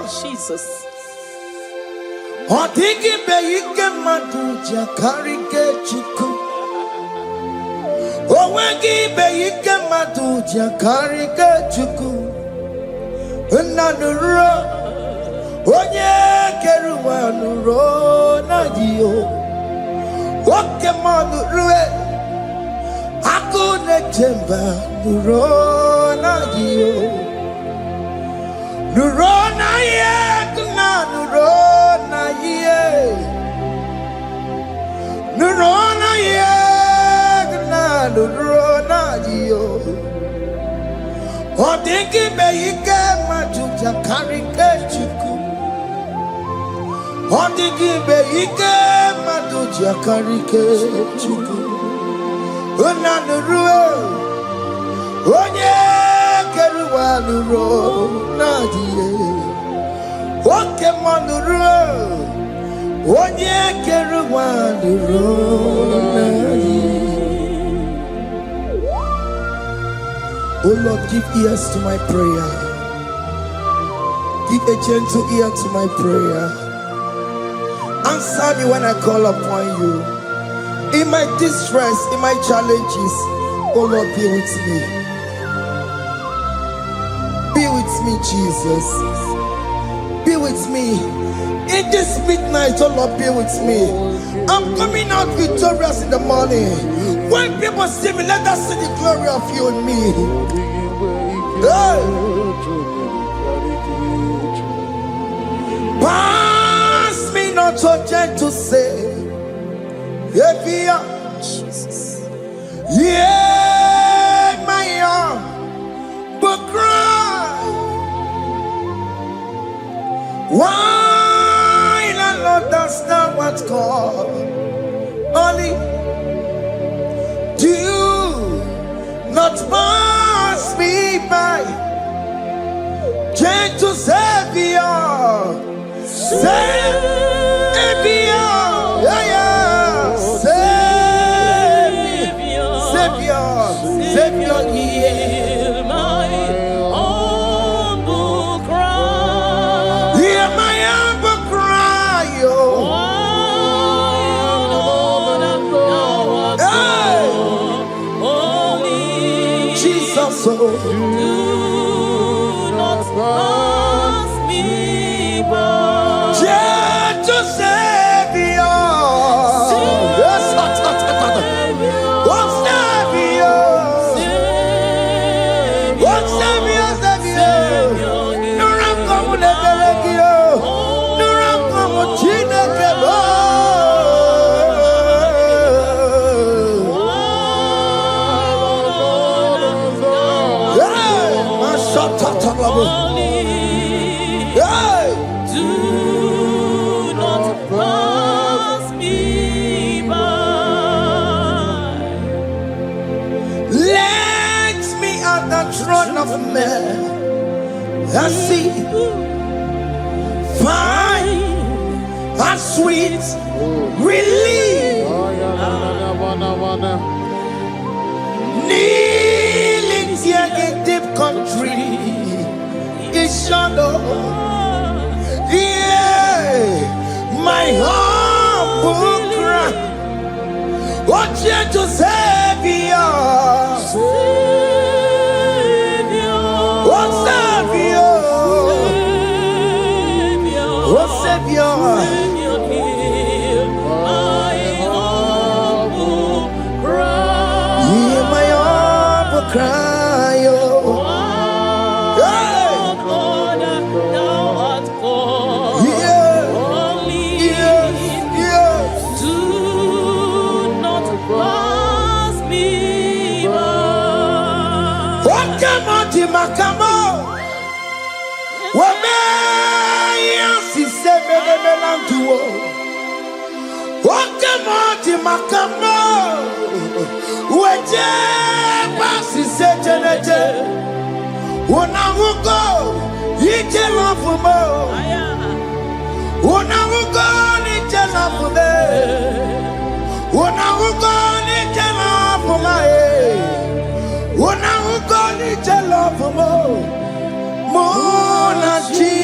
Jesus. Odigi be ike madu jakarike chuku. Owegi be ike madu jakarike chuku. Unanuro onye keruwa nuro na dio. Oke Muo nurue akune chemba nuro na dio. Nuro na ye kuna nuro na ye. Nuro na ye kuna nuro na dio. Odigi be ike madu jakarike chuku. Odigi be ike madu jakarike chuku. Unanurue onye keruwa nuro na die. Oke Muo nurue onye keruwa nuro na die. Oh Lord, give ears to my prayer. Give a gentle ear to my prayer. Answer me when I call upon you. In my distress, in my challenges, oh Lord, be with me. Be with me, Jesus. Be with me. In this midnight, oh Lord, be with me. I'm coming out victorious in the morning. When people see me, let us see the glory of you in me. Hey. Pass me not so gentle, say. Jesus. Yeah, my arm, but cry. Why not understand what's called? Only do not pass me by. Gentle Savior, Savior, yeah, yeah. Savior, hear my humble cry. Hear my humble cry, oh. Jesus, oh. Do not pass me by. Gentle Savior. I see fine and sweet relief. Kneeling here in deep country is shadow. Yeah, my humble cry. What gentle Savior. Savior, hear my humble cry. Hear my humble cry, oh. God, thou art called. Yes. Do not pass me by. Oke Muo makamo. Oke Muo makamo, weje pasi sejeneje, unamugo ije lafumo, unamugo ije lafume, unamugo ije lafume, unamugo ije lafumo, monachi.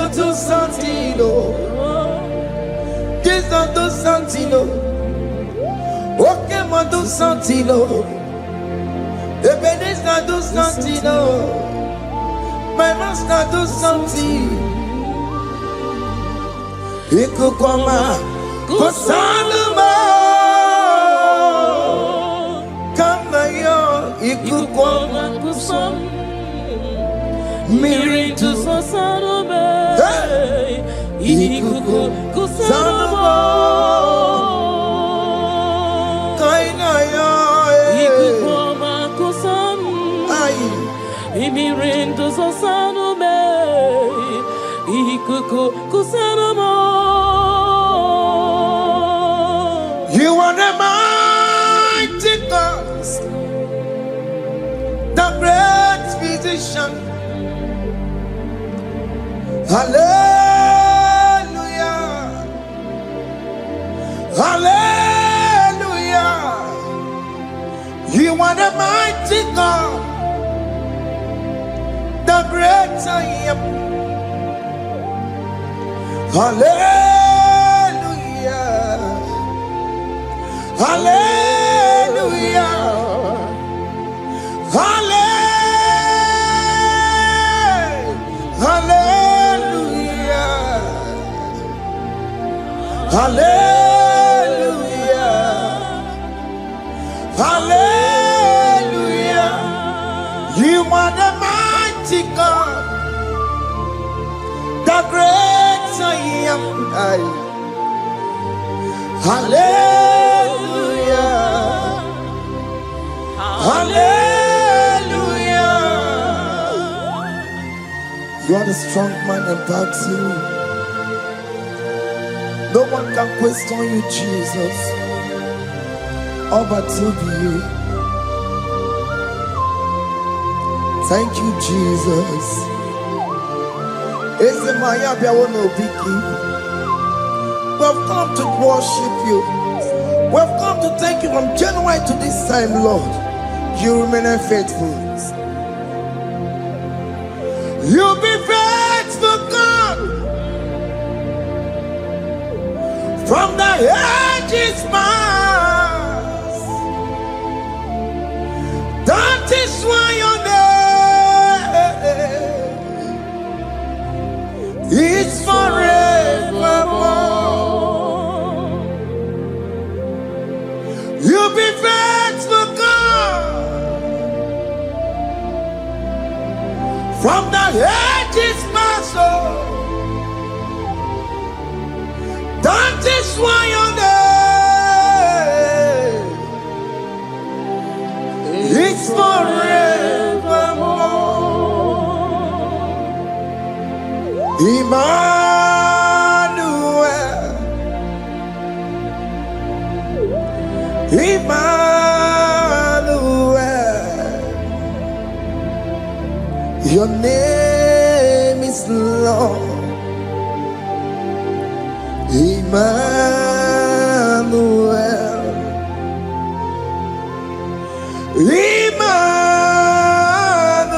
do something, oh. Jesus do something, oh. Oke Muo do something, oh. Ebenezer do something, oh. My master do something. Ikukoma kusanuma. Kama yo ikukoma kusam. Miri tu sosanuma. Ikuku kusanuma. Kaina yo ikukoma kusam. Miri tu sosanuma. Ikuku kusanuma. You are the mighty God, the great physician. Hallelujah, hallelujah. You are the mighty God, the great I am. Hallelujah, hallelujah, hallelujah, hallelujah, hallelujah. You are the mighty God, the great I am. Hallelujah, hallelujah. You are the strong man in battle. No one can question you, Jesus. All but to you. Thank you, Jesus. Is the Maya Biawono Biki? We've come to worship you. We've come to thank you from January to this time, Lord. You remain faithful. You be faithful, God. From the ages past. That is why your name is forevermore. You be faithful, God. From the ages past, that is why your name is forevermore. Emmanuel, Emmanuel, your name is Lord. Emmanuel,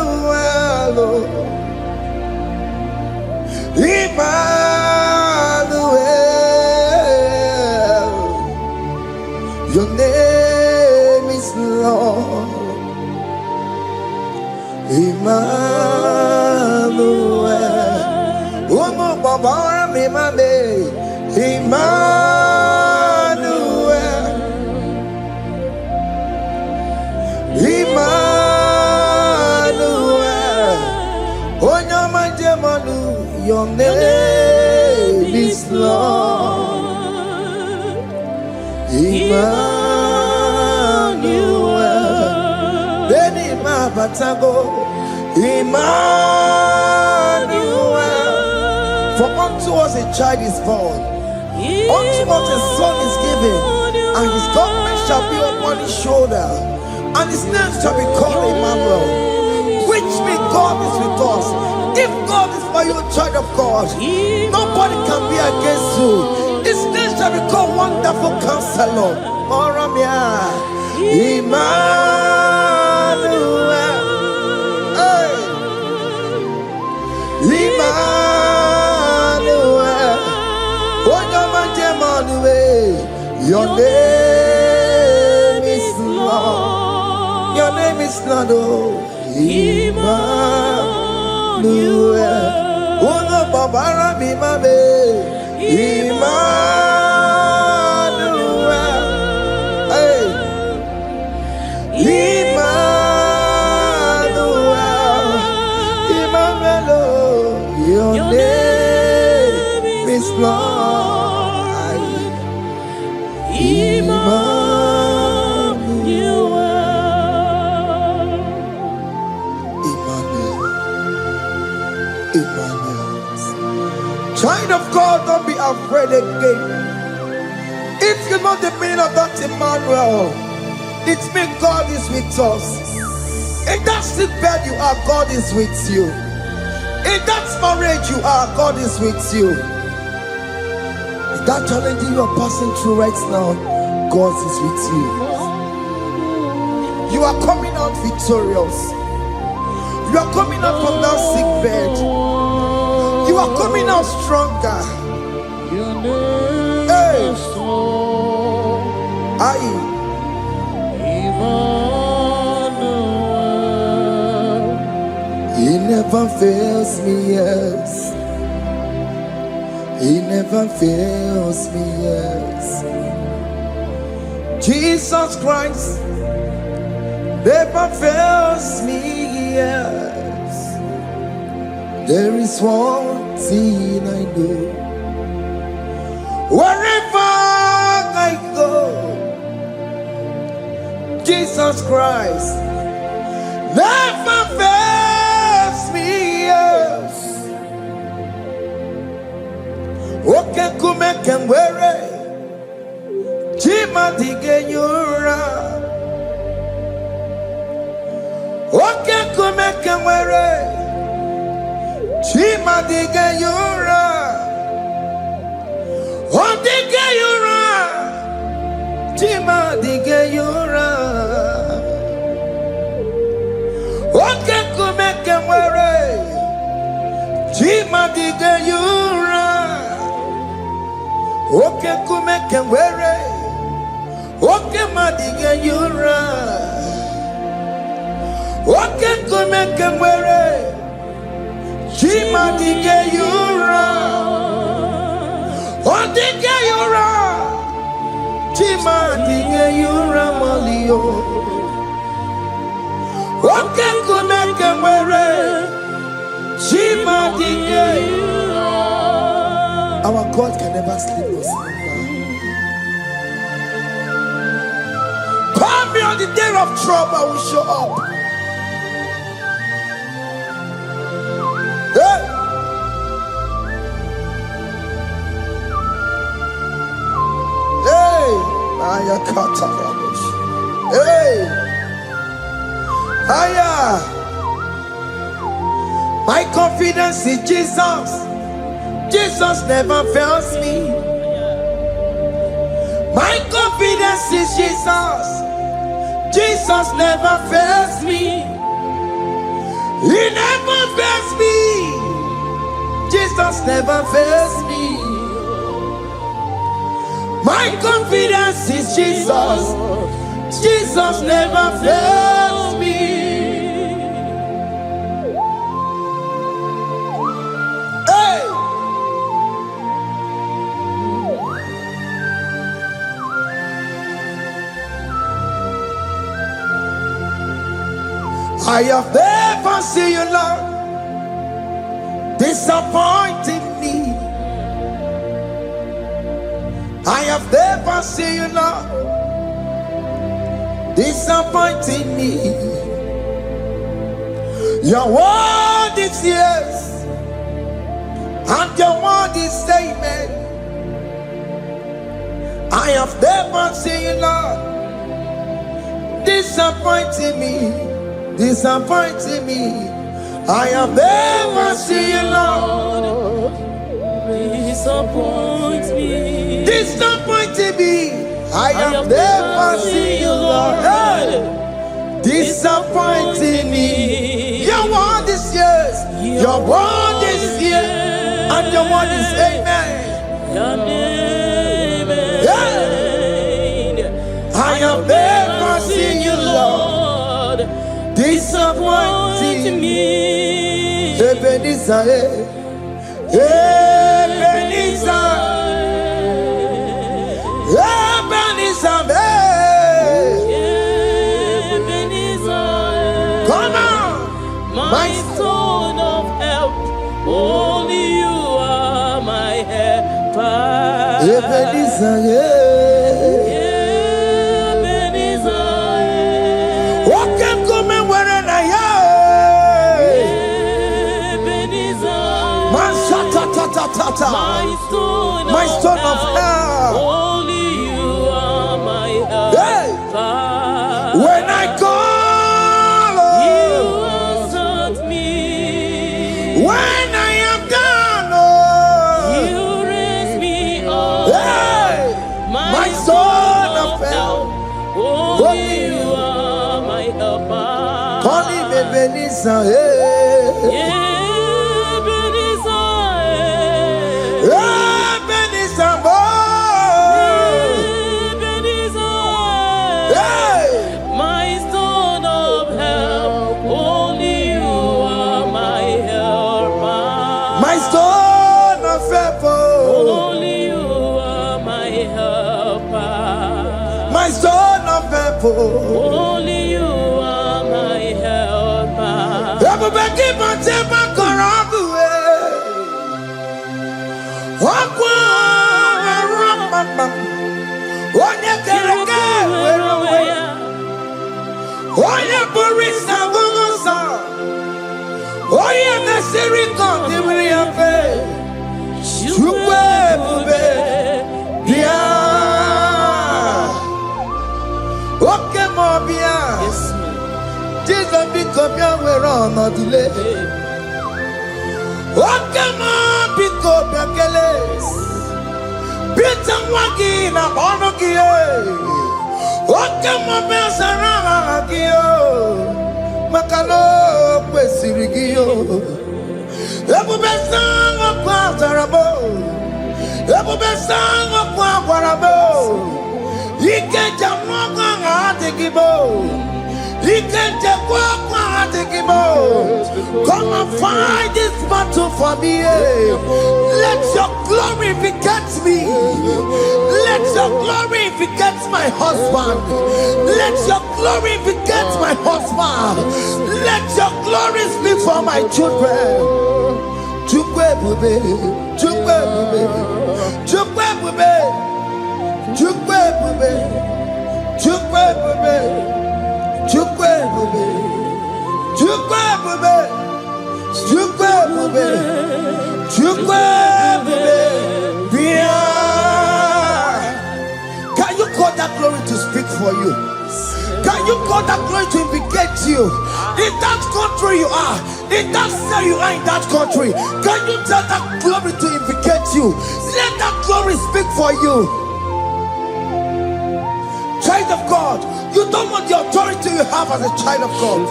Emmanuel, Emmanuel, your name is Lord. Emmanuel, Umo Baba Mimane, Emmanuel, Emmanuel, Onyama Jemanu, your name is Lord. Emmanuel, Beni Mabatago, Emmanuel, for unto us a child is born, unto us a son is given, and his government shall be upon his shoulder, and his name shall be called Emmanuel, which means God is with us. If God is for you, child of God, nobody can be against you. His name shall be called Wonderful Counselor. Moramia, Emmanuel, hey. Emmanuel. name is Lord. Your name is Lord. Oh, Emmanuel. Uno babara bimabe. Emmanuel. Hey. Emmanuel. Emmanuel. Your name is Lord. Emmanuel. Emmanuel. Child of God, don't be afraid again. If you know the meaning of that Emmanuel, it means God is with us. In that sick bed you are, God is with you. In that marriage you are, God is with you. In that challenge you are passing through right now, God is with you. You are coming out victorious. You are coming out from that sick bed. You are coming out stronger. Hey. He never fails me, yes. He never fails me, yes. Jesus Christ never fails me, yes. There is one thing I know. Wherever I go, Jesus Christ never fails me, yes. Oke Muo, Chima dige yura. Oke Muo, Chima dige yura. Odige yura. Chima dige yura. Oke Muo, Chima dige yura. Oke Muo, Oke madige yura. Oke Muo, Chima dige yura. Odige yura. Chima dige yura malio. Oke Muo, Chima dige yura. Our God can never sleep or slumber. Call me on the day of trouble, I will show up. Hey! Hey! Aya kata rabosh. Hey! Aya! My confidence in Jesus. Jesus never fails me. My confidence is Jesus. Jesus never fails me. He never fails me. Jesus never fails me. My confidence is Jesus. Jesus never fails me. I have never seen you, Lord, disappointing me. I have never seen you, Lord, disappointing me. Your word is yes, and your word is amen. I have never seen you, Lord, disappointing me. Disappointing me. I have never seen you, Lord, disappoint me. Disappointing me. I have never seen you, Lord, disappointing me. Your word is yes, your word is yes, and your word is amen. Your name is I have never seen you, Lord, disappointing me. Ebenezer, Ebenezer, Ebenezer, Ebenezer. Come on, my stone of help. Only you are my helper. Ebenezer, Ebenezer. Oke Muo where na ya. Ebenezer. My stone of help. Only you are my helper. When I call, you answered me. When I am down, you raise me up. My stone of help. Only you are my helper. Call him Ebenezer. My stone of help, only you are my helper. Everybody, but take my corrupt way. Walk on, on your character, where away. On your barista, oh, yeah, the Siri come, the way of faith. You Oke Muo, Jesus become your way on a delay. Oke Muo, become your geles. Peter Wagina, Bonogie. Oke Muo, Saragio. Macano, Pesirigio. Ebu Besang of Quatarabo. Ebu Besang of Quatarabo. He can't jump on He can't jump on Come and fight this battle for me. Let your glory beget me. Let your glory beget my husband. Let your glory beget my husband. Let your glory speak for my children. Chukwe bube, chukwe bube, chukwe bube. Chukwe bube, chukwe bube, chukwe bube, chukwe bube, chukwe bube, chukwe bube. Can you call that glory to speak for you? Can you call that glory to indicate you? In that country you are, in that city you are, in that country, can you tell that glory to indicate you? Let that glory speak for you. Child of God, you don't want the authority you have as a child of God.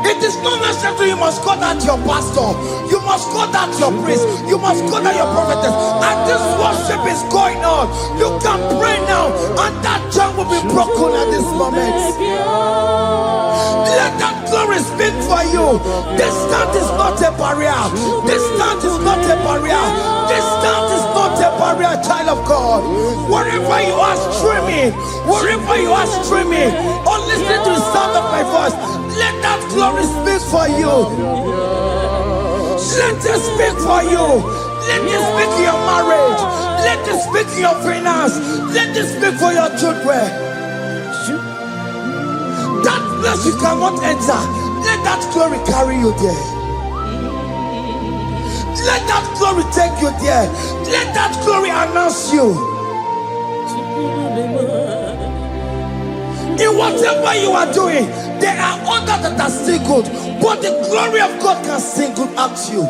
It is not necessary you must call that your pastor, you must call that your priest, you must call that your prophetess. And this worship is going on. You can pray now, and that chain will be broken at this moment. Let that glory speak for you. Distance is not a barrier. Distance is not a barrier. Distance is not a barrier, child of God. Wherever you are streaming, wherever you are streaming, or listening to the sound of my voice, let that glory speak for you. Let it speak for you. Let it speak in your marriage. Let it speak in your finance. Let it speak for your children. That place you cannot enter, let that glory carry you there. Let that glory take you there. Let that glory announce you. In whatever you are doing, there are others that are still good, but the glory of God can single out you.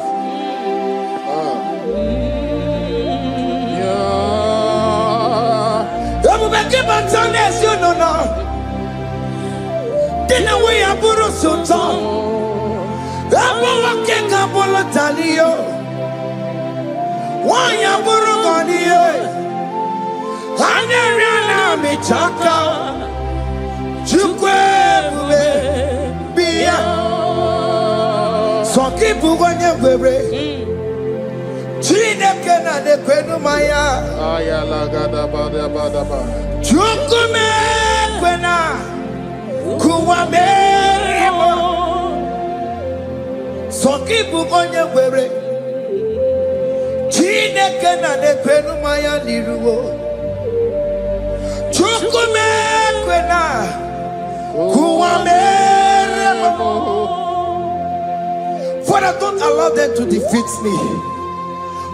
You know now. Didn't we have Buru Sultan? Abu Waking Abula Talio. Why Aburu Gania? Anyariana michaka Chukwebube Bia Sokibu Wanyewere Chineke na nekwenu maya Ayala gada bada bada ba Chukume kwena Kuwameremo Sokibu Wanyewere Chineke na nekwenu maya niruwo Chukume kwena Kuwameremo. Father, don't allow them to defeat me.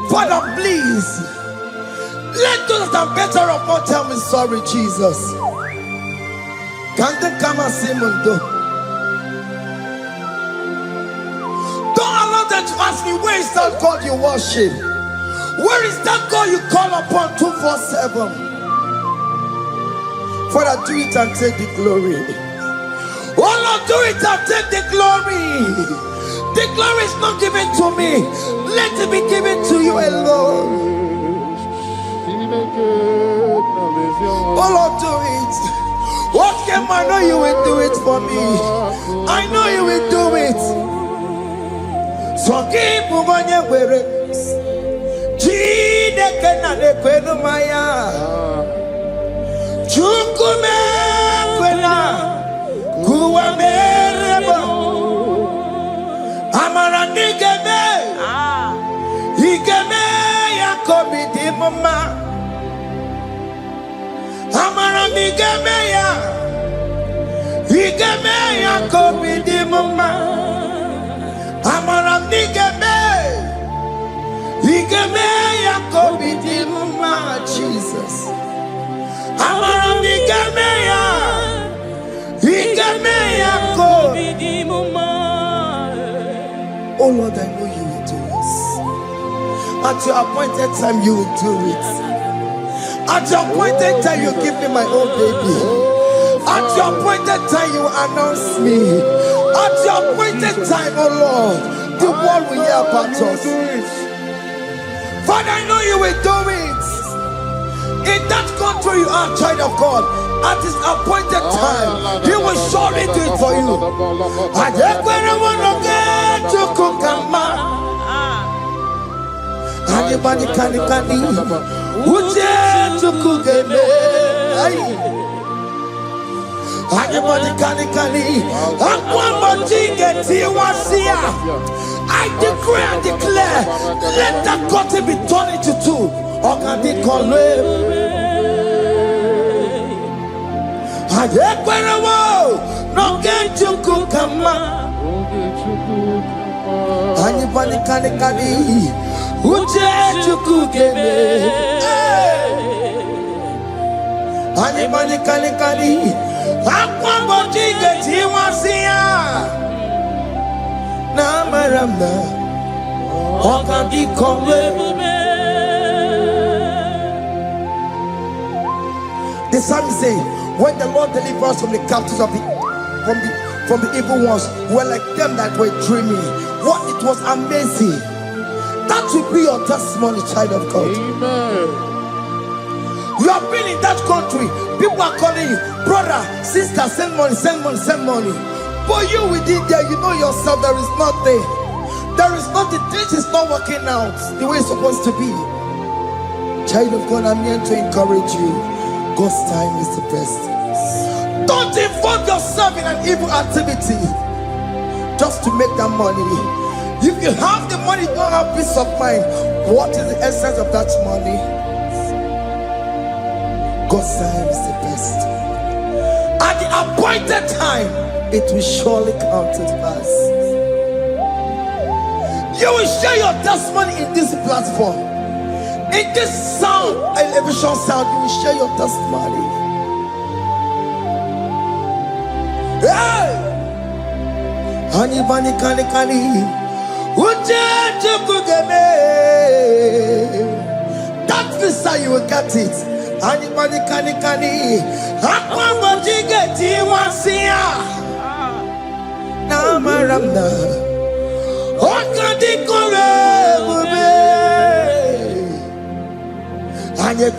Father, please let those that are better off not tell me sorry, Jesus. Can't they come and see me? Don't allow them to ask me, where is that God you worship? Where is that God you call upon 247? Father, do it and take the glory. Oh Lord, do it and take the glory. The glory is not given to me. Let it be given to you alone. Oh Lord, do it. Okay, I know you will do it for me. I know you will do it. So keep moving where it is. Chukume kwena kuwamerebo amara nigeme igeme yakobi di mama amara nigeme ya igeme yakobi di mama amara nigeme igeme yakobi di mama. Jesus. Oh Lord, I know you will do this. At your appointed time, you will do it. At your appointed time, you give me my own baby. At your appointed time, you announce me. At your appointed time, oh Lord, the world will hear about us. Father, I know you will do it. In that country you are, child of God, at his appointed time, he will surely do it for you. Anybody can I decree and declare, let that curtain be torn into two. No get to cook anybody can who to cook anybody can the psalmist say, when the Lord delivers us from the captives of from the evil ones, we're like them that were dreaming. What it was amazing. That will be your testimony, child of God. Amen. You have been in that country. People are calling you, brother, sister, send money, send money, send money. But you within there, you know yourself, there is nothing. There is nothing. This is not working out the way it's supposed to be. Child of God, I'm here to encourage you. God's time is the best. Don't involve yourself in an evil activity just to make that money. If you have the money, don't have peace of mind. What is the essence of that money? God's time is the best. At the appointed time, it will surely come to pass. You will share your testimony in this platform. In this sound, elevation sound, you will share your testimony. Hey! Anybody can that visa you will get it. Anybody can and you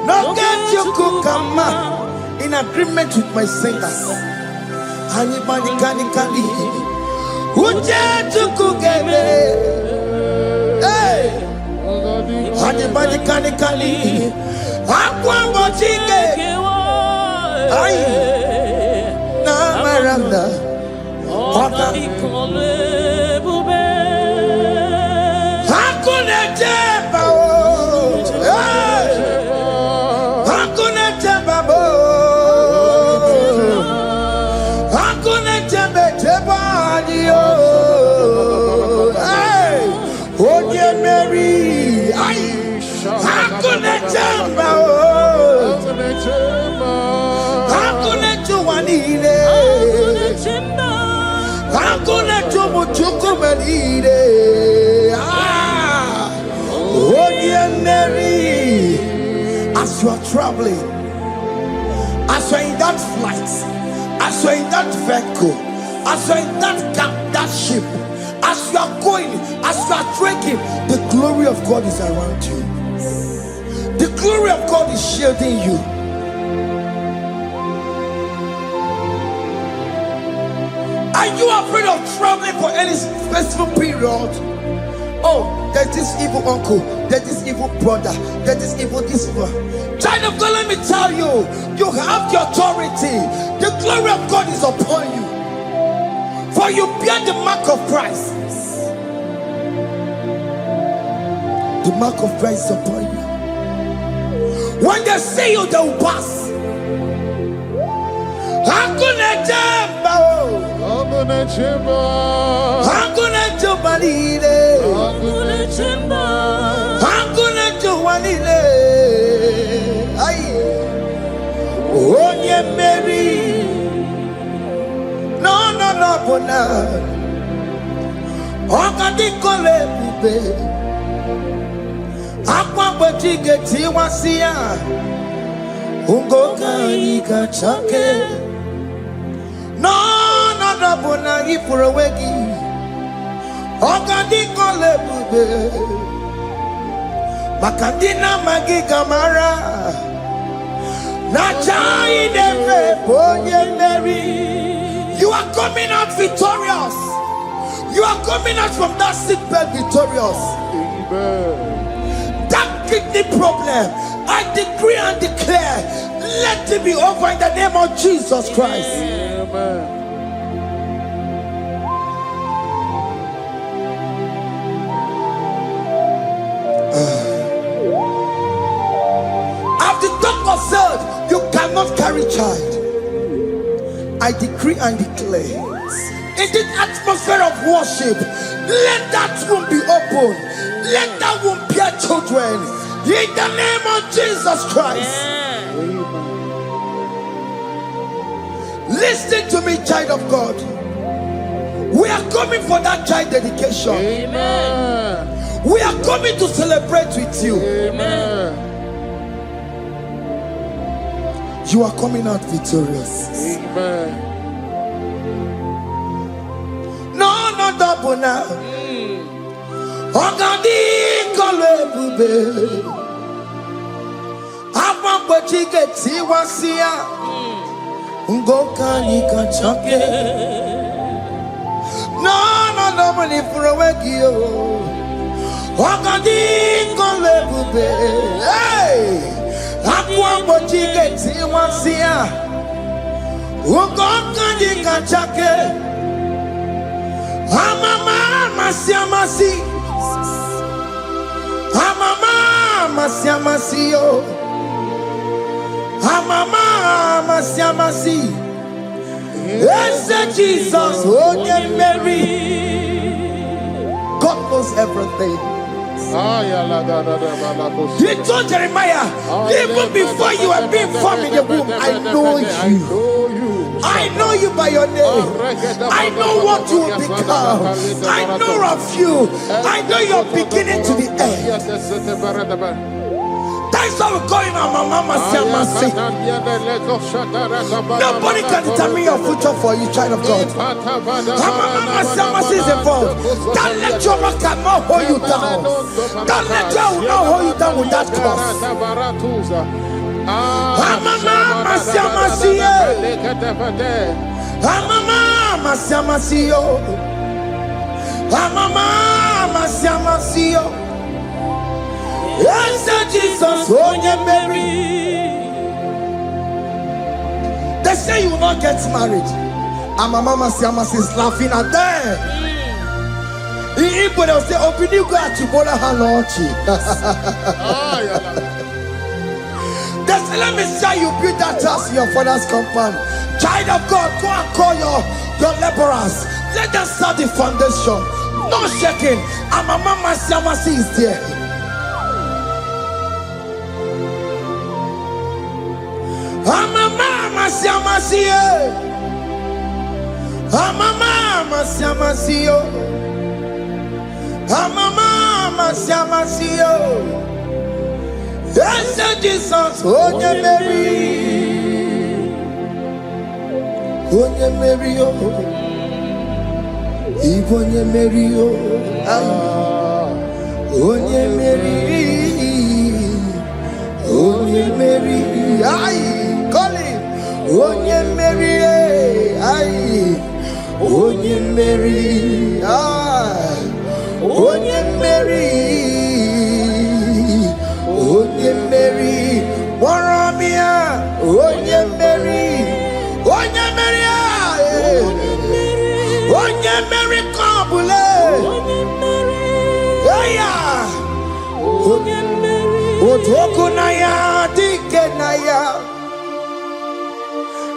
No get you kukama. In agreement with my singers. Anybody can Uje to kugeme. Hey. Anybody can Aqua watching. Ay. Na maranda. Oka. Hakuna jeba. Hakuna jeba. Hakuna jeba. Hey. Oh dear Mary. Ay. Hakuna jeba. Hakuna juanile. Hakuna jumuchukumelile. Oh dear Mary. As you are traveling, as you are in that flight, as you are in that vehicle, as you are in that ship, as you are going, as you are trekking, the glory of God is around you. The glory of God is shielding you. Are you afraid of traveling for any specific period? Oh, there's this evil uncle, there's this evil brother, there's this evil this one. Child of God, let me tell you, you have the authority. The glory of God is upon you. For you bear the mark of Christ. The mark of Christ is upon you. When they see you, they will pass. Hakuna jamba. Hakuna jamba. Hakuna jubalile. Hakuna jamba. Hakuna jubalile. Ay. Onye Mary. No, bona. Okadi kole bube. Akwa bojige tiwasia. Ungoka ika chake. No, bona ipurowegi. Okadi kole bube. Makandina magiga mara. Nachai neve bonye Mary. You are coming out victorious. You are coming out from that sick bed victorious. Amen. That kidney problem, I decree and declare, let it be over in the name of Jesus Christ. Amen. As the doctor said, you cannot carry child. I decree and declare, in this atmosphere of worship, let that womb be open. Let that womb bear children. In the name of Jesus Christ. Amen. Listen to me, child of God. We are coming for that child dedication. Amen. We are coming to celebrate with you. Amen. You are coming out victorious. Amen. No, double now. Ogadi kole bube. Apa bojige tiwasia. Ungoka nika chake. No, money for a wegio. Ogadi kole bube. Hey. Akwa bojige tiwasia. Ungoka nika chake. Amama masiamasi. Amama masiamasi yo. Amama masiamasi. Yes, Jesus, oh yeah, Mary. God knows everything. He told Jeremiah, even before you were being formed in the womb, I know you. I know you by your name. I know what you will become. I know of you. I know your beginning to the end. That's how we're going on, Mama Siamasi. Nobody can determine your future for you, child of God. Mama Siamasi is involved. Don't let your work cannot hold you down. Don't let your will not hold you down with that cause. Amama masiamasiyo. Amama masiamasiyo. Amama masiamasiyo. Yes, Jesus, oh yeah, Mary. They say you will not get married. And my mama Siamasi is laughing at them. In Igbo, they'll say, open you go at Chibola Hanochi. They say, let me say you build that house in your father's compound. Child of God, go and call your laborers. Let them start the foundation. No shaking. And my mama Siamasi is there. Amama Siamasiyo. Amama Siamasiyo. Amama Siamasiyo. Yes, Jesus, Onye Mary. Onye Mary, Onye Mary, Onye Mary, Onye Mary, call him. Onye Mary, Onye Mary, Onye Mary, Onye Mary, Waramia, Onye Mary, Onye Mary, Onye Mary, Kabule, Onye Mary, Otokunaya, Dikenaya.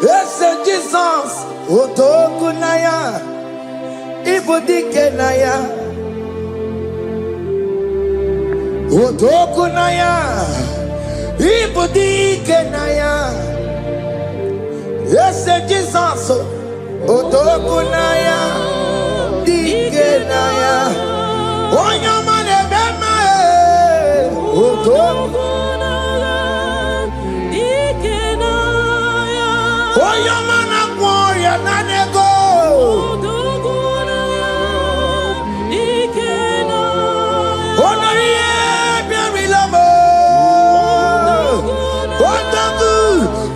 Yes, Jesus, Otokunaya, Ibudikenaya, Otokunaya, Ibudikenaya. Yes, Jesus, Otokunaya, Dikenaya. Onyamane bema, Otokunaya, Dikenaya. Oyamana warrior nanego. Onoye biarilamo.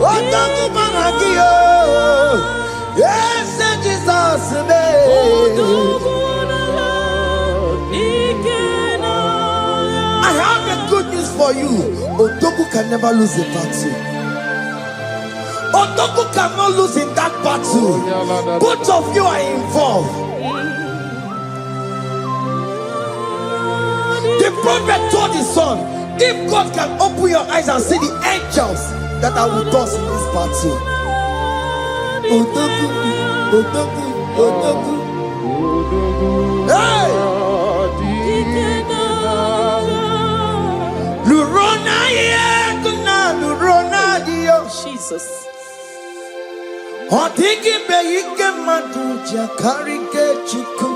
Otaku managio. Yes, Jesus me. I have a good news for you. Otoku can never lose a battle. Otoku cannot lose in that battle. Both of you are involved. The prophet told his son, if God can open your eyes and see the angels that are with us in this battle. Otoku, Otoku, Otoku. Hey! Lurona yekuna, Lurona dio. Jesus. Otiki beike maduja karike chuku.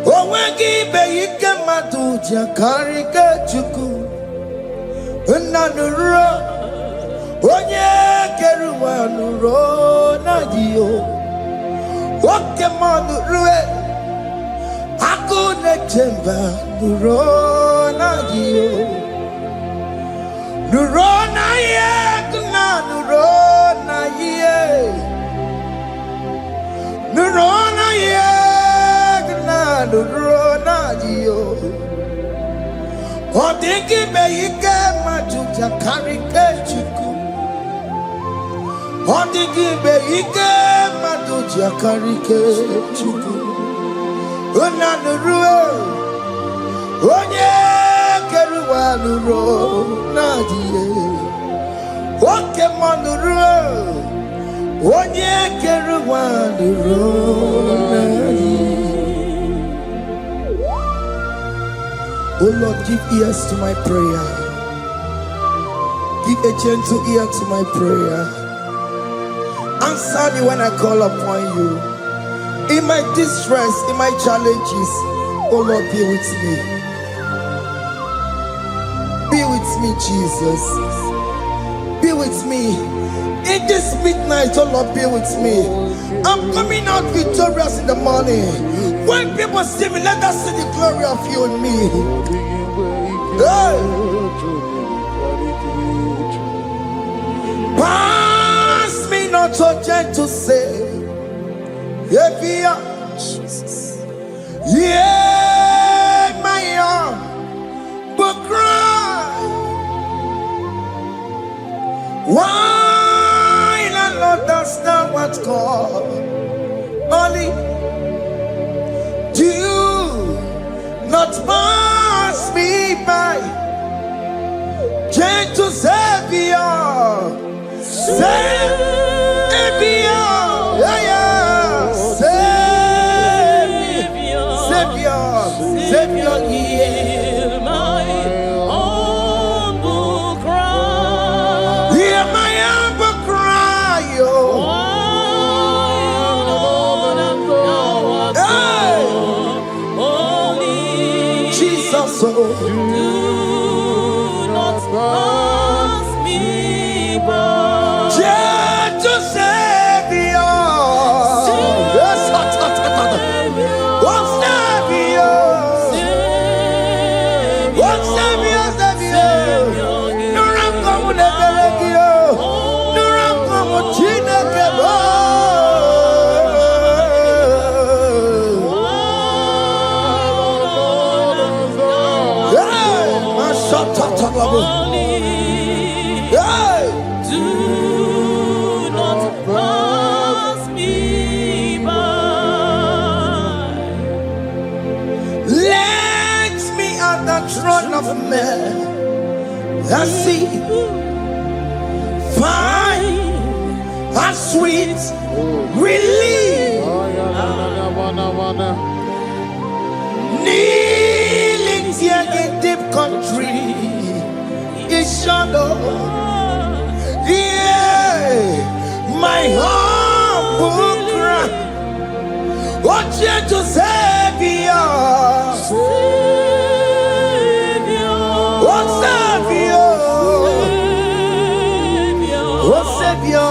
Owegi beike maduja karike chuku. Unanuro. Onye keruwa nuro na dio. Oke Muo nurue. Akune chemba nuro na dio. Nuro na ye kuna nuro. Nurona yegna nurona dio. Odingi beike majuja karike chuku. Odingi beike majuja karike chuku. Una nurue. Onye keruwa nurona dio. Oke Muo nurue. Onye keruwa nurona dio. Oh Lord, give ears to my prayer. Give a gentle ear to my prayer. Answer me when I call upon you. In my distress, in my challenges, oh Lord, be with me. Be with me, Jesus. Be with me. In this midnight, oh Lord, be with me. I'm coming out victorious in the morning. When people see me, let us see the glory of you in me. Hey. not so gentle say, Jesus. Yeah, my arm, but cry. Why not understand what's called? Only do not pass me by, gentle Savior, Savior, yeah, Savior, hear my humble cry. Hear my humble cry, oh. Jesus, oh. Do not pass me by. Gentle Savior. Yes, do not pass me by. Let me at the throne of men and see, find a sweet relief, kneeling here in deep country is shadow. Yeah, my humble cry, oh gentle Savior, oh Savior, oh Savior,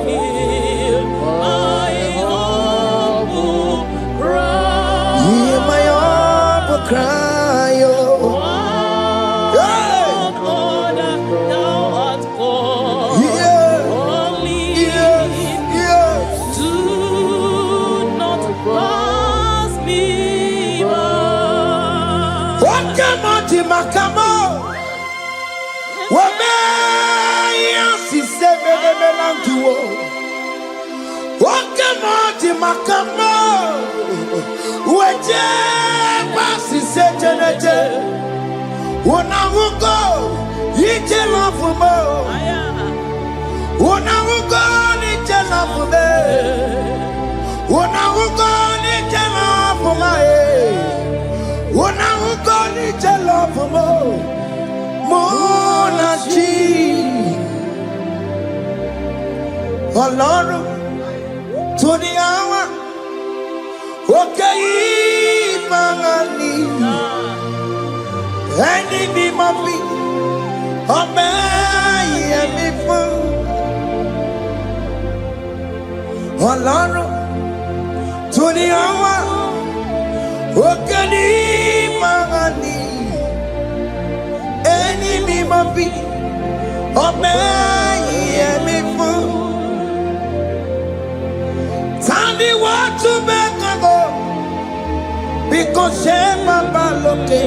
hear my humble cry. hear my humble cry, oh. Oke Muo makamo, wameya sise melantuo. Oke Muo makamo, weje sise jeneje. Unahugo ije lafumo, unahugo ije lafume, unahugo ije lafume. Unahugo ije lafumo, monachi. Ọlọ́run tó ní àwa òkè ìmọ̀rànì ẹni bí mo fi ọbẹ̀ yẹn mi fún. Ọlọ́run tó ní àwa òkè ìmọ̀rànì ẹni bí mo fi ọbẹ̀ yẹn mi fún. Tani wọ́n tún bẹ́ẹ̀ kankan bí kò ṣe bàbá lókè.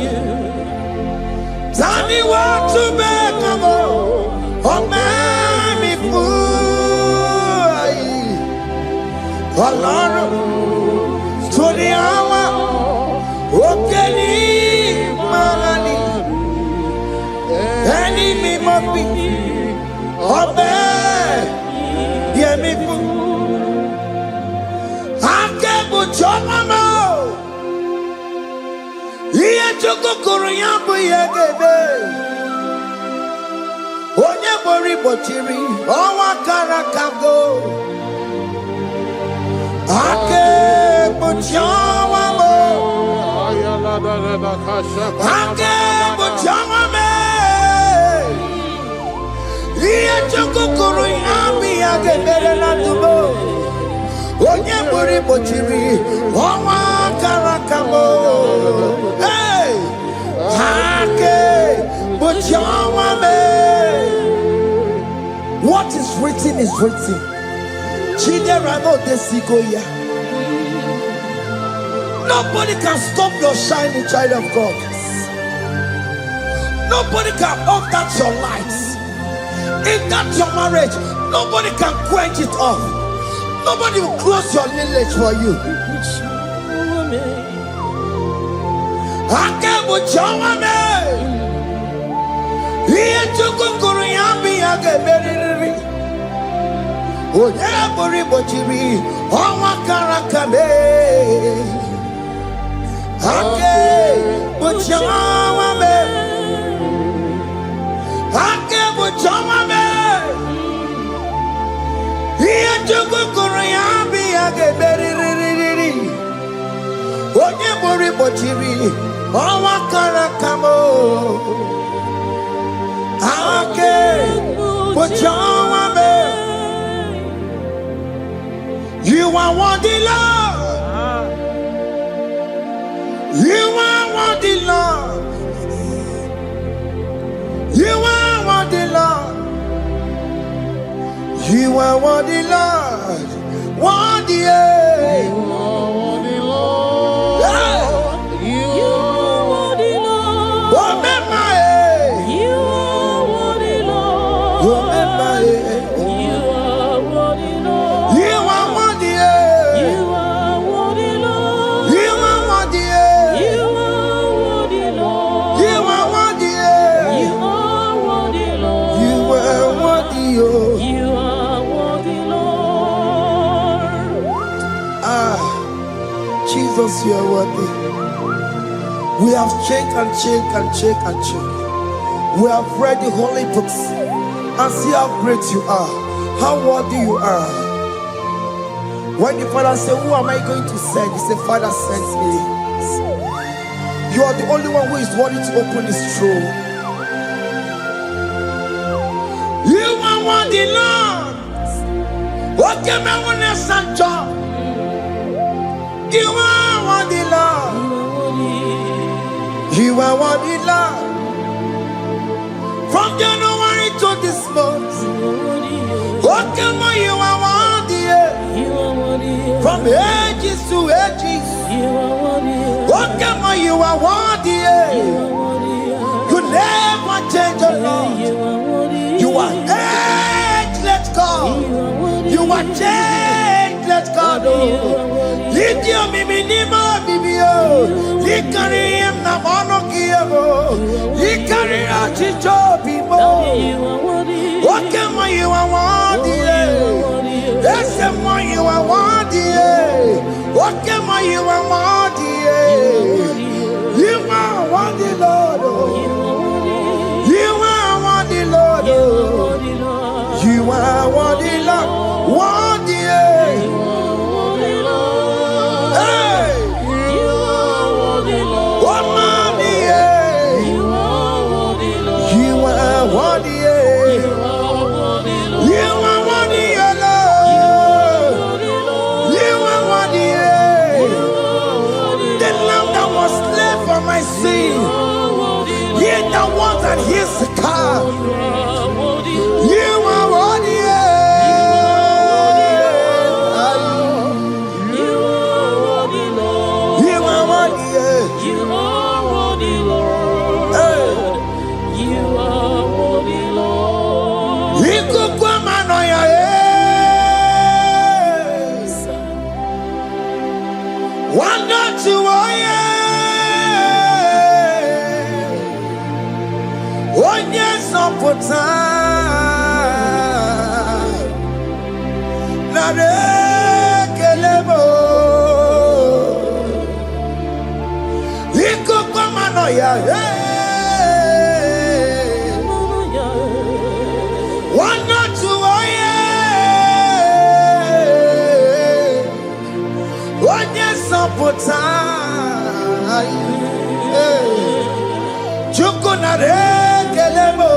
Tani wọ́n tún bẹ́ẹ̀ kankan ọmọ mi fún ayé. Ọlọ́run tó ní àwa òkè ní ìmọ̀rànì ẹni mímọ́ bí ọbẹ̀ yẹn mi fún. Chomamo, iye chokokoro yambu yegebe. Onye mori bochiri, owa karakago. Ake bochawamo, ake bochawame. Iye chokokoro yambu yegebe na tubo. Onye mori bochiri, owa karakamo. Hey, hake bochawame. What is written is written. Chidera no desikoya. Nobody can stop your shining, child of God. Nobody can off that your lights. In that your marriage, nobody can quench it off. Nobody will close your lineage for you. You are worthy, Lord. You are worthy, Lord. You are worthy, Lord. You are worthy, Lord. Worthy, You are worthy, Lord. You are worthy, Lord. You are worthy, Lord. You are worthy, Lord. You are worthy, You are worthy, Lord. you are worthy, You are worthy, Lord. you are worthy, You are worthy, Lord. you are worthy, You are worthy, Lord. Jesus, you are worthy. We have checked and checked and checked and checked. We have read the holy books and see how great you are, how worthy you are. When the Father said, "Who am I going to send?" He said, "Father, send me." You are the only one who is worthy to open this throne. You are worthy, Lord. Oke Muo na Sancho. You are worthy, Lord. You are worthy, Lord. From January to this month, Oke Muo, you are worthy. From ages to ages, Oke Muo, you are worthy. You never change, oh Lord. You are ageless God. You are changeless God. Lidio miminimo bibio. Likari em na mono kiemo. Likari achicho bimo. Oke Muo, you are worthy. Ese Muo, you are worthy. Oke Muo, you are worthy. You are worthy, Lord. You are worthy, Lord. You are worthy, Lord. Worthy. Hey. Oh, mommy, you are worthy. You are worthy, Lord. You are worthy. The lamb that was slain for my sin. He that was and he's the car. You are worthy. You are worthy. One not to one yes on put kelebo Ikumanoya one not to one yes on put Chukunare kelebo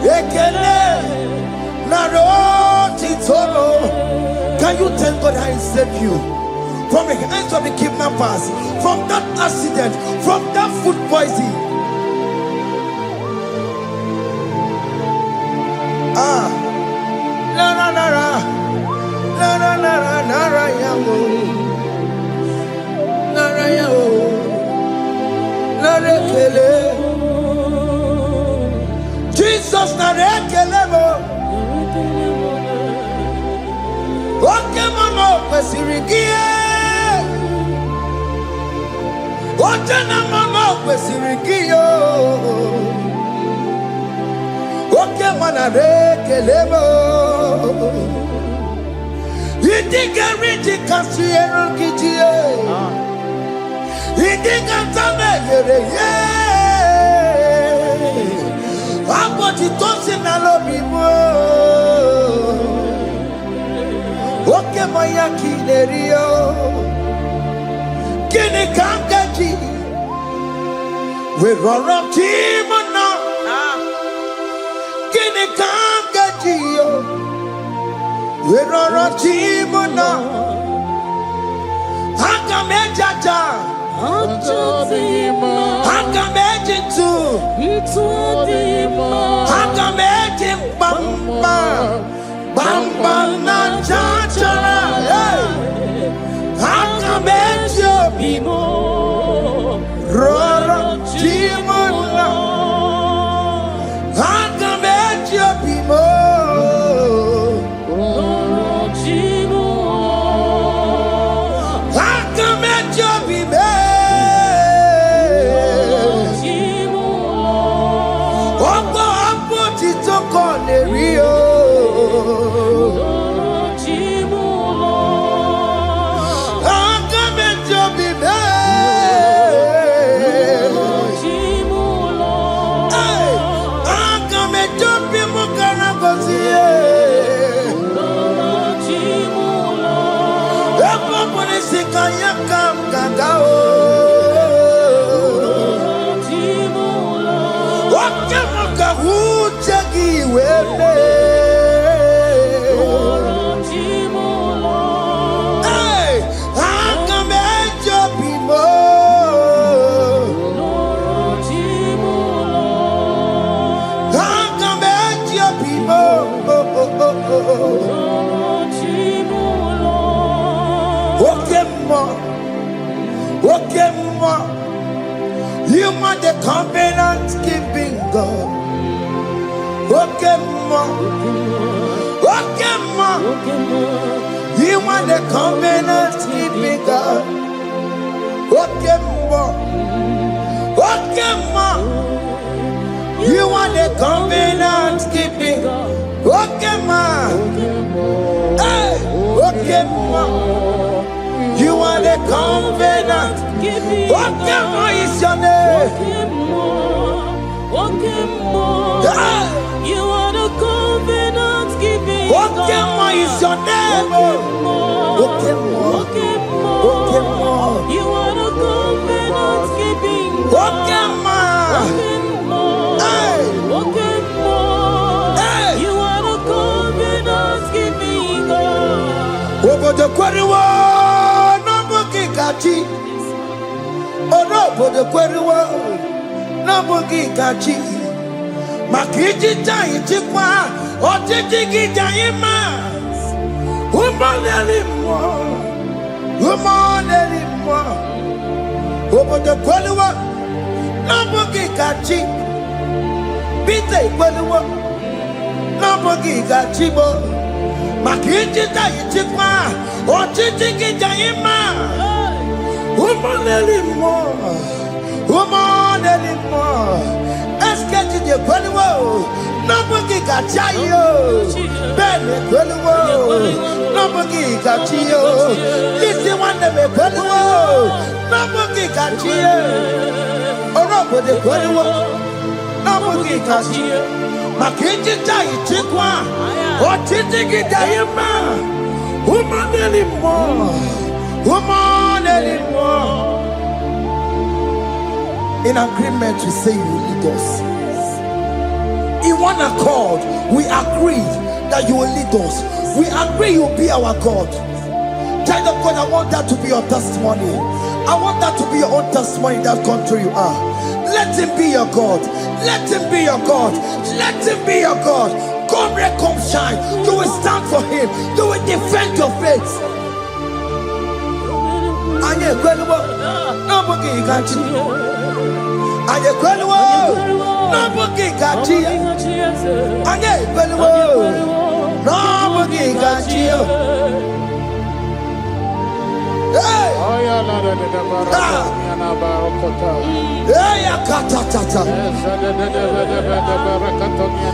Ekele naroti toro. Can you thank God I saved you from the hands of the kidnappers, from that accident, from that food poisoning? Ah, nara nara, nara nara nara yamu, nara yamu, nara kele. Jesus nara kele mo. Oke Muo kwesirigie. Oke Muo kwesirigie. Oke Muo nara kele mo. Idiga riji kasiero kijie. Idiga tame yere ye. Aboti tosi na lobi mo. Oke Muo ya kinerio. Kini kangaji. We roro timono. Kini kangaji yo. We roro timono. Hanga mejaja. Hanga mejitu. Hanga mejim bamba. Bamba na jajara. Hanga mejo bimo. Roro timono. Hanga mejo bimo. Oke Muo, you are the covenant keeping God. Oke Muo, Oke Muo, you are the covenant keeping God. Oke Muo, Oke Muo, you are the covenant keeping God. Oke Muo, hey, Oke Muo. You are the covenant. Oke Muo is your name. Oke Muo. You are the covenant keeping God. Oke Muo is your name. Oke Muo. Oke Muo. You are the covenant keeping God. Oke Muo. Oke Muo. You are the covenant keeping God. Obodo kwariwo. Obodo kweriwo n'abụghị kachi maka ijija ichikwa ọchịchị gị jaghị mma ụmụneri mmụọ obodo kweriwo n'abụghị kachi Peter kweriwo n'abụghị kachi bo maka ijija ichikwa ọchịchị gị jaghị mma ụmụneri mmụọ eske de kweliwo n'abụghị kacha yo bene kweliwo n'abụghị kacha yo isi nwanne m ekweliwo n'abụghị kacha yo ọrụ obodo kweliwo n'abụghị kacha yo maka ịchịcha ichekwa ọchịchị gị daghị mma ụmụneri mmụọ in agreement to say you lead us in one accord, we agreed that you will lead us. We agree you will be our God. Child of God, I want that to be your testimony. I want that to be your own testimony in that country you are. Let him be your God. Let him be your God. Let him be your God. Come rain, come shine. You will stand for him. You will defend your faith. Anye kwelwo, nobody can cheat. Anye kwelwo, nobody can cheat. Anye kwelwo, nobody can cheat. Hey! Hey, akatata.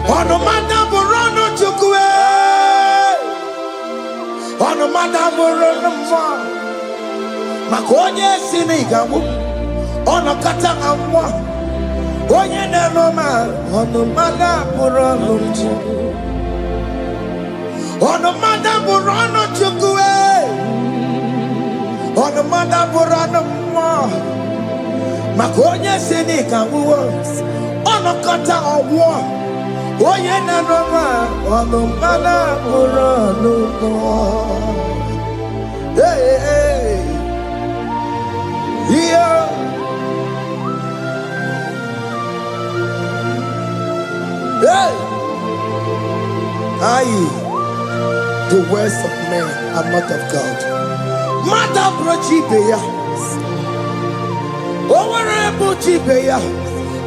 Ono madaborono chukwe. Ono madaborono mwa. Makonye sinigamu. Ono kata amwa. Onye nenoma. Ono madaborono chukwe. Ono madaborono chukwe. Ono madaborono mwa. Makonye sinigamu. Ono kata amwa. Onye nenoma. Ono madaborono mwa. Hey, hey. Yeah. Hey. Aye. The words of men are not of God. Mata brochibeya. Owere brochibeya.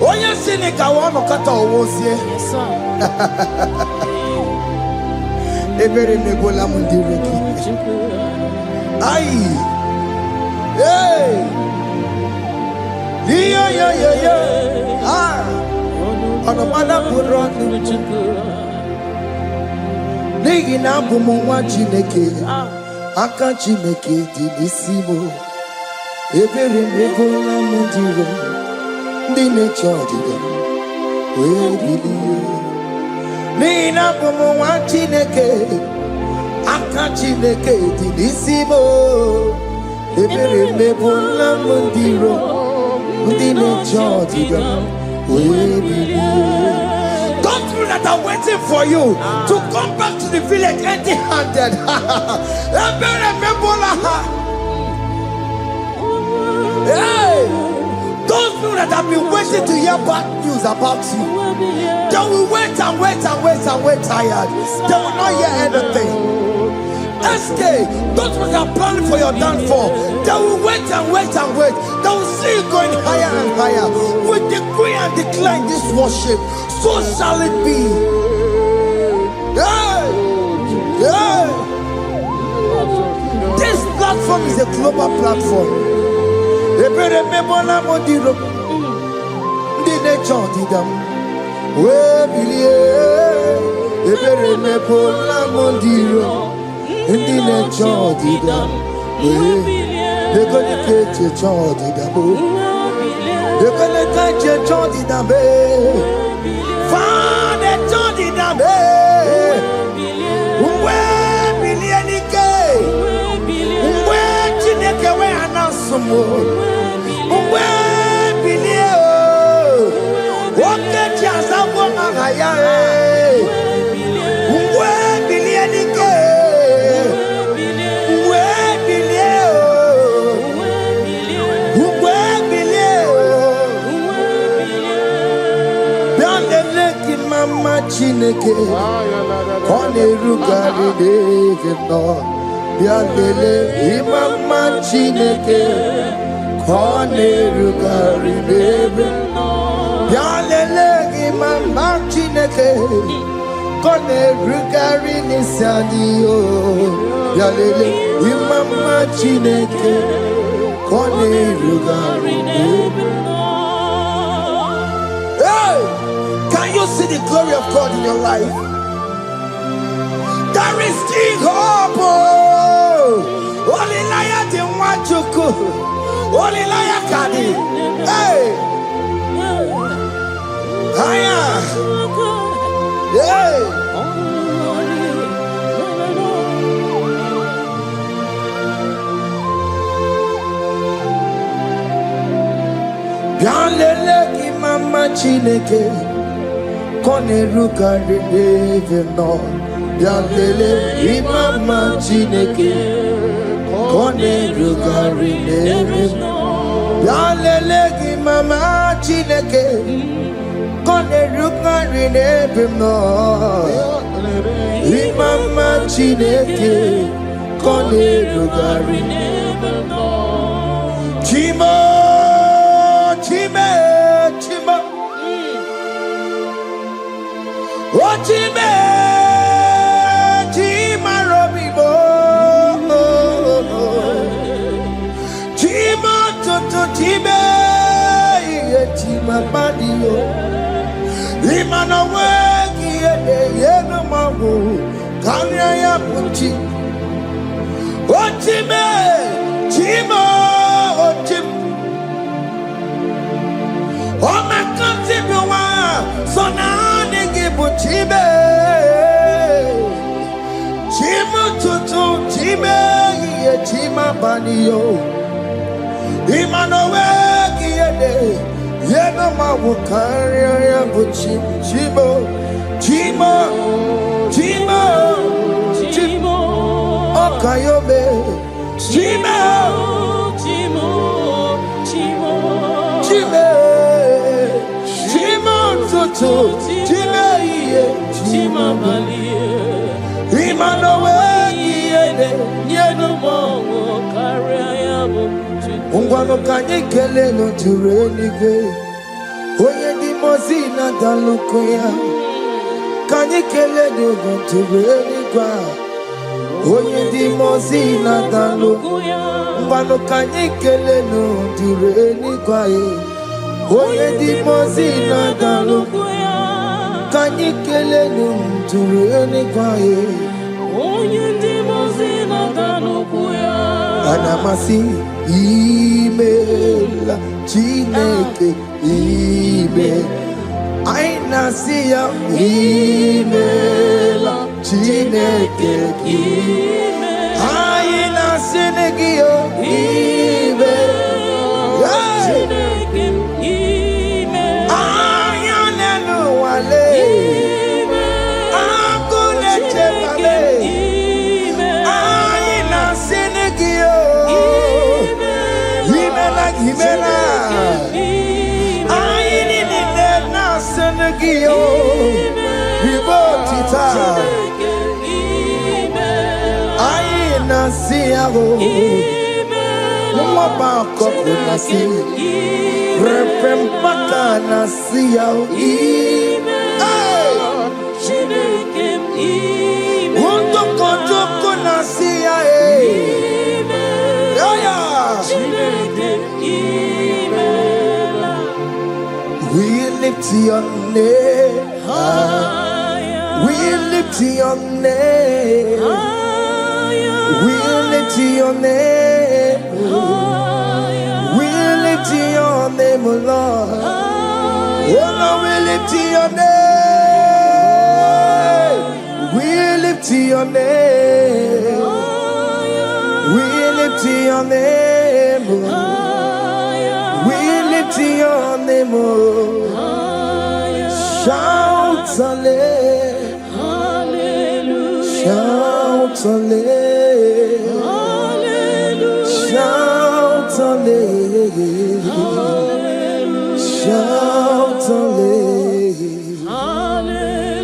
Oya sinika wono kata owosie. Yes, sir. Ebere nebola mundireki. Aye. Hey! Yeah. Ah! On a mother put on the Nigi na bumu wa chineke. Aka chineke di nisimo. Ebere mebola mundiro. Dine chodiga. We believe. Nigi na bumu wa chineke. Aka chineke di nisimo. Ebere mebola mundiro, mundine chodiga, we believe. Don't through that are waiting for you to come back to the village empty-handed. Ebere mebola. Hey, those people that have been waiting to hear bad news about you, they will wait and wait tired. They will not hear anything. SK, those who are planning for your downfall, they will wait and wait. They will see you going higher and higher. We decree and declare in this worship, so shall it be. Yeah. This platform is a global platform. Ebere mebola modiro, ndi nature didam. We believe. Ebere mebola modiro. Indi ne chodi dam, de gone keche chodi dam, de gone keche chodi dam, fa de chodi dam, uwe bilieni ke, uwe chineke we anasumo, uwe bilie o, oke chiasawo ngaya uwe bilieni ke. Mama Chineke, Kone Rugari David no, Bialele, Mama Chineke, Kone Rugari David no, Bialele, Mama Chineke, Kone Rugari Nisadio, Bialele, Mama Chineke, Kone Rugari David no. Can you see the glory of God in your life? There is still hope. Only liar didn't want you to. Only liar can. Hey. Hiya. Hey. Bialele ki mama Chineke. Koneruka Rebe no Yalele Imama Chineke Koneruka Rebe Yalele Imama Chineke Koneruka Rebe no Imama Chineke Koneruka Rebe no Chimo Chime Chimo Ochime, Chima Robibo, Chima Toto Chime, Chima Badio, Imano Wagi, Yeno Mabu, Kanya Puchi, Ochime, Chima, Ochim, Oh my country, so now. Chibe, Chima Tutu, Chime, Chima Banio, Imanowe, Yenoma Wukaria, Chibo, Chima, Chima, Chimo, Okayobe, Chima, Chimo, Chimo, Chime, Chima Tutu, Chime. Chima Malie, Imanowe, Yeno Carriamo, Ungwano Kanyekele no Turenike, Oye di Mozina Dalukoya, Kanyekele no Turenika, Oye di Mozina Dalukoya, Ungwano Kanyekele no Turenika, Oye di Mozina Dalukoya. Kanyikele nunturene kwae onye ndi mozina danukuya anamasi imela Chineke ime aina siya imela Chineke ime aina sinegio ime Chineke ime ayanelu wale Himela, I need it now, Senegio, Ribotita, I see a Mumabako, Repempaka, Nasia, Wundoko, Nasia, we lift your name higher. We lift your name higher. We lift your name higher. We lift your name, Lord. Oh no, we lift your name. We lift your name. We lift your name, we lift your name, shout hallelujah, shout hallelujah, shout hallelujah, shout hallelujah,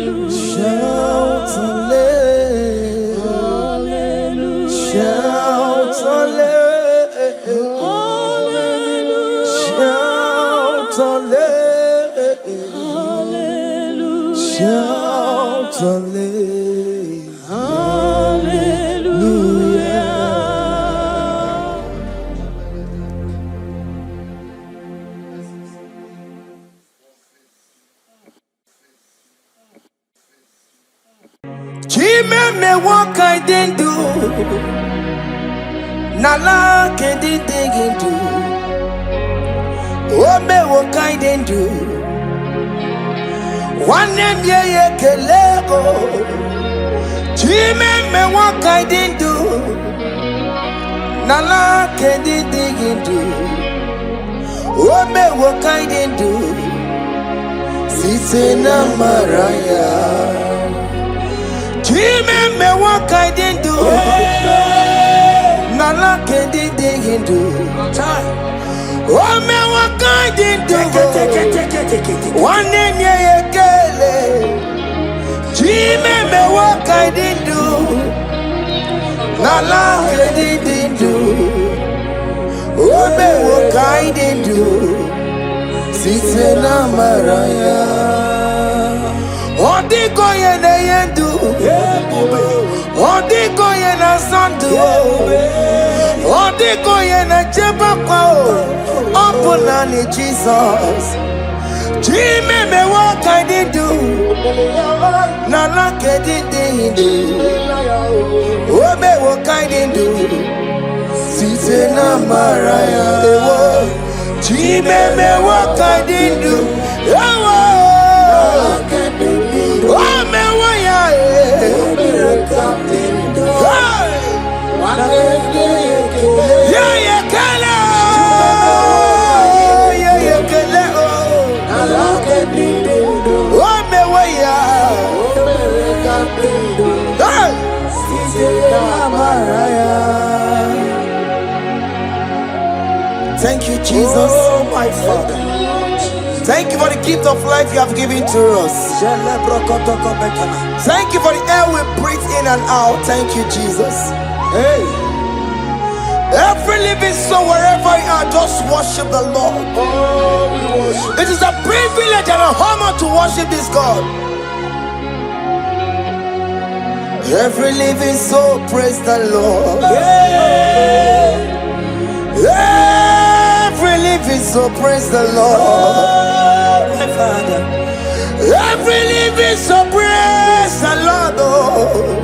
shout hallelujah, shout hallelujah. Shout hallelujah. Chime me what I didn't do. Nala can't dig into. Oh me what I didn't do. One name ye kelego. Chime me what I didn't do. Nala can't dig into. Oh me what I didn't do. Site na maraya. Chime me what I didn't do. Nala didn't do. Oh me what I didn't do. One name ye kele. Chime me what I didn't do. Nala didn't do. Oh me what I didn't do. Site na maraya. Odiko ye na yendu. Odiko ye na sandu. Odiko ye na chepakwa. Opuna ni Jesus. Chime me what I did do. Nala didn't do. Oh me what I did do. Site na maraya. Chime me what I did do. Oh me what ya. Yeah yeah kala. Yeah yeah kala. Oh me what ya. Thank you, Jesus. Oh, my Father. Thank you for the gift of life you have given to us. Thank you for the air we breathe in and out. Thank you, Jesus. Hey. Every living soul, wherever you are, just worship the Lord. Oh, we worship. It is a privilege and an honor to worship this God. Every living soul, praise the Lord. Yeah. Every living soul, praise the Lord. Oh, my Father. Every living soul, praise the Lord. Oh.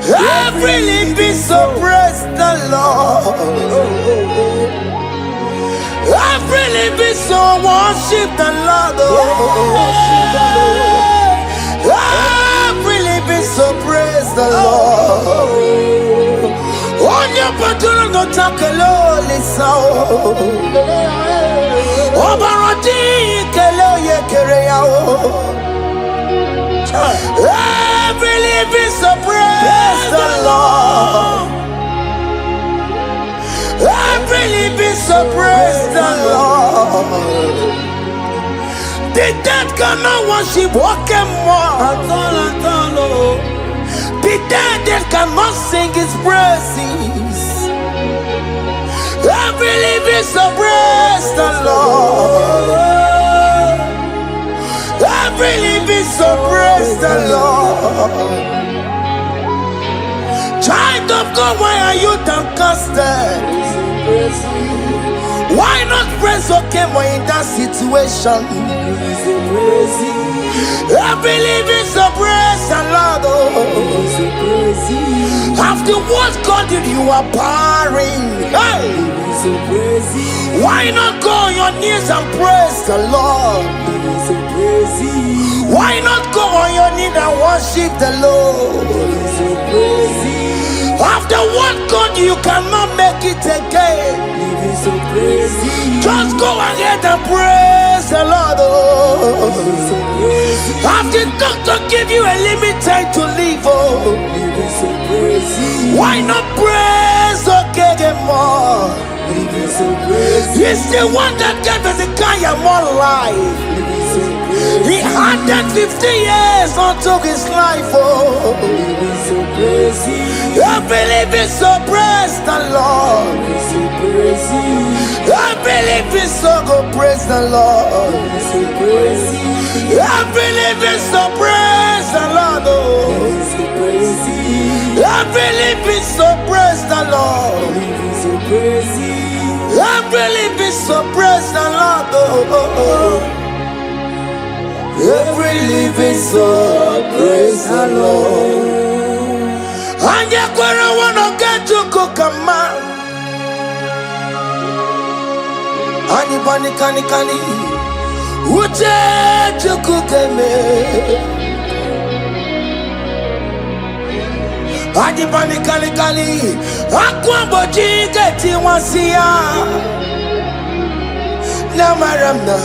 Every living soul, praise the Lord. Every living soul, worship the Lord. Every living soul, praise the Lord. On your patron, no takalo, listen. Obarati, kelo ye kereao. Every living soul, praise the Lord. Every living soul, praise the Lord. The dead cannot worship Oke Muo. The dead cannot sing his praises. Every living soul, praise the Lord. Every living soul, praise the Lord. Child of God, why are you downcasted? Why not praise Oke Muo in that situation? Every living soul, praise the Lord. After what God did, you are barren. Hey. Why not go on your knees and praise the Lord? Why not go on your knees and worship the Lord? After what God, you cannot make it again. Just go ahead and praise the Lord. After doctor give you a limited to live, why not praise Oke Muo? He's the one that gave Hezekiah more life. He added 50 years onto his life. Every living soul, praise the Lord. Every living soul, go praise the Lord. Every living soul, praise the Lord. Every living soul, praise the Lord. Every living soul, praise the Lord. Every living soul, praise the Lord. And you wanna get to cook a man. Anybody can Uche to cook a man. Anybody can Aquamboji get in one see ya. Namaramna.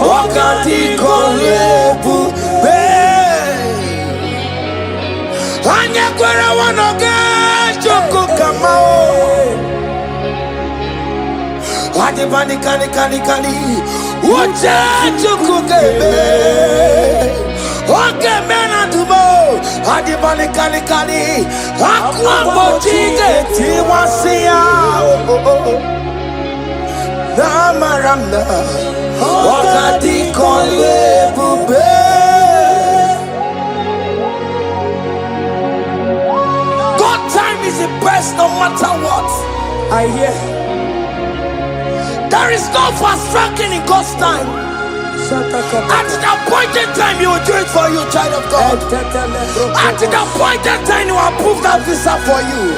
wakati kolebu be anya kwere wanoge choko kamao adi bani kani uche choko kebe Oke mena dumo adi bani kani akwa bojige tiwasia na maramna wakati kolebu be God time is the best no matter what. I hear there is no fast tracking in God's time. At the appointed time, He will do it for you, child of God. At the appointed time, He will approve that visa for you.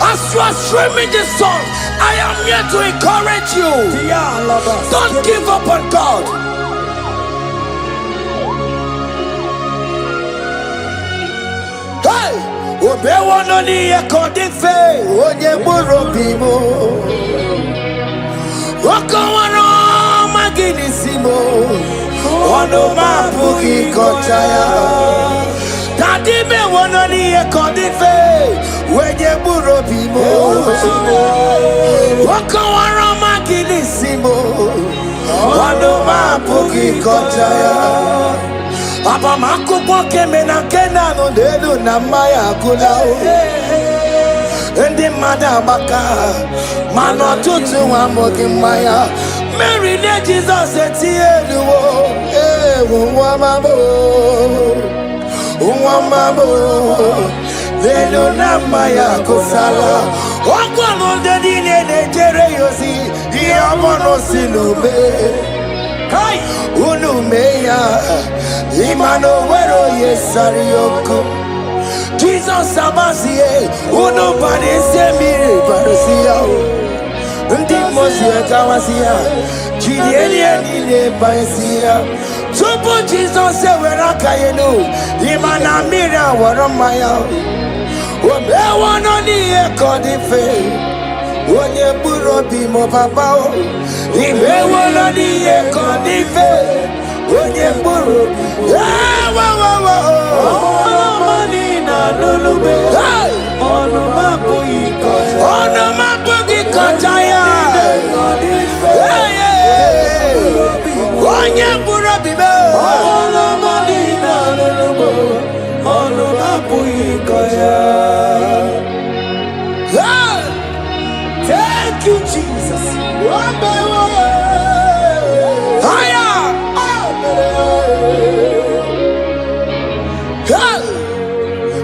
As you are streaming this song, I am here to encourage you. Don't give up on God. Hey, Obewanoni Ekodife, Onyeburobimo, Okawano. Maginisimo, ono mapuki kochaya. Tadi me wononi ekodife, wenye burobimo. Wakawara maginisimo, ono mapuki kochaya. Aba makubo keme na kena no delu na maya kulao. Ndi madabaka, mano tutu wa mogi maya. Mary let Jesus etiyeluwo umamabo lelo na maya kosala okwano dedi ne jere yosi iyamono silube kai unumeya imano wero yesarioko Jesus abasiye unubani semire barusiya Ndi mosia kawasia, chilieni ne baisia. Tupo Jesus se wera kayenu, imana mira waramaya. Obe wanoni ekodife, onye burobi mo babao. Ibe wanoni ekodife, onye burobi. Na lulube, ono mapo ikochaya. Onye burobi be, ono madina lulube, ono mapo ikochaya. Thank you, Jesus. Higher.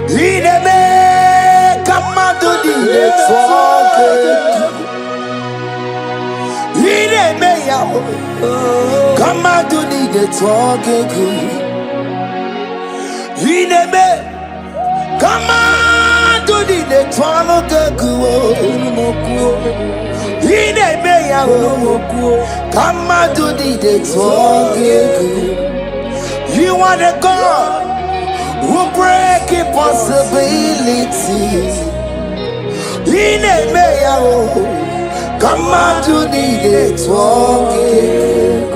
Ideme kamado di letsoke. Ideme ya kamado di letsoke. Ideme kamado di letsoke. Ideme ya kamado di letsoke. You are the God who break impossibilities. In a mayor, come out to the talking.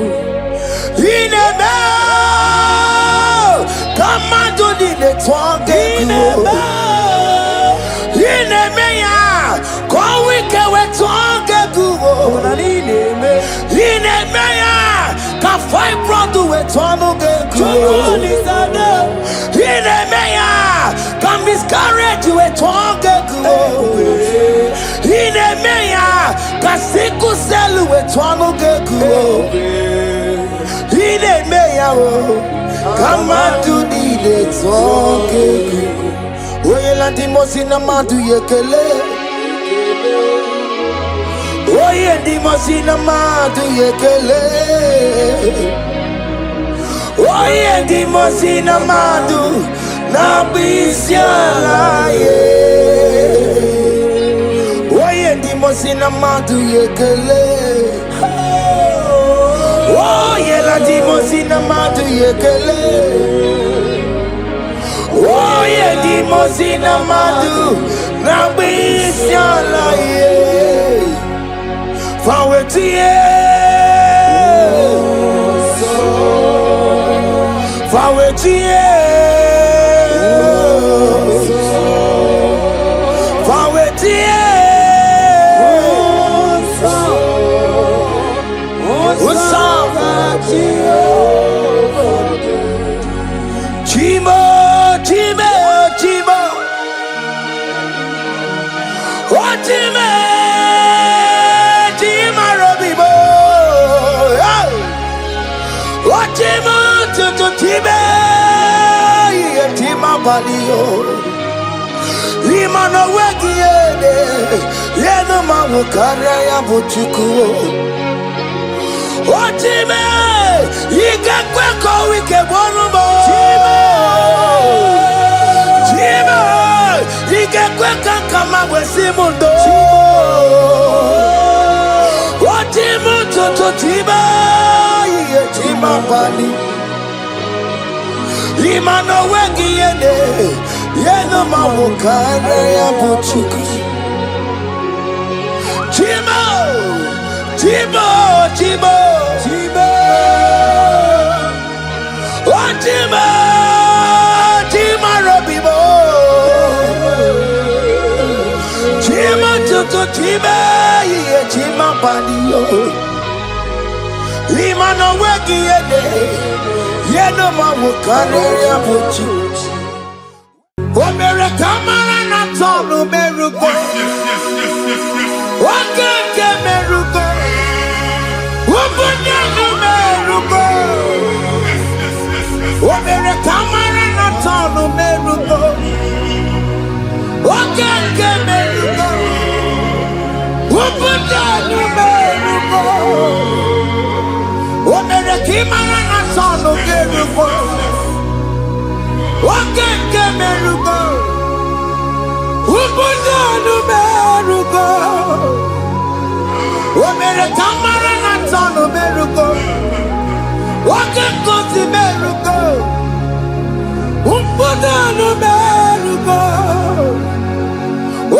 In a mayor, come out to the talking. In a mayor, go we can talk. In a mayor, can fight brother with one. In a mayor, can miscarriage you a tongue. In a mayor, can sickle sell you a tongue. In a mayor, come out to the tongue. Well, and the most in a man to yekele. Oye, the most in a man to yekele. Oye di mosina madu na bisiala ye. Oye di mosina madu yekele. Oye la di mosina madu yekele. Oye di mosina madu na bisiala ye. Fawetie. Imano wegiede yeno mawu karaya buchuku Otime yigakwe ko wike bonumo Chima yigakwe kankama wesimundo Otimu toto tiba ye chima bali Imano wegiede yeno mawu karaya buchuku Chima Chimo, Chimo, Chimo, oh Chimo, Chimo Robibo, Chimo Tutu Chimo, yeah Chimo Padio, Lima no weki yede, yeno mawukane ya buchi. Omere kamara na tonu merugo, wakeke merugo. Omere kamara na tonu merugo Okeke merugo Ubudanu merugo Omere kimara na tonu merugo Okeke merugo Ubudanu merugo Omere kamara na tonu merugo Oke kosi merugo Umpudanu merugo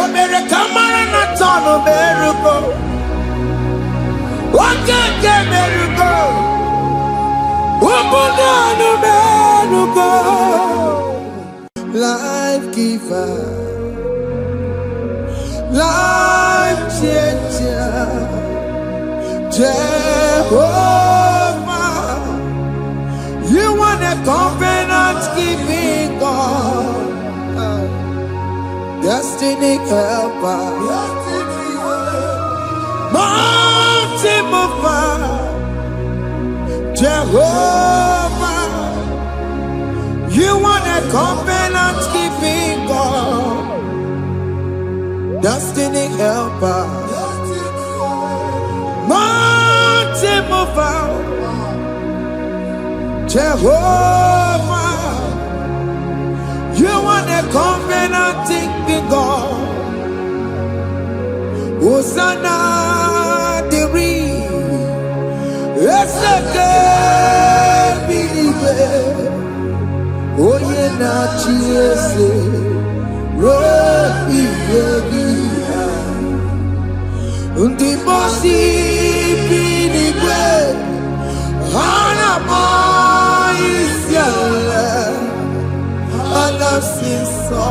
Omere kamara na tonu merugo Oke ke merugo Umpudanu merugo Life giver Life changer Jehovah You want a covenant keeping God, destiny helper, mountain mover, Jehovah. You want a covenant keeping God, destiny helper, mountain mover. Jehovah, you are the covenant-keeping God. Hosanna, Diri, Eseke, Bilibe, Oyena, Chiese, Robi, Yegia, Undibosi, Bilibe, Hanamo. Anasiso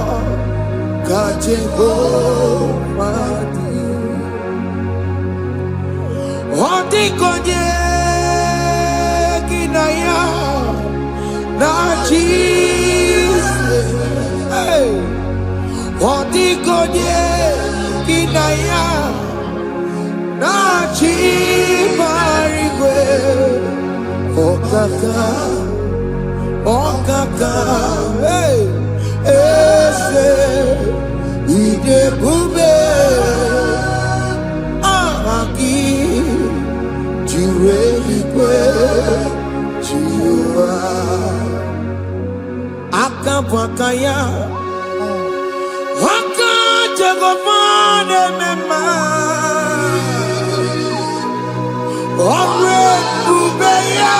ka Jehovah di Odi konye kinaya na Jesus Odi konye kinaya na Chibarigwe Okaka Okaka, hey, ese, ide bube, ahaki, jure ikwe, jiwa, akabwakaya, haka jegofane mema, omre bubeya.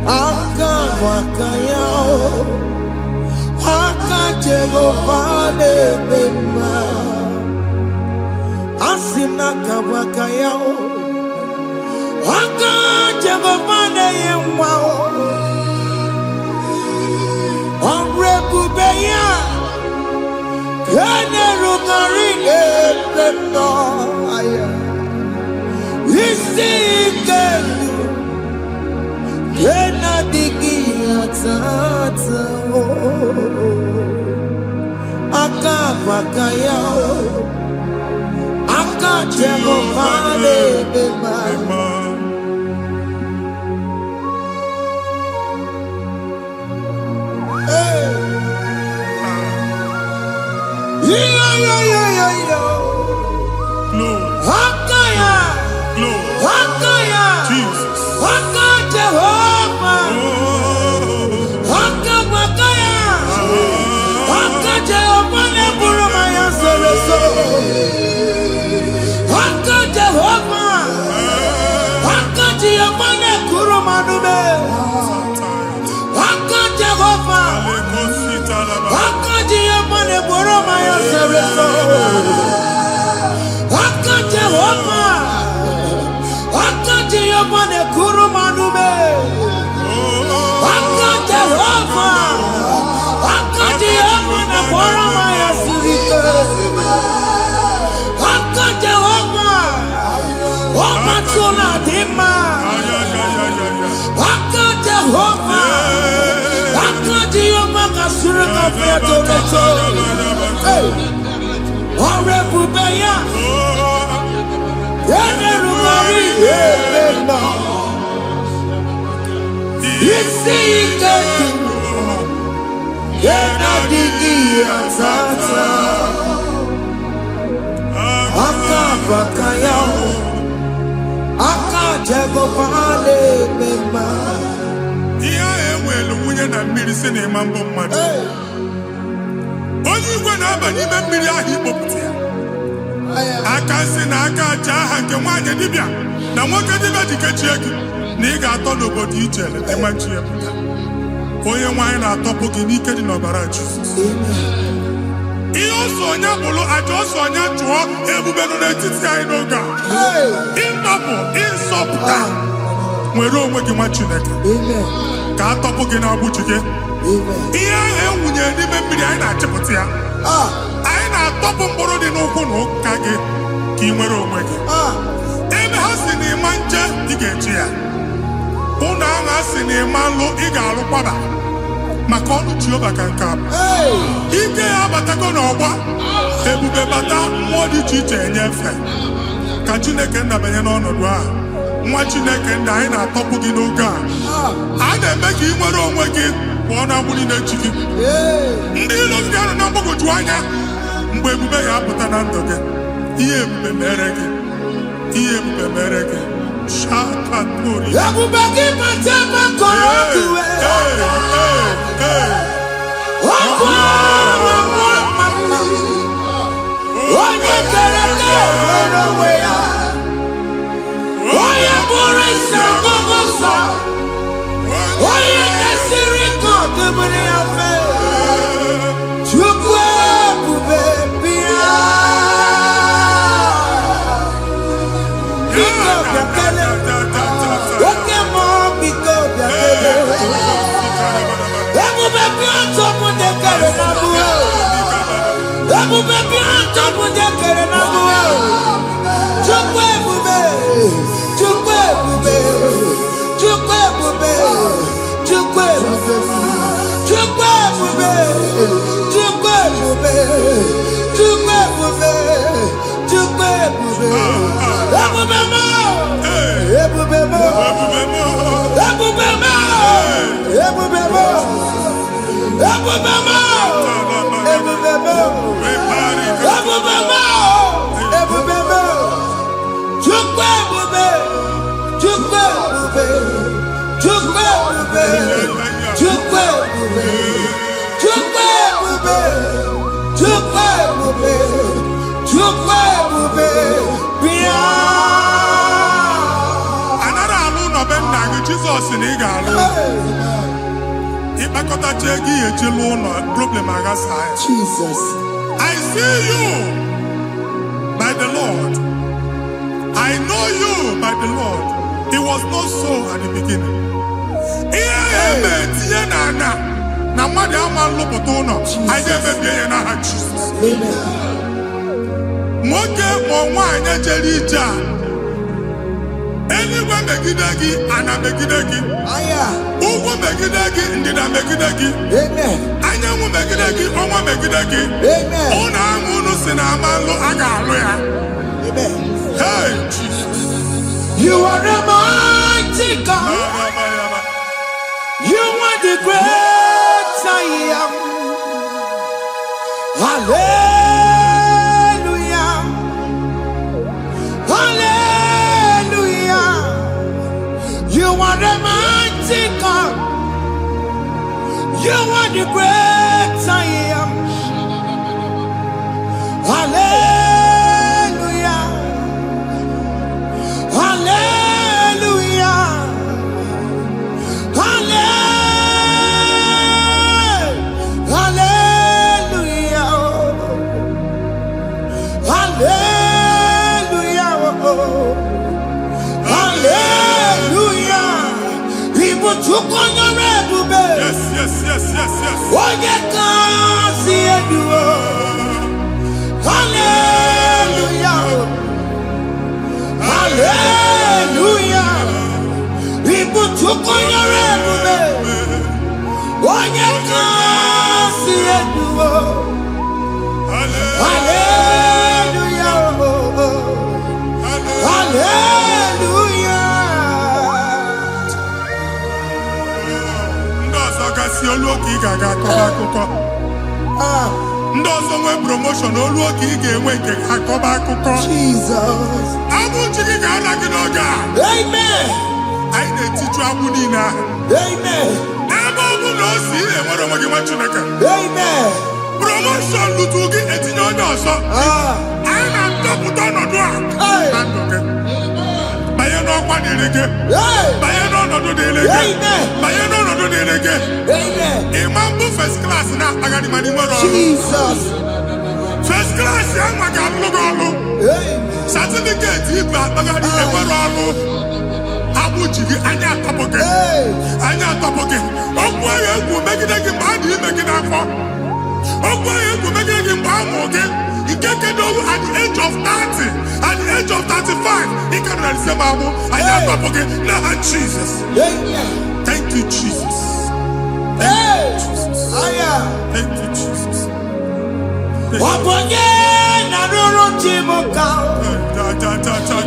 Aka bakaya aka Jehovah nebema asina kabakaya aka Jehovah neyemwa onrebubeya kene rugari ebema aya isikelu kena digi atata aka bakaya aka Jehovah nebema Jesus in Igalo. Jesus. I see you by the Lord. I know you by the Lord. It was not so at the beginning. Anyone megidagi, ana megidagi. Uwo megidagi, ndina megidagi. Amen. Anyanwu megidagi, onwa megidagi. Amen. Ona amunu sinamalo aga aloya. Amen. Hey, Jesus. You are a mighty God. You are the great I am. Hallelujah. Hallelujah. You are the mighty God. You are the great I am. Hallelujah. Hallelujah. Hallelujah. Hallelujah. Hallelujah. People took on your red. Yes, yes, yes, yes, yes. Oh, you can't see it. Hallelujah. Hallelujah. People took on your red. Oh, you can't see it. Hallelujah. Hallelujah. Ndọsọgasị olu oke ị ga-akọba akụkọ. Ndọsọ nwe promotion olu oke ị ga-enwe nke akọba akụkọ. Jesus. Abụchi gị ga-ala gị n'oge a. Amen. Anyị na-etiju agbụ niile ahụ. Amen. Ebe ọ bụ na o si ị na-enwere onwe gị nwa Chineke. Amen. Promotion lutu gị etinye onye ọzọ. Anyị na-atọpụta ọnọdụ a na ndụ gị. Banye n'ọkwa dịrị gị. Banye n'ọnọdụ dịrị gị. Banye n'ọnọdụ dịrị gị. Ịma mbụ first class na-akpagharị ma n'ime ọrụ. Jesus. First class ya nwa ga-alụ gị ọlụ. Certificate ibu akpagharị enwere ọlụ. Agbụ ji gị anya atọpụ gị. Anya atọpụ gị. Okwu ahụ egwu megide gị mgbe a dị ime gị n'afọ. Okwu ahụ egwu megide gị mgbe a mụrụ gị. Nke kedu at the age of 30, at the age of 35, he can receive abu. I am not forget. Now, Jesus. Thank you, Jesus. Thank you, Jesus. Thank you, Jesus.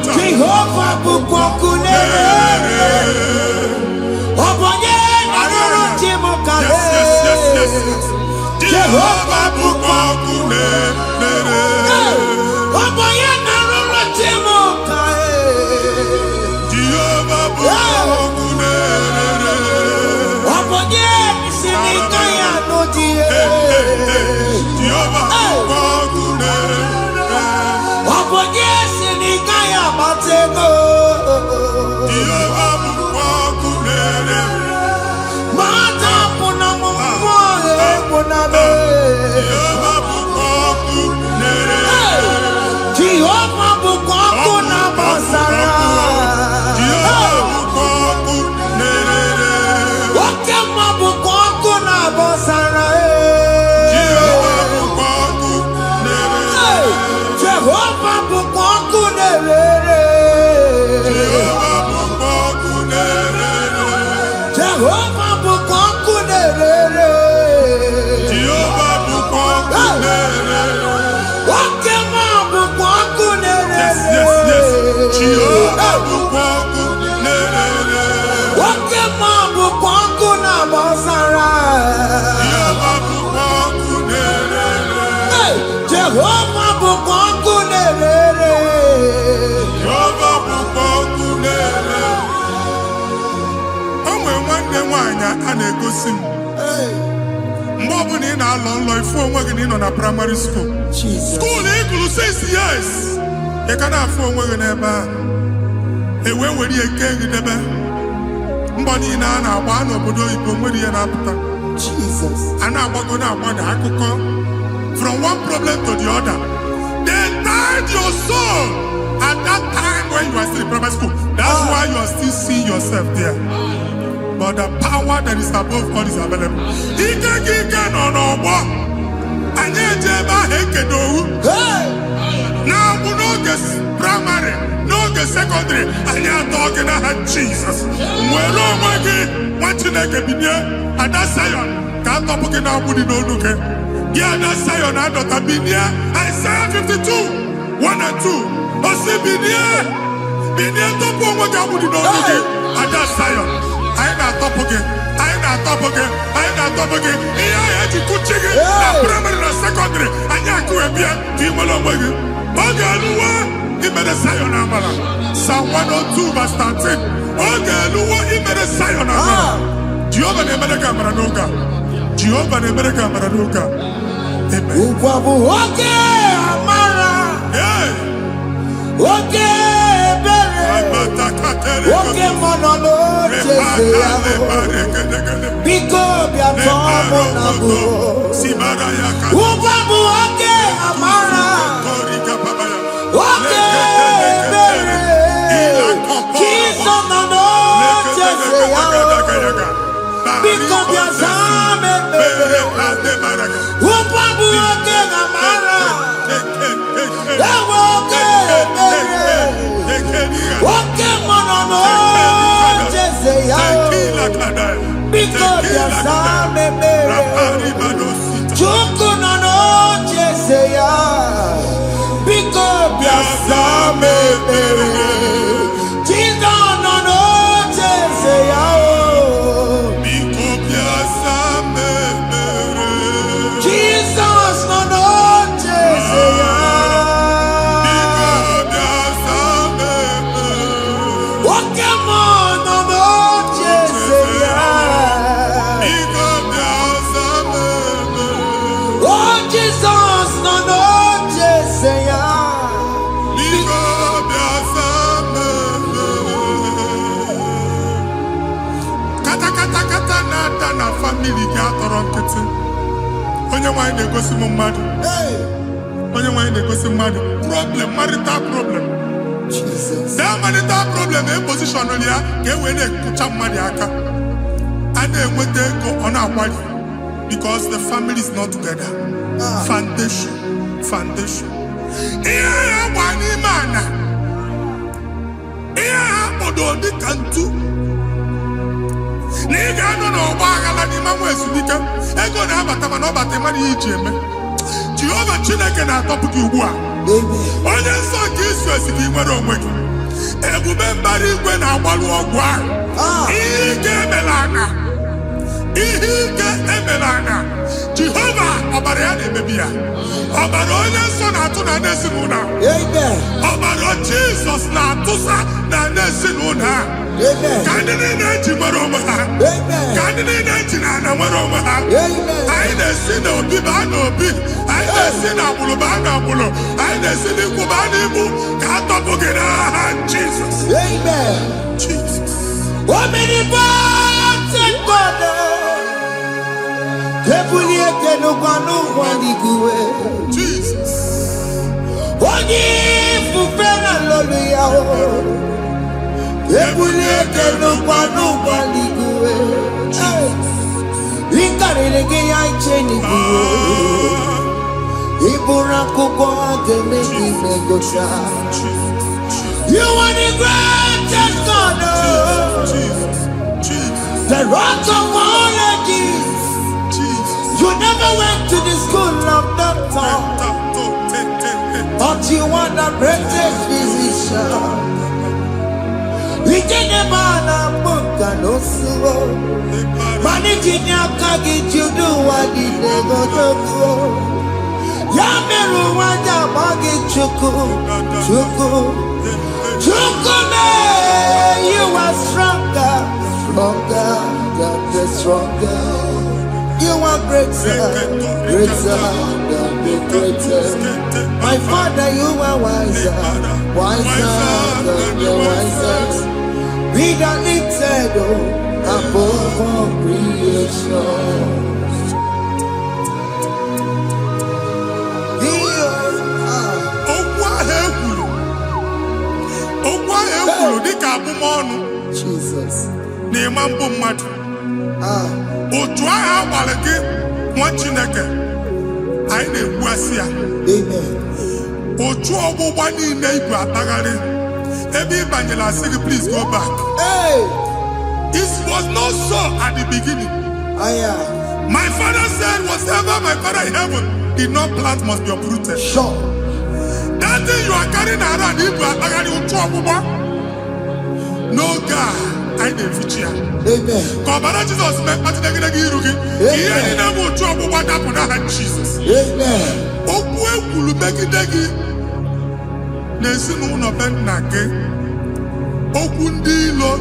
Jehovah bukokune. Jehovah bukokune. Mgbe ọ bụla ị na-alọ nlọ ifu onwe gị na ị nọ na primary school. School ịgụrụ 6 years. Ị ka na-afụ onwe gị n'ebe a. Ewe were ike gị debe. Mbọ niile a na-agba n'obodo oyibo nwere ihe na-apụta. Jesus. And I'm going to from one problem to the other. They tied your soul at that time when you are still in primary school. That's why you are still seeing yourself there. But the power that is above all is available. Now we know this primary, know the secondary, and you're talking about Jesus. Well, oh my God, what you like and that's Zion. Can't talk about nobody no look. Yeah, that's Zion. I don't have been here. Isaiah 52, 1 and 2. But see, been here to put what nobody no look. And that's Zion. I ain't not top again. I ain't not top again. I ain't not top again. Yeah, I had to put chicken. Primary and secondary. And you're going to be a team along with you. Okay, he made a Zion Amala. Psalm 102 verse 13. Okay, he made a Zion Amala. Jehovah ne made a camera noga. Jehovah ne made a camera noga. Amen. Okay, Amara. Yeah. Okay, okay, Monolo. Biko bia tomo nabu. Ubabu okay, Amara. Okay, Jesus no because you are Ubabu okay, Amara. Okay, Monolo. Because you are Chuku no Jeseya. Because you are Jesus no Jeseya. Jesus no Jeseya. Okay, no Jeseya. Oh, Jesus no Jeseya. Na family ga atọrọ nkịtị onye nwanyị na-egosi m mmadụ onye nwanyị na-egosi mmadụ problem marital problem Jesus. that marital problem e position ya ka e wee na-ekụcha mmadụ aka a na-enweta ego ọ na-akwali because the family is not together. Foundation ihe ya gba n'ime ana ihe ha kpọdo dị ka ntu na ị ga-anọ n'ọgba aghara n'ime nwa ezumike ego na-abata mana ọ bata mmadụ ihe iji eme. Jehova Chineke na-atọpụ gị ugbu a onye nsọ nke isu esi gị nwere onwe gị ebube mbara igwe na-agbalụ ọgwụ ahụ ihe ike emela anya Jehova ọbara ya na-emebi ya ọbara onye nsọ na-atụ na n'ezinụlọ ọbara Jizọs na-atụsa na n'ezinụlọ ha ka ndị niile eji nwere onwe ha ka ndị niile eji na ana nwere onwe ha anyị na-esi n'obi baa n'obi anyị na-esi n'agbụrụ baa n'agbụrụ anyị na-esi n'ikwu baa n'ikwu ka a tọpụ gị n'aha Jizọs. Omnipotent God, Kebulie kenugwanu waniguwe. Jesus. Onye fufena lolu ya o. Kebulie kenugwanu waniguwe. Inkarele ke ya icheni guwe. Ibura kuko ageme imegosha. You are the greatest God, the rock of all ages. You never went to the school of doctor, but you are the greatest physician. We didn't man a book and also managing your kagi you do what did they go to go. Yameru wanja magi chuku. Chukume, you are stronger, stronger. You are greater than the greatest. My Father, you are wiser than the wisest. Be the lifted above all creation. Dịka abụmọnụ Jesus. na-eme mbụ mmadụ otu ahụ agbalị gị nwa Chineke anyị na-ekwuasị ya otu ọgbụgba niile ibu akpagharị ebe ị banyere asị gị please go back. It was not so at the beginning. My father said whatever my father in heaven did not plant must be uprooted. Sure. That thing you are carrying around ibu akpagharị otu ọgbụgba no God, I never feature. Amen. Kọbara Jesus mee kpatị negidegi iru gị. Ihe niile bụ otu ọgbụgba dapụ n'aha Jesus. Amen. Okwu ekwuru megide gị n'ezinụlọ be nna gị. Okwu ndị ilo.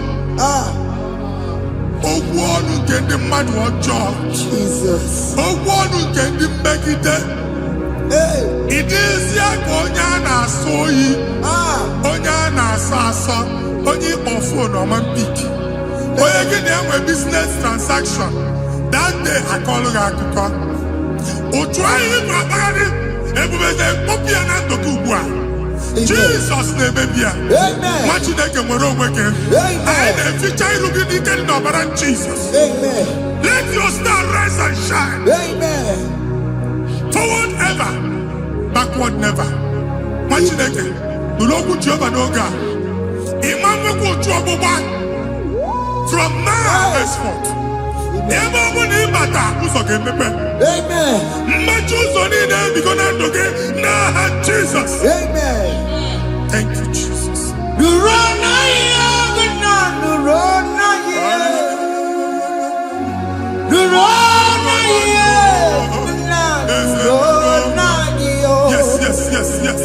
Okwu ọnụ nke ndị mmadụ ọjọọ. Jesus. Okwu ọnụ nke ndị mmegide. Ị dịzie ka onye a na-asọ oyi. Onye a na-asọ asọ. Onye ịkpọ phone ọma mpik onye gị na-enwe business transaction that day akọlụ gị akụkọ otu anyị bụ akpagharị ebubeze mkpọpụ ya na ndụ gị ugbu a Jizọs na-emebi ya nwa Chineke nwere onwe gị anyị na-eficha iru gị n'ike dị n'ọbara Jizọs. Let your star rise and shine. Forward ever, backward never. Nwa Chineke nụrụ okwu Jehova n'oge a from now henceforth. Ebe ọ bụ na ịbata ụzọ ga-emepe. Mmechi ụzọ niile ebigo na ndụ gị n'aha Jizọs. Thank you, Jesus. Yes, yes, yes, yes.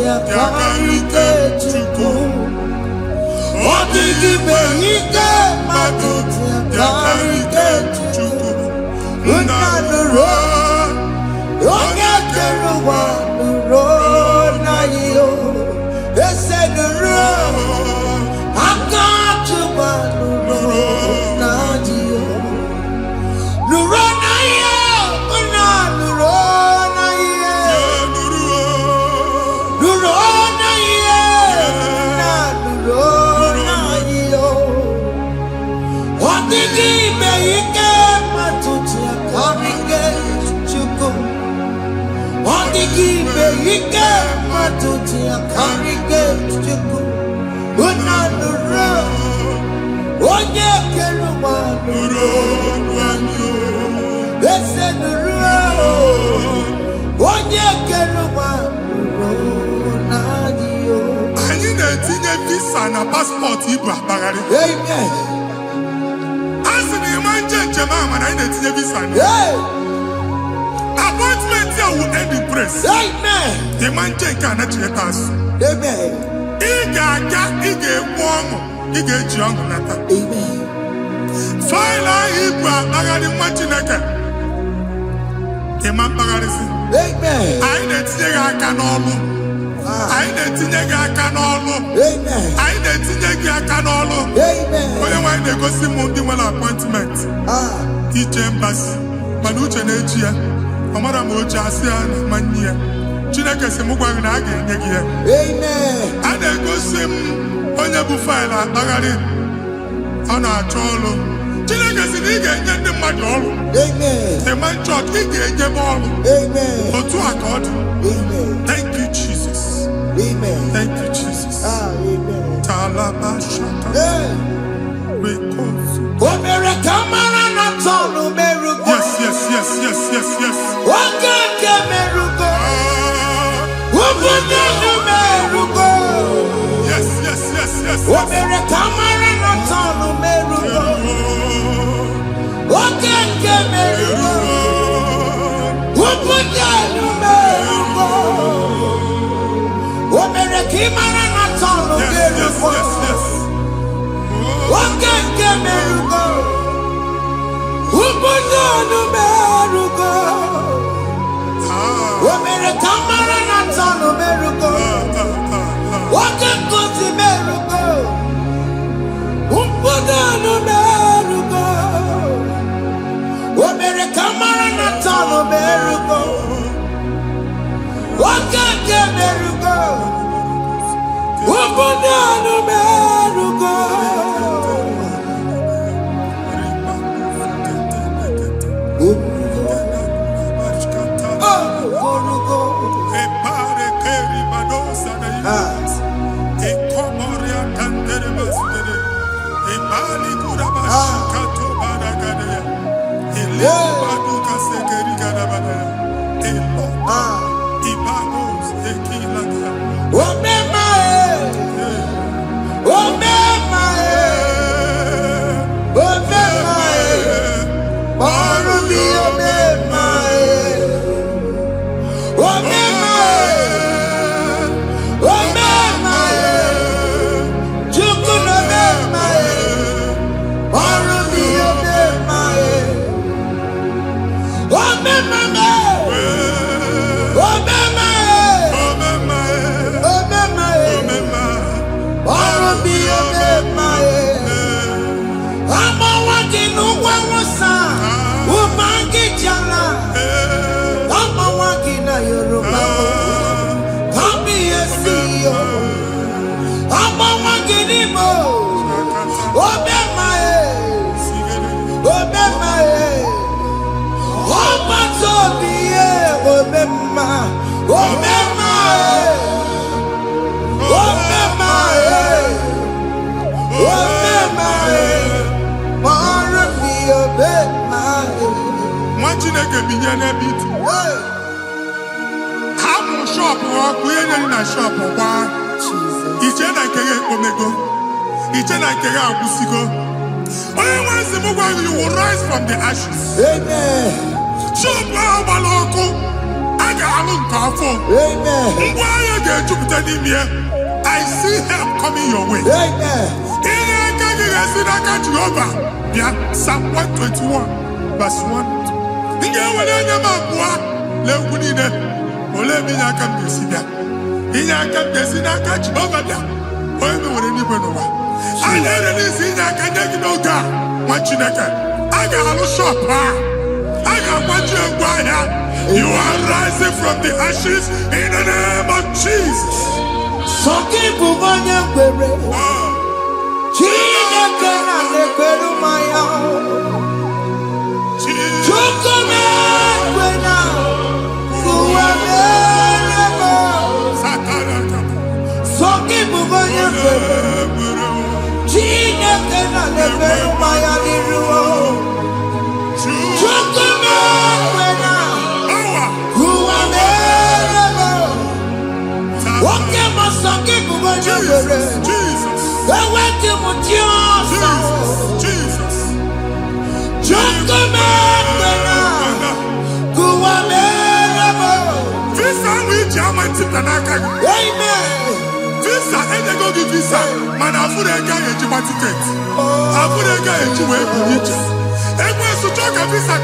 Yakarike Chukwu Odigi Behike Maduti Yakarike Chukwu Unanuro Onye keruwa nuro na iyo Ese nuro Akachuwa nuro na iyo Nuro na iyo Unanuro Ike matuti akarike Chukwu unanuro onye keruwa nuro ese nuro onye keruwa nuro n'adịyo. Anyị na-etinye visa na paspọtụ ibu akpagharị. Amen. Asị na ịma njem ahụ mana anyị na-etinye visa na appointment here will end in praise. Amen. The man check and actually pass. Amen. Iga warm. Iga young nata. Amen. File Ibra Bagadi Machinaka. The man Bagadisi. Amen. I didn't say I can all. I didn't think I can all. Amen. I didn't think I can all. Amen. When they go see Mundi appointment. Teach embassy. Manucha Nejia. Amara moja asia na mania. Chineke se mugwa na aga enye gi ya. Amen. Ada egosi m onye bụ file akpagharị ọ na-achọ ọrụ. Chineke si na ị ga-enye ndị mmadụ ọrụ. Amen. The man chọrọ ị ga-enye m ọrụ. Amen. Otu a ka ọ dị. Amen. Thank you, Jesus. Amen. Thank you, Jesus. Amen. Talaba shaka. Because Omere kamara na tonu merugo. yes. Oke merugo. Ubudu merugo. Yes. Omere kamara na tonu merugo. Oke merugo. Ubudu merugo. Omere kamara na tonu merugo. Oke merugo. Ubudu merugo. Omere kamara na tonu merugo. Oke merugo. You will rise from the ashes. Amen. I see help coming your way. Psalm 121, verse 1. You are rising from the ashes in the name of Jesus. Visa, and they go give visa. Man, I put a guy in your ticket. I put a guy in your way. And when you talk a visa,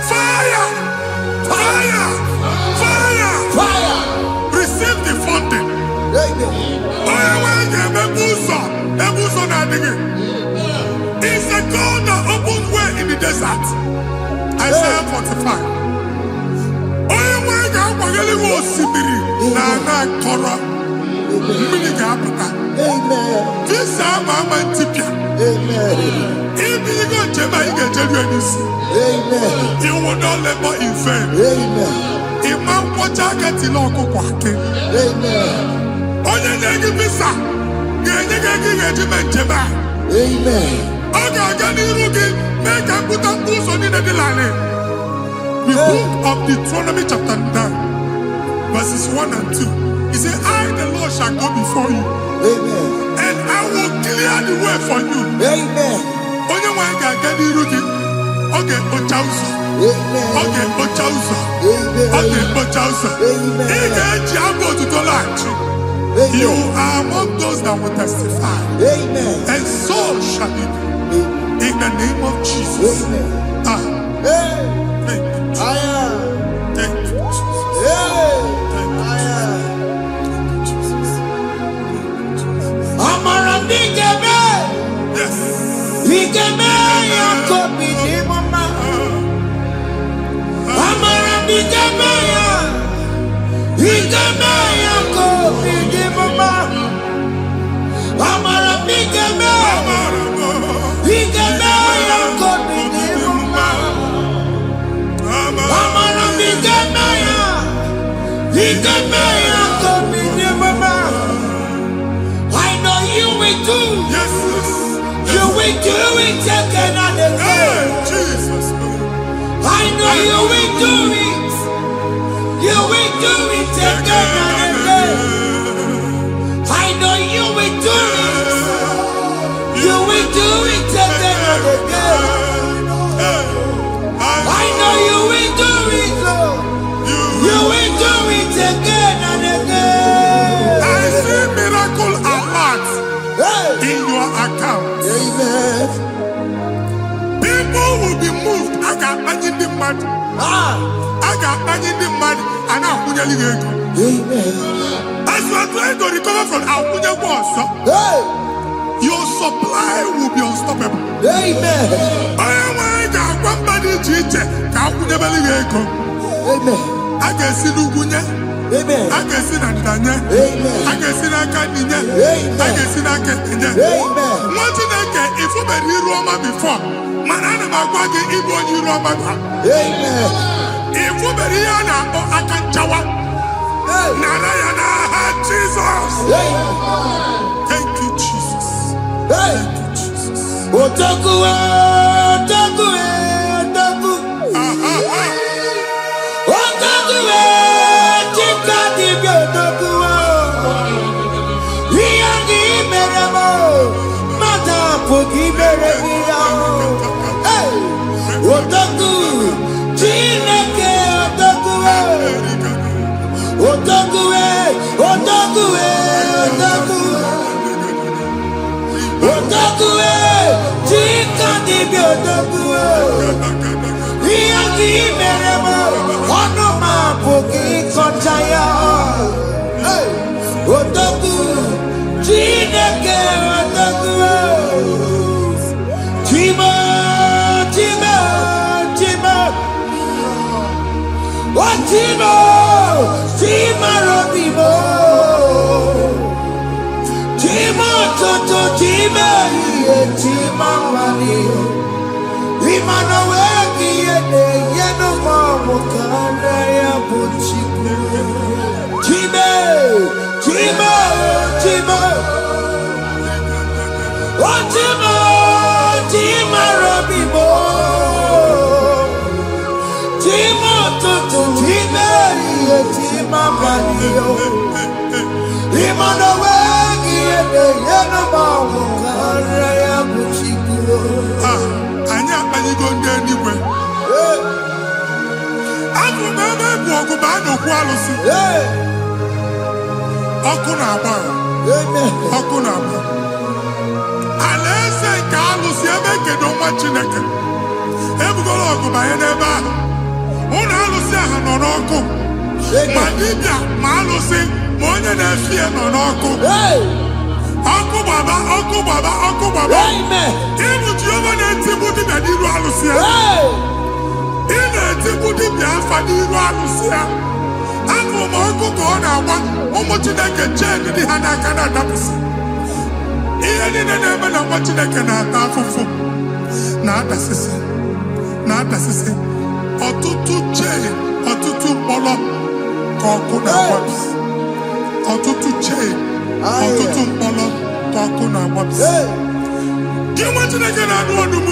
fire! Fire! Fire! Fire! Receive the funding. It's a God that opens way in the desert. Isaiah 45. This Amen. If you go to my you will not labor in vain. Imam Pochaka Tiloko Kwake. Onye Negi Visa, Amen. Make a put up on in the line. The book of Deuteronomy chapter 9, verses 1 and 2. He said, I, the Lord, shall go before you. Amen. And I will clear the way for you. Amen. Onye nwa ga aga n'iru gị. Oge kpocha ụzọ. Oge kpocha ụzọ. Oge kpocha ụzọ. Ị ga-eji abụ otuto laghachi. You are among those that will testify. Amen. And so shall it be. In the name of Jesus. Amen. Thank you. Thank you, Jesus. Thank you, Jesus. Amara bigeme. Yes. Bigeme ya kopi ni mama. Amara bigeme ya. Bigeme ya kopi ni mama. Amara bigeme. Bigeme ya kopi ni mama. Amara bigeme ya. Bigeme ya kopi ni mama. I know you will do. Yes. You will do it again and again. you will do it. You will do it again and again. I know you will do it. You will do it again and again. I know you will do it, Lord. You will do it again and again. I see miracle alert in your account. Amen. People will be moved. I got money in the mud. I got money in the mud. And I'm going to go. Amen. As you are trying to recover from Abuja Boss, your supply will be unstoppable. Amen. Amen. I can see Lugunya. Amen. I can see Nandanya. Amen. I can see Nakaninya. Amen. I can see Nakaninya. Amen. What did I get if you were in Roma before? Manana Magwagi, Ibo, you Roma. Amen. If you were here, I can Chawa. Narayana, Jesus. Thank you, Jesus. Thank you, Jesus. Otaku, Otaku, Otaku. Otaku, Chika, Dibio, Otaku. Iyangi, Meremo. Mata, Pugi, Meremia. Otaku, Chineke, Otaku. Otaku, Otaku, Otaku. Otaku, Chika, Dibio, Otaku. Iyangi, Meremo. Onoma, Pugi, Kochaya. Otaku, Chineke, Otaku. Chima, Chima, Chima. What Chima? Chima, Robimo. Chima, Toto, Chima, Chima, Mani. Imanoweki, Yeno, Mokana, Yabuchiku. Chima, Chima, Chima. What Chima? Chima, Robimo. Chima, Toto, Chima, Chima, Mani. Imanoweki, Yeno, Mokana, Yabuchiku. Anya anyị go ndị eluigwe. Abụ m ebe bụ ọgụ bụ a na-okwu alụsị. Ọkụ na-agba. Ọkụ na-agba. Alaeze nke alụsị ebe kedo nwa Chineke. Ebugoro ọgụ banye n'ebe ahụ. Ụlọ alụsị ahụ nọ n'ọkụ. Ma dibịa ma alụsị ma onye na-efi ya nọ n'ọkụ. Ọkụ gbaba, ọkụ gbaba, ọkụ gbaba. Ịbụ Jehova na-etigbu dibịa n'iru alụsị ya. Ị na-etigbu dibịa afa n'iru alụsị ya. Afọ ma ọkụ ka ọ na-agba ụmụ Chineke chen dị ha n'aka na-adapụsị. Ihe niile na-eme na nwa Chineke na-ata afụfụ na-adasịsị na-adasịsị. Ọtụtụ chen, ọtụtụ mkpọrọ ka ọkụ na-agbapụsị. Ọtụtụ chen, ọtụtụ mkpọrọ ka ọkụ na-agbapụsị. Gị nwa Chineke na-anụ ọdụm,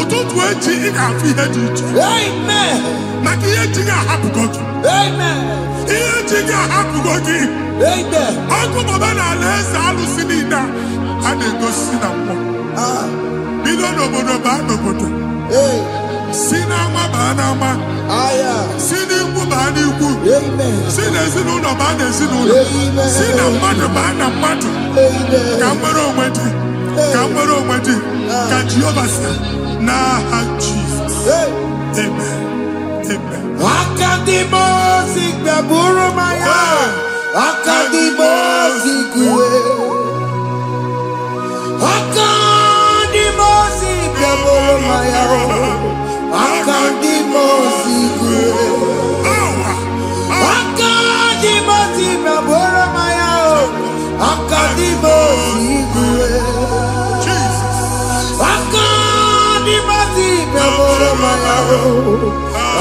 ụtụtụ echi ị ga-afụ ihe dị iche. Maka ihe echi ga-ahapụgo gị. Ihe echi ga-ahapụgo gị. Ọkụ baba na alaeze alụsị niile a na-egosi na mmụọ. Bido n'obodo baa n'obodo. Si n'ama baa n'ama. Si n'ikwu baa n'ikwu. Si n'ezinụlọ baa n'ezinụlọ. Si na mmadụ baa na mmadụ. Ka nwere onwe dị. Ka nwere onwe dị. Ka Jehova si n'aha Jizọs. Amen. Amen. Akadimosi gbaburu maya. Akadimosi kuwe. Akadimosi gbaburu maya. Akadimosi kuwe. Akadimosi gbaburu maya. Akadimosi kuwe. Akadimosi gbaburu maya.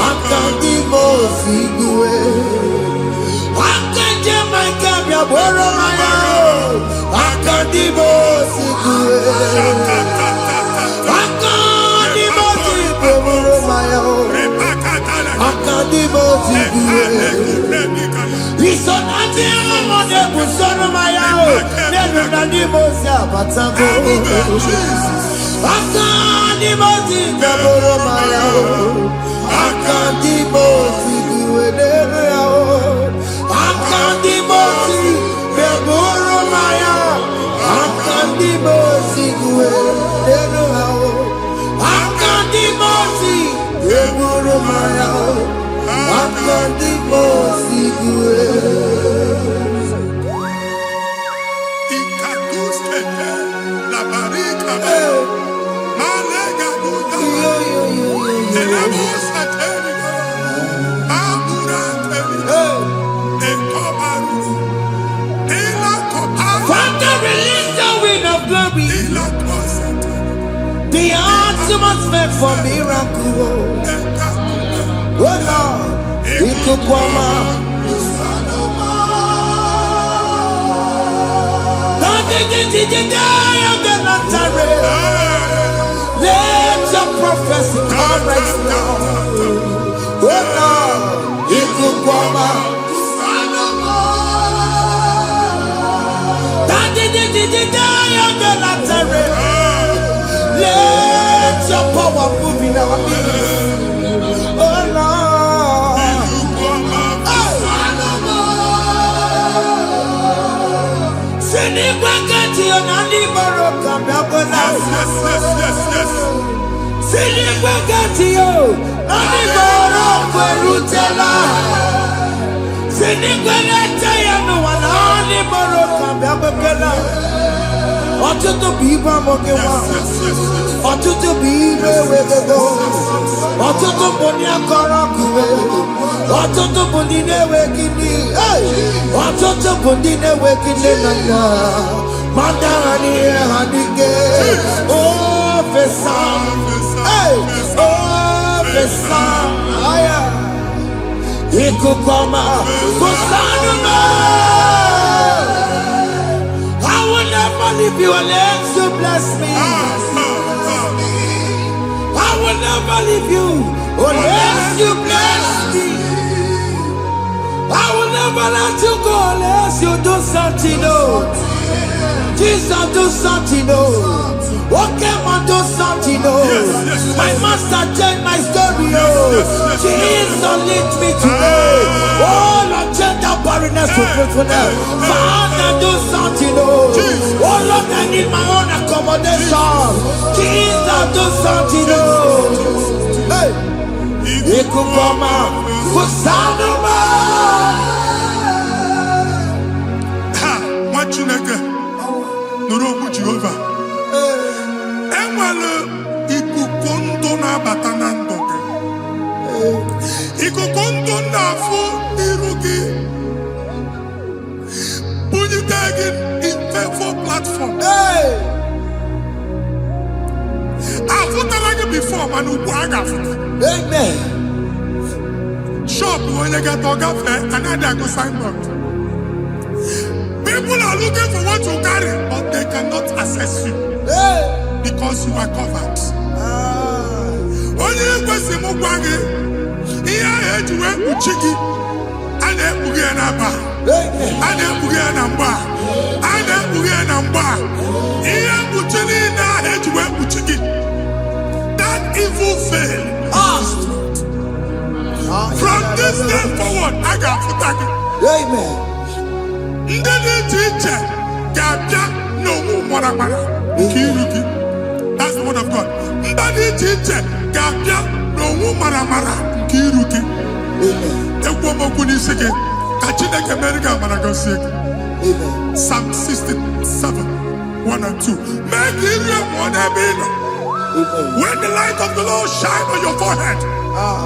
Akadimosi kuwe. Akadimosi gbaburu maya. Akadimosi kuwe. Akadimosi gbaburu maya. Busono Mayao, Never Nadimosia, Batago. Akandimoti, Gaboro Mayao, Akandimoti, Guedero, Akandimoti, Gaboro Mayao, Akandimoti, Guedero, Akandimoti, Gaboro Mayao, Akandimoti, Guedero. The atmosphere for miracle. Oh Lord, it could come out. Let your prophecy come right now. Oh Lord, it could come out. Let your power move in our midst. Oh Lord. Ọtụtụ bụ ibe amụghị nwa, ọtụtụ bụ ibe ewegego, ọtụtụ bụ ndị akọrọ ọkụwe, ọtụtụ bụ ndị na-enweghị nne, ọtụtụ bụ ndị na-enweghị nne na nna, ma ndị agha n'ihe ha n'ike. Ofesa, ofesa, ikuku ọma, kwụsanụ m. If you unless you bless me, I will never leave you unless you bless me. I will never let you go unless you do something. No, Jesus do something. No, Oke Muo do something. No, my master changed my story. Oh, Jesus lead me today. Oh, Lord, change that barrenness to fruitfulness. Father, do something. Oh Lord, I need my own accommodation. Jesus, do something. Hey, Ikukoma, Kusanuma. Ha, what you nigga? Nurobu Jehovah. Emmanuel, Ikukondo na batanando. Ikukondo na fu irugi. Bunitagin. Platform. Hey! I've like it before, man. Amen. Shop when you get to cafe, another go sign up. People are looking for what you carry, but they cannot access you. Hey! Because you are covered. Only if you see Mugwangi, here I had to work with Chiki, and then Bugianaba, and then Bugianamba. That evil veil. From this day forward, I got to thank you. Amen. That's the word of God. Psalm 67, 1 and 2. Make when the light of the Lord shine on your forehead,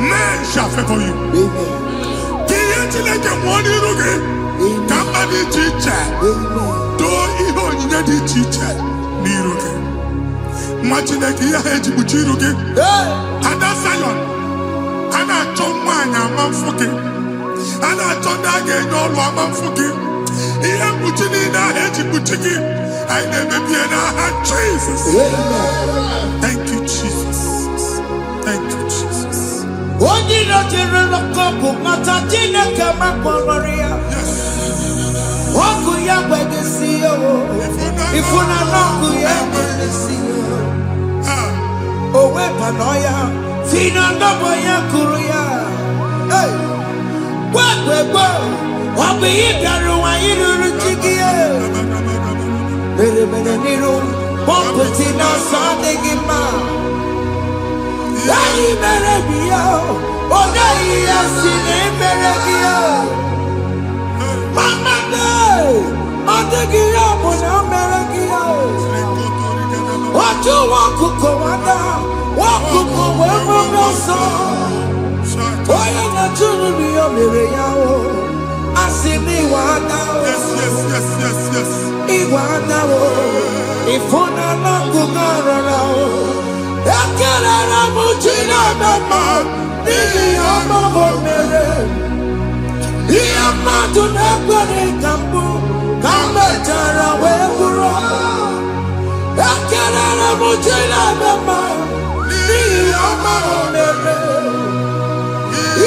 men shall favor you. Jesus. Thank you, Jesus. Thank you, Jesus. Yes. Oku ya kwegesi yo. Ifuna noku ya kwegesi yo. Owe panoya. Fina ndobo ya kuruya. Hey. Kwegwegwe. Wabi ibiaru wa iruru chigiye. Mere mere niru. Pomputi na sadigima. Dayi mere biyo. Odayi yasine mere biyo. Mama day. Odagiya muna mere biyo. Oju wakuko wada. Wakuko wewe noso. Oya na chunu biyo mere yao. Asimi wada. Yes. Iwada wo. Ifuna na kugarara wo. Ekelera mujina mama. Nini amabo mere. Iyama tunekwere kambu. Kambetara weburo. Ekelera mujina mama. Nini amabo mere.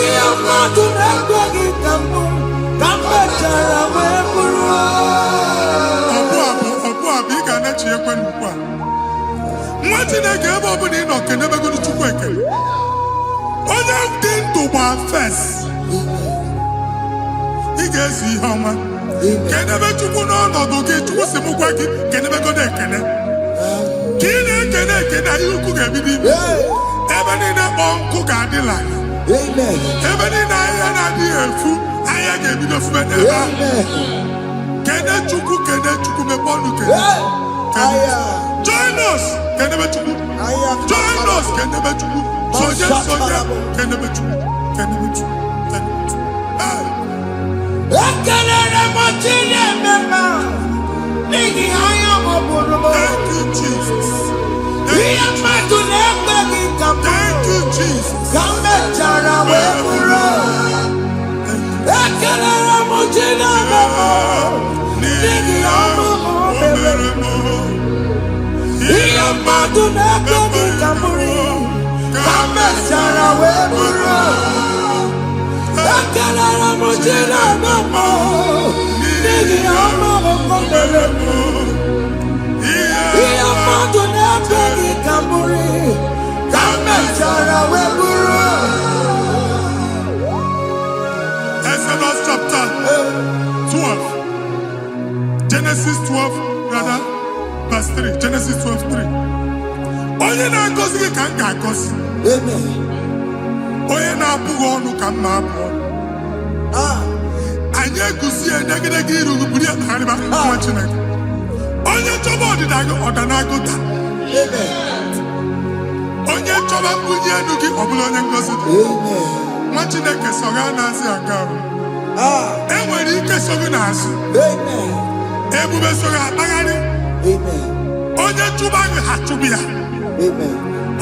Iyama tunekwere kambu. Kambetara weburo. Bika na chi ekwe nkwa. Nwa Chineke ebe ọ bụla ị nọ kenebegoro Chukwu ekele. Onye dị ndụ gba first. Ị ga-ezi ihe ọma. Kenebe Chukwu n'ọnọdụ gị, Chukwu si mụ gwa gị kenebegoro ekele. Ka ị na-ekene ekene ihe ukwu ga-ebido ime. Ebe niile kpọ nkụ ga-adịla. Ebe niile ahịhịa na-adịghị efu, ahịhịa ga-ebido fube n'ebe ahụ. Kene Chukwu mepe ọnụ kene. Join us kenebe Chukwu. Join us kenebe Chukwu. Sonye kenebe Chukwu. Ekelere mo chile mema. Nigi aya mo buru. Thank you, Jesus. Iya matu nekbe ki kambu. Thank you, Jesus. Kambe chara we buru. Ekelere mo chile mema. Nigi aya mo buru. Iya matu nekbe ki kambu. Kambe chara we buru. Ekelere mo chile mema. Nigi aya mo buru. Iya matu nekbe ki kambu. Kambe chara we buru. Exodus chapter 12. Genesis 12, rather, verse 3. Genesis 12:3. Onye na-agọzi gị ka m ga-agọzi. Onye na-abụghị ọnụ ka m na-abụ ọnụ. Anyị eguzie negedege iru buru ya tagharịba nwa Chineke. Onye chọba ọdịda gị ọda na-agụta. Onye chọba mbunye elu gị ọ bụla onye ngọzi dị. Nwa Chineke so ga na-azị aga arụ. E nwere ike so gị n'azụ. Ebube so gị akpagharị. Onye chụba gị ha chụbụ ya.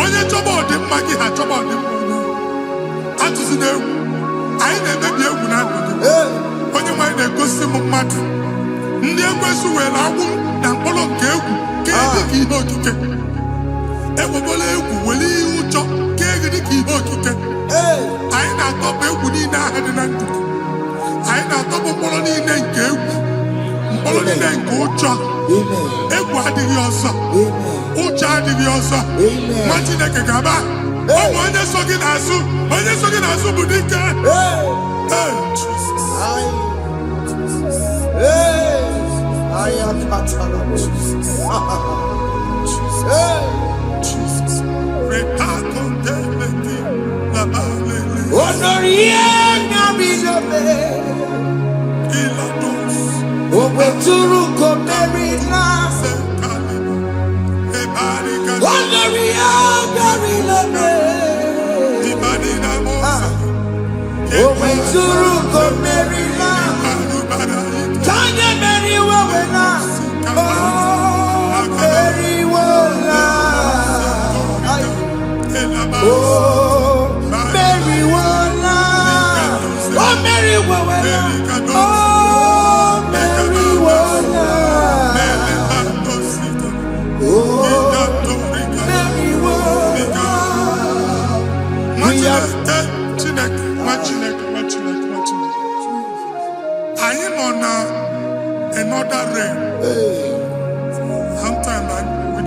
Onye chọba ọdịmma gị ha chọba ọdịmma onye. Atụzina egwu. Anyị na-emebi egwu na ndụ gị. Onye nwaanyị na-egosi m mmadụ. Ndị ekwensu were agbụ na mkpọrọ nke egwu ka dị ka ihe okike. Ekwebola egwu were ihe ụjọ ka dị ka ihe okike. Anyị na-atọpụ egwu niile ahụ dị na ndụ. Anyị na-atọpụ mkpọrọ niile nke egwu. Mkpọrọ niile nke ụjọ. Egwu adịghị ọzọ. Ụjọ adịghị ọzọ. Nwa Chineke ga-aba. Ụmụ onye so gị n'azụ. Onye so gị n'azụ bụ dike.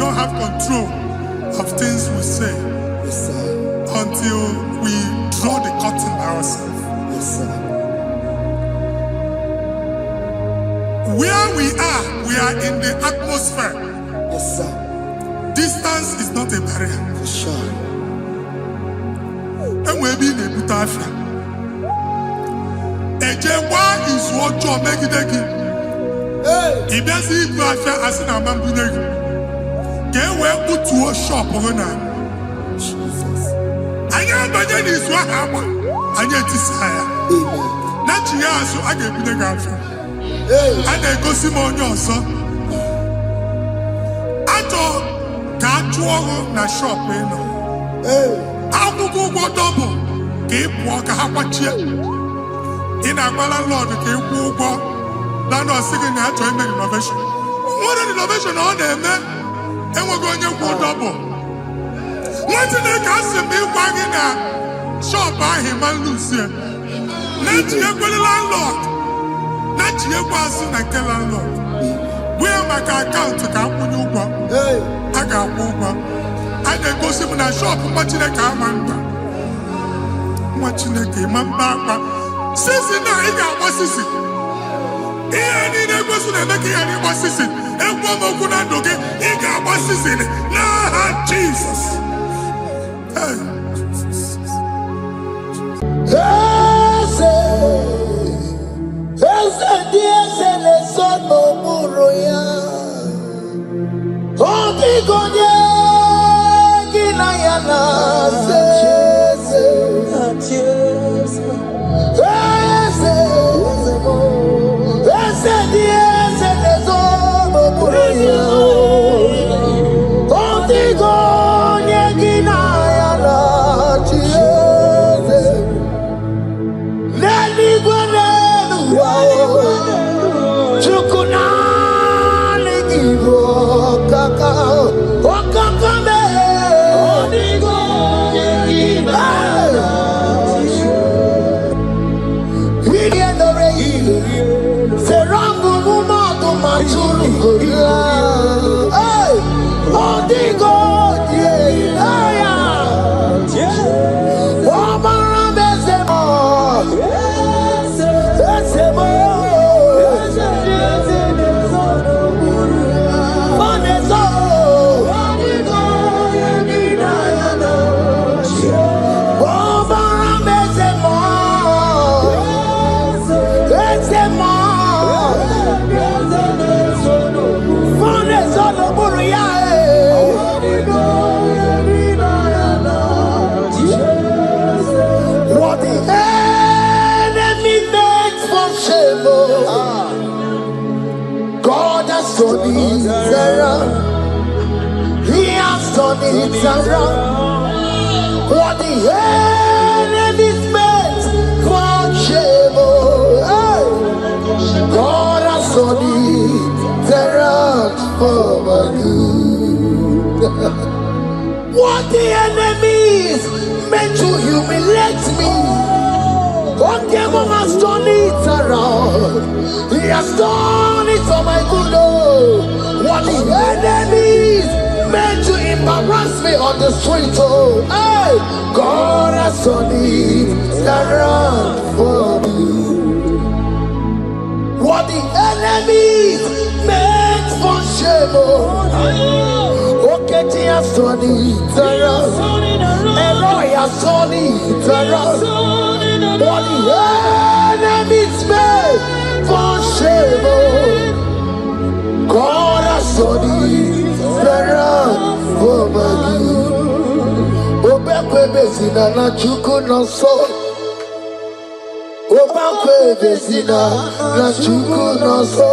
don't have control of things we say Yes, sir. until we draw the curtain by ourselves. Yes, sir. Where we are in the atmosphere. Yes, sir. Distance is not a barrier. For sure. And we'll be in a butafia. Ejekwa is what you make it again. Hey! If you see butafia as an amambuneg, get where put to a shop on Jesus. I am the is what happened. I get this higher. Amen. Not you, so I get the gafia. Hey! And I go see more your son. I thought, can't you na shop, you know. Hey! Akwụkwọ ụgwọ double ka ị pụọ ka ha kwachie. Ị na-agba landlord ka ị kwụọ ụgwọ landlord sị gị na achọ ime renovation. Nwere renovation ọ na-eme enweghị onye kwụọ double. Nwetị na-eke asị m ịgwa gị na shop ahụ ịma nlusie. Na-echighekwele landlord. Na-echighekwa azụ na nke landlord. Wee maka akaụntụ ka akwụnye ụgwọ. Hey! A ga-akwụ ụgwọ. A na-egosi m na shọpụ nwa Chineke ama mkpa. Nwa Chineke ma mkpa akpa. Sisi na ị ga-agba sisi. Ihe niile egosi na-eme ka ihe n'ịgba sisi. Ekwu m okwu na ndụ gị, ị ga-agba sisi n'aha Jizọs. Eze dị eze na-eso n'okpuru ya. Ọ dịghị onye gị na ya na-asa eze. Eze dị eze na-eso n'okpuru ya. Ọ dịghị onye gị na ya na-achị eze. N'eluigwe n'elu ụwa, Chukwu naanị gị bụ ọkaka mee. Ọ dịghị onye gị na ya na-achị. Iri edore ilu, serangụ mmadụ ma tụrụ gorila. Ọ dịghị onye na ya na-achị. Ọ mara m eze m. What the enemy makes for shame, God has turned it around. He has turned it around. What the enemy makes for shame, God has turned it around for my good. What the enemies meant to humiliate me, Oke Muo has turned it around. He has done it for my good. What the enemies meant to embarrass me on the street, hey, God has turned it around for me. What the enemies meant for shame, Oke has turned it around. Elroy has turned it around. What the enemies made for shame, God has turned it around for my good. Obekwe bezina na Chukwu nọsọ. Obekwe bezina na Chukwu nọsọ.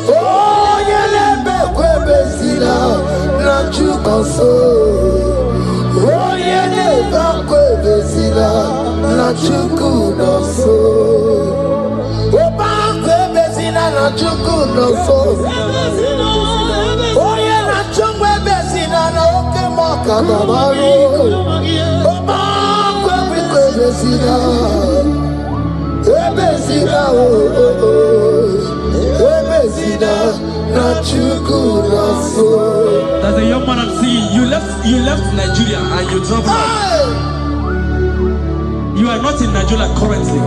Onye na-ebekwe bezina na Chukwu nọsọ. Onye na-ebekwe bezina na Chukwu nọsọ. Obekwe bezina na Chukwu nọsọ. Onye na-achọkwa bezina na Oke Muo ka dabaru. Obekwe bezina. Ebezina ebezina na Chukwu nọsọ. what I'm seeing. You left Nigeria and you traveled out. You are not in Nigeria currently.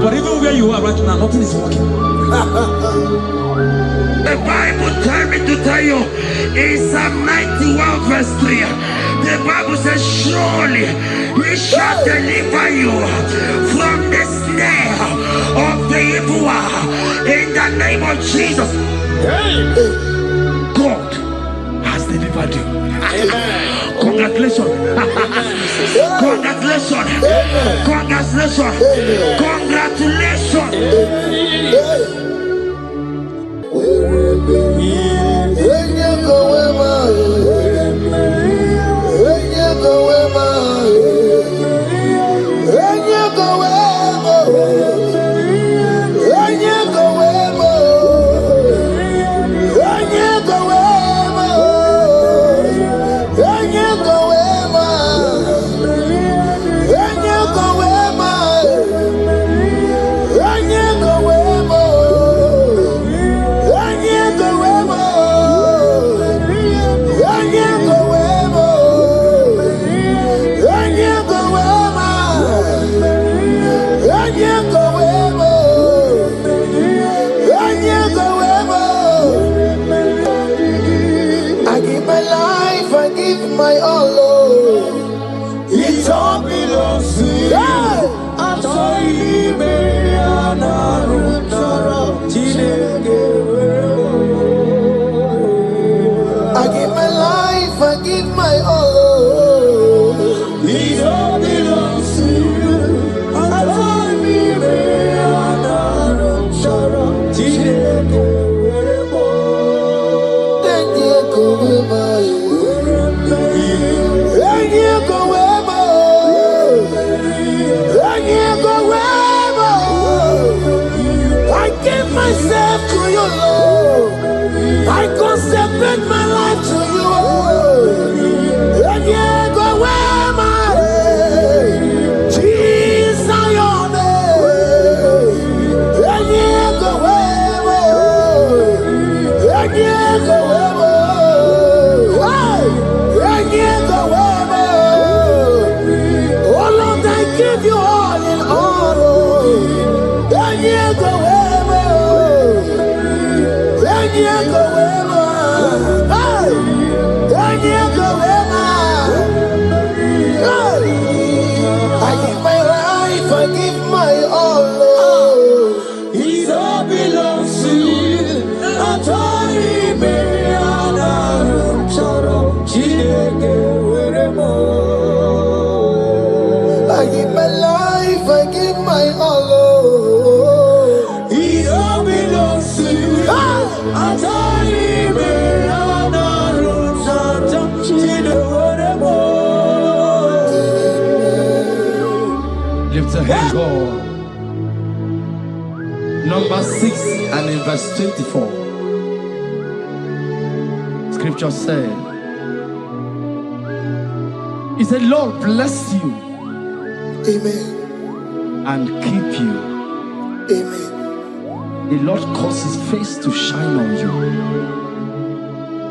But even where you are right now, nothing is working. The Bible tells me to tell you in Psalm 91 verse 3. The Bible says, surely he shall deliver you from the snare of the evil one. In the name of Jesus. God has delivered you. Congratulations. Congratulations. Congratulations. Congratulations. My all, Lord, it all belongs to you. I give my life, I give my all, Lord. It all belongs to you. Myself to you, Lord. I consecrate my life to you, Lord. And yeah, go where my Jesus, your name. And yeah, go where and yeah, go where and yeah, go where. Oh Lord, I give you all in all. And yeah, go where. I give my life, I give my all, Lord. It all belongs to you. I give my life, I give my all, Lord. It all belongs to you. Lift your hands, God. Number 6 and in verse 24. Scripture said, He said, Lord bless you. Amen. And keep you. Amen. The Lord cause His face to shine on you.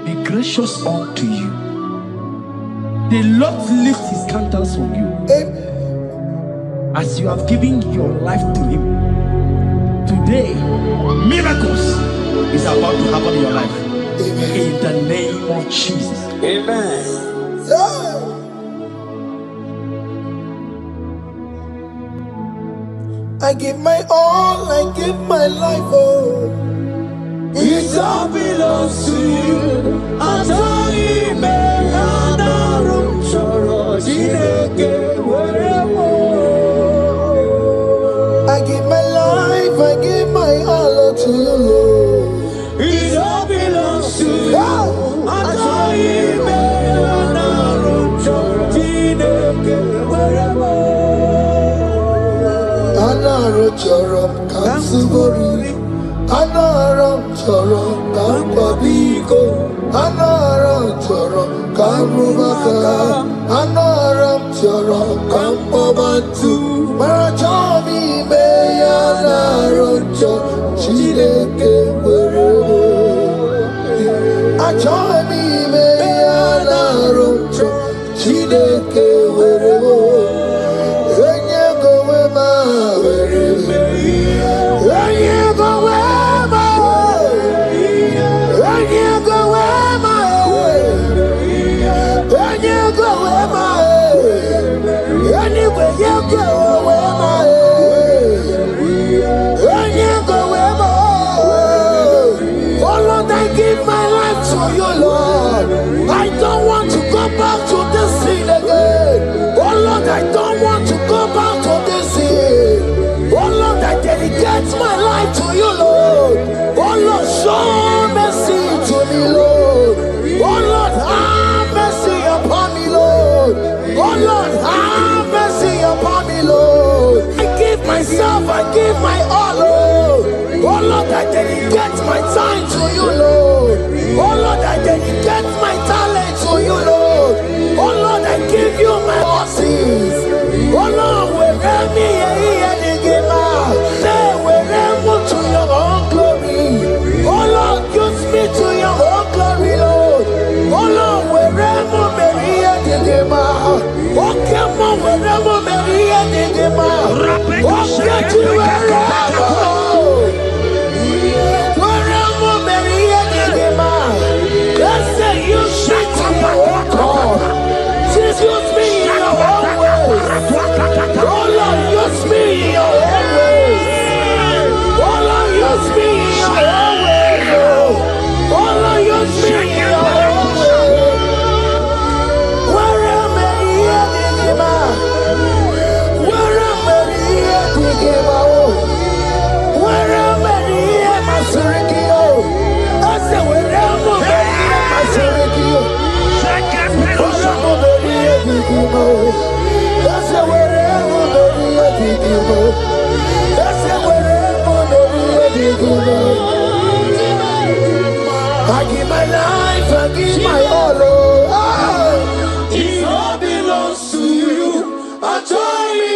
Be gracious unto you. The Lord lift His countenance on you. Amen. As you have given your life to Him, today, miracles is about to happen in your life. Amen. In the name of Jesus. Amen. Yeah. I give my all, I give my life, oh. It all belongs to you. I give my life, I give my all to you, Lord. It all belongs to you. Anaram kansugori, anaram chorom kampabiko, anaram chorom kampubaka, anaram chorom kampabantu, marachomi me anaram chorom chileke werebo, achomi me Chineke weremo, enye go wema wereme, enye go wema, enye go wema, enye go wema, anyway you go wema, enye go wema. Oh Lord, I give my life to you, Lord. I don't want to go back to this sin again. Oh Lord, I don't want to go back to this sin. Oh Lord, I dedicate my life to you, Lord. Oh Lord, show mercy to me, Lord. Oh Lord, have mercy upon me, Lord. Oh Lord, have mercy upon me, Lord. I give myself, I give my all, Lord. Oh Lord, I dedicate my time to you, Lord. Oh Lord, I dedicate my talent to you, Lord. Oh Lord, I give you my horses. Oh Lord, where me the game say where to your own glory. Oh Lord, use me to your own glory, Lord. Oh Lord, where me the game. Oke Muo, where me the game. Oke to wherever. Use me in your own ways. Oh Lord, use me in your own ways. Oh Lord, use me in your own ways. Oh Lord, use me in your own ways. Where am I here, Digima? Where am I here, Digima? Where am I here, Masurikio? I said, where am I here, Masurikio? That's the way I give my life, I give my all. It all belongs to you. I join me,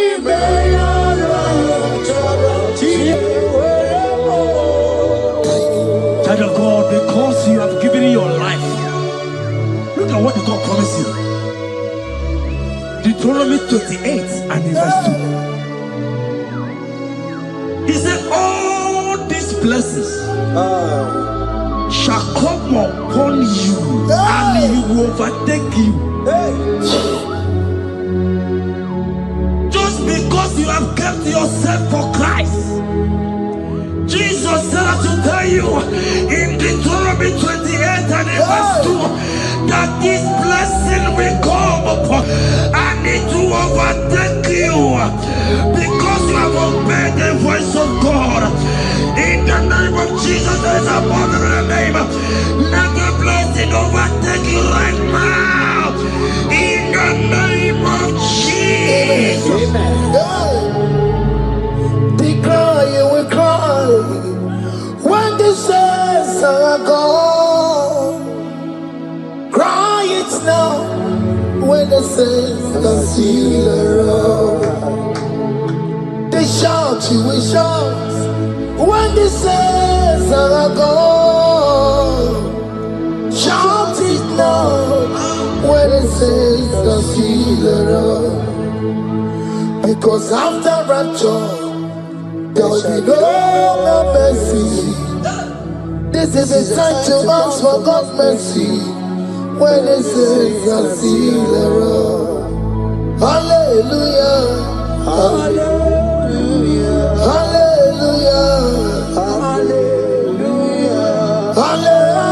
Child of God, because you have given your life, look at what God promised you. Deuteronomy 28 and verse 2. He said, all these blessings shall come upon you and you will overtake you. Just because you have kept yourself for Christ. Jesus said to tell you in Deuteronomy 28 and verse 2 that this blessing will come upon and it will overtake you because you have obeyed the voice of God. In the name of Jesus, there is above the name. Let the blessing overtake you right now. In the name of Jesus. Declare you will cry when the saints are gone. Cry it now when the saints are still around. They shout, you will shout when the saints are gone. Shout it now when the saints are still around. Because after rapture there will be no more mercy. This is the time to ask for God's mercy when the saints are still around. Hallelujah, hallelujah, hallelujah, hallelujah, hallelujah,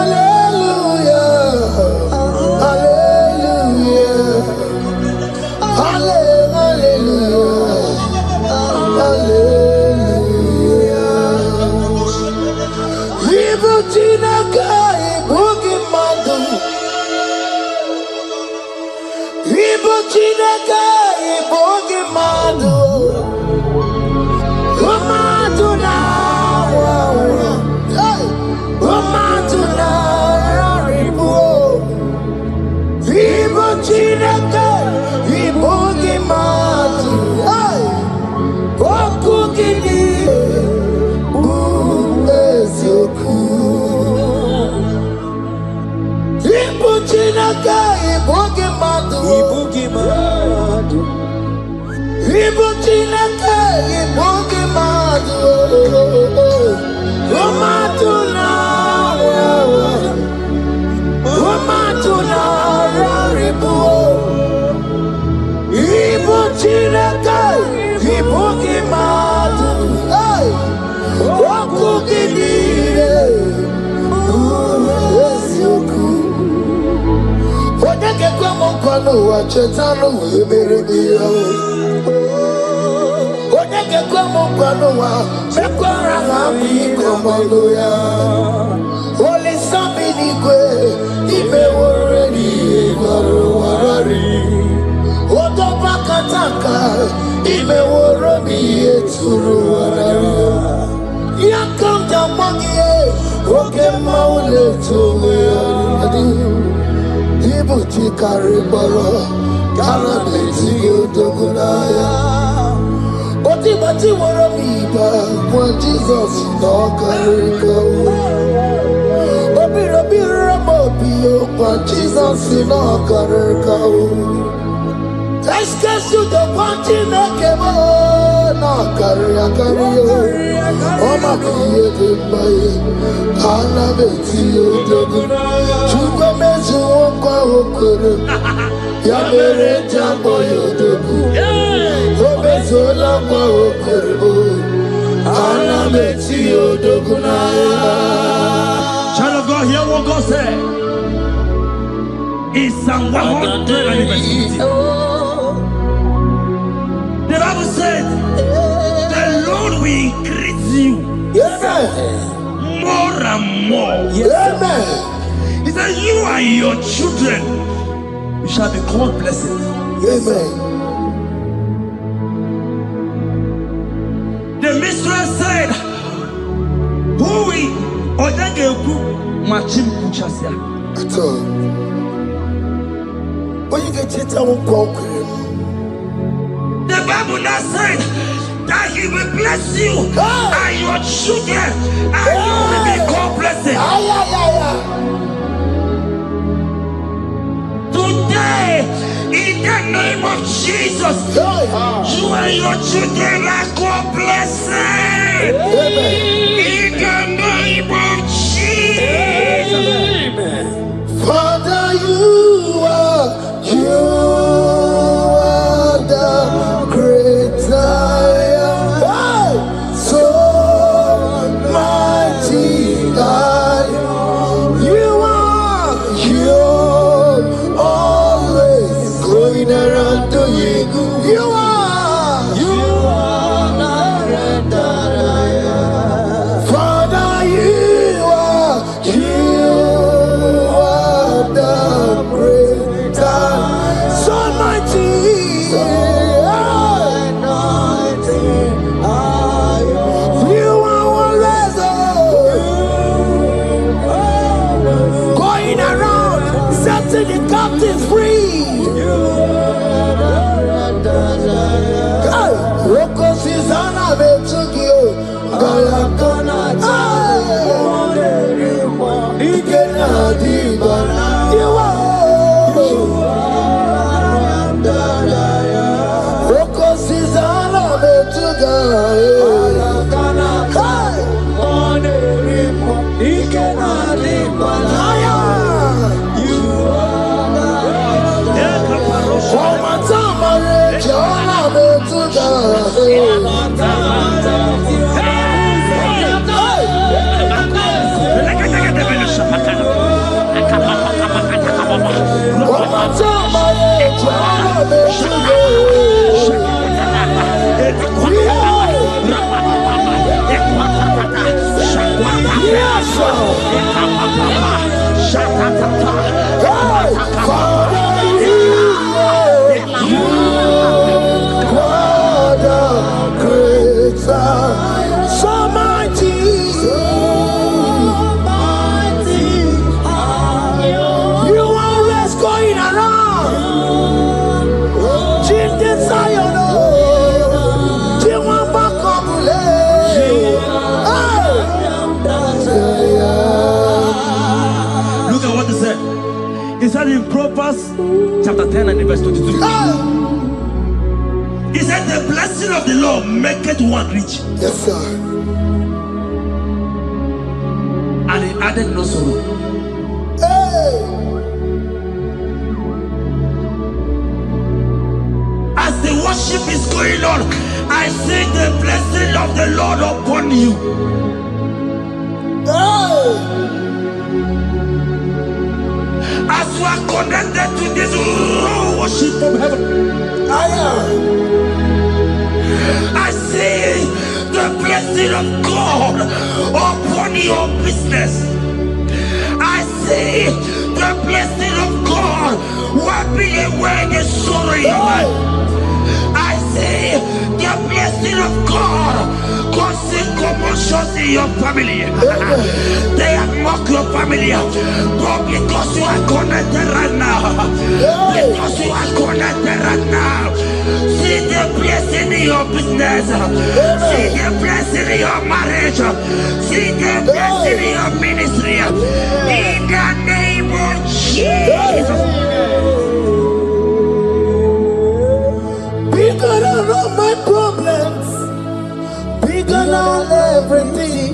hallelujah, hallelujah. Chineke ibugi madu. Ibu Chineke ibugi madu. Romatuna raribu. Ibu Chineke ibugi madu. Wakugidire Uwesioku Odeke kwa mkono wa chetano Emerebiyo Odeke kwa mkono wa Mekwara hapi komando ya Ole sambi nikwe Ime woredi Igoro warari Odoba kataka Ime worobi Eturu warari Yakam jamangiye, Oke Muo le towe adi. Ibu chikari baro, kala beti yodogunaya. Oti bati woro miba, kwa Jesus no karika. Obiro biro mobiyo, kwa Jesus no karika. Eskesu do kwanti mekemo, no karia kariyo. Oma kiye de baye, ana beti yodogu. Chuko mezu okwa okoro, ya mere jambo yodogu. Obezo lakwa okoro, ana beti yodogu na ya. Child of God, hear what God said. In Psalm 100. The Bible said, the Lord will increase you more and more. Amen. He said, you and your children, you shall be called blessed. Amen. The mistress said, who will Odageku Machim Kuchasia? At all. When you get it, I won't walk with him. The Bible now said that He will bless you and your children, and you will be called blessed. Today, in the name of Jesus, you and your children are called blessed. In the name of Jesus. Father, you are the great I am. So mighty I am. You are always going around to you. You are the great I am. Father, you are the great I am. So mighty. The captives free. Roko Susanna Betugio. You are Roko Susanna Betugio. said in Proverbs chapter 10 and verse 22. He said, the blessing of the Lord maketh one rich. Yes, sir. And he added no sorrow. Hey. As the worship is going on, I see the blessing of the Lord upon you. Hey. As you are connected to this raw worship from heaven, I see the blessing of God upon your business. I see the blessing of God wiping away the sorrow in your life. I see the blessing of God causing commotions in your family. They have mocked your family, but because you are connected right now, because you are connected right now, see the blessing in your business, see the blessing in your marriage, see the blessing in your ministry. In the name of Jesus. Bigger than all my problems, bigger than everything.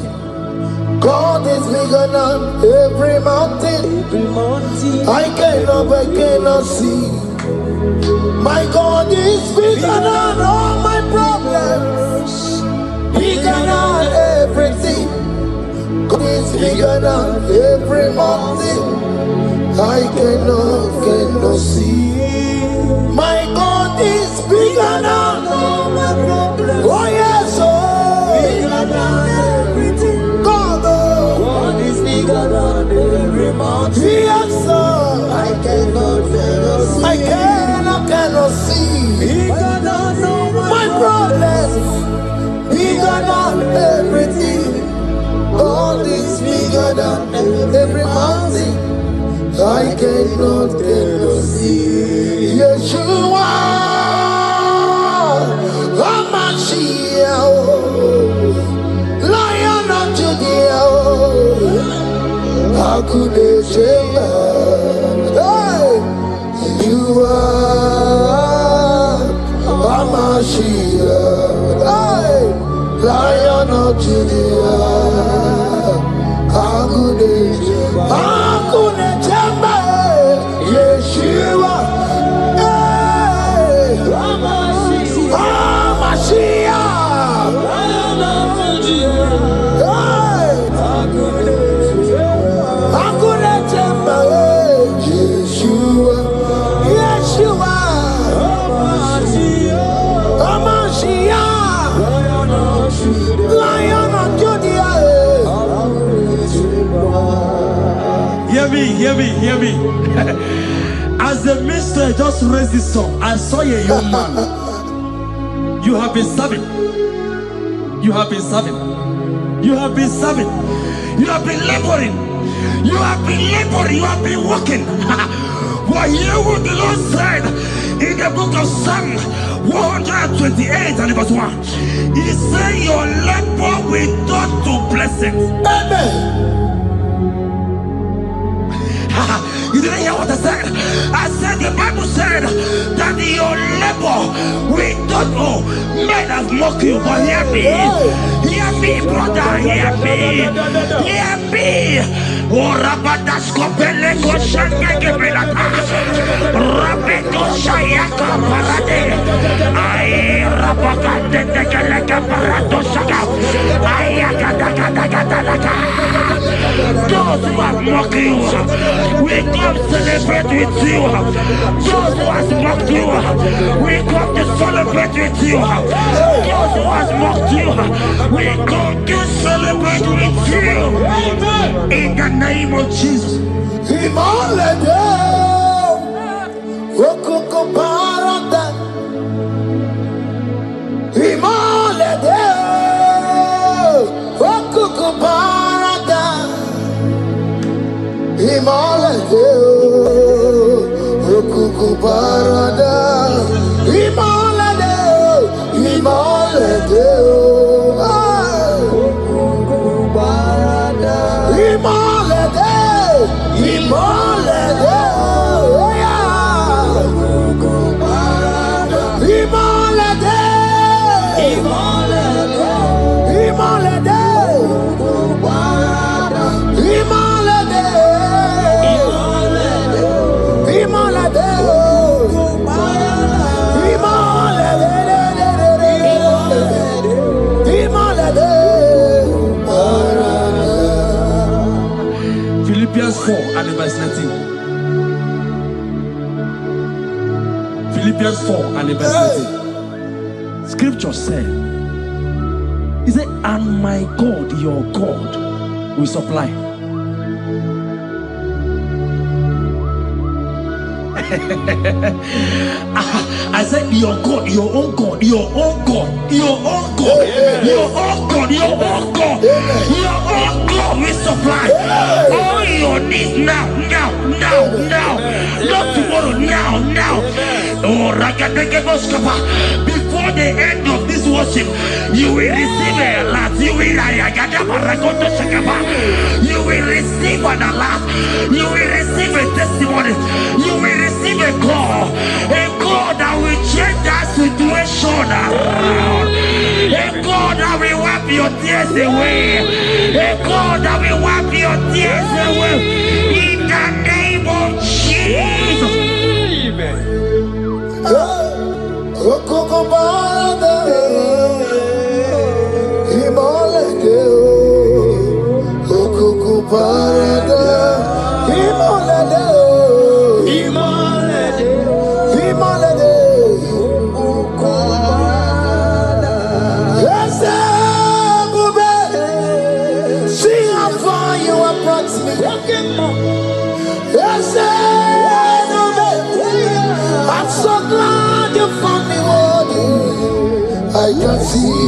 God is bigger than every mountain. I cannot see. My God is bigger than all my problems, bigger than everything. God is bigger than every mountain. I cannot see. My God is bigger than all my problems. Oh yes, oh. Bigger than everything. God, oh. God is bigger than every mountain. Yes, sir. I cannot see. I cannot see. Bigger than all my problems. Bigger than everything. God is bigger than every mountain. I cannot see. Yeshua, Hamashiach, Lion of Judea, Hakudeshema. You are Hamashiach, Lion of Judea, Hakudeshema. Yeshua, Hear me. As the minister just raised this song, I saw a young man. You have been serving. You have been serving. You have been serving. You have been laboring. You have been laboring. You have been working. But hear what the Lord said in the book of Psalm 128 and verse 1. He said, your labor will turn to blessings. Amen. You didn't hear what I said? I said the Bible said that your labor will not know. Men have mocked you, but hear me. Hear me, brother. Hear me. Hear me. Oh, Rabadasko Peleko Shangeke Belata. Rabeko Shayaka Parade. I Rabakande Tekeleka Parato Shaka. Ayakadakadakadaka. Those who have mocked you, we come celebrate with you. Those who have mocked you, we come to celebrate with you. Those who have mocked you, we come to celebrate with you. In the name of Jesus. Philippians 4 and verse 13. Scripture said, he said, and my God, your God, will supply. I said, your God, your own God, your own God, your own God, your own God, your own God, your own God will supply all your needs now. Not tomorrow, now. Oh, before the end of this worship, you will receive a lot. You will receive an alert. You will receive a testimony. You will receive a call that will change that situation around. A God that will wipe your tears away. A God that will wipe your tears away. In the name of Jesus. I'm so glad you found me worthy. I can see,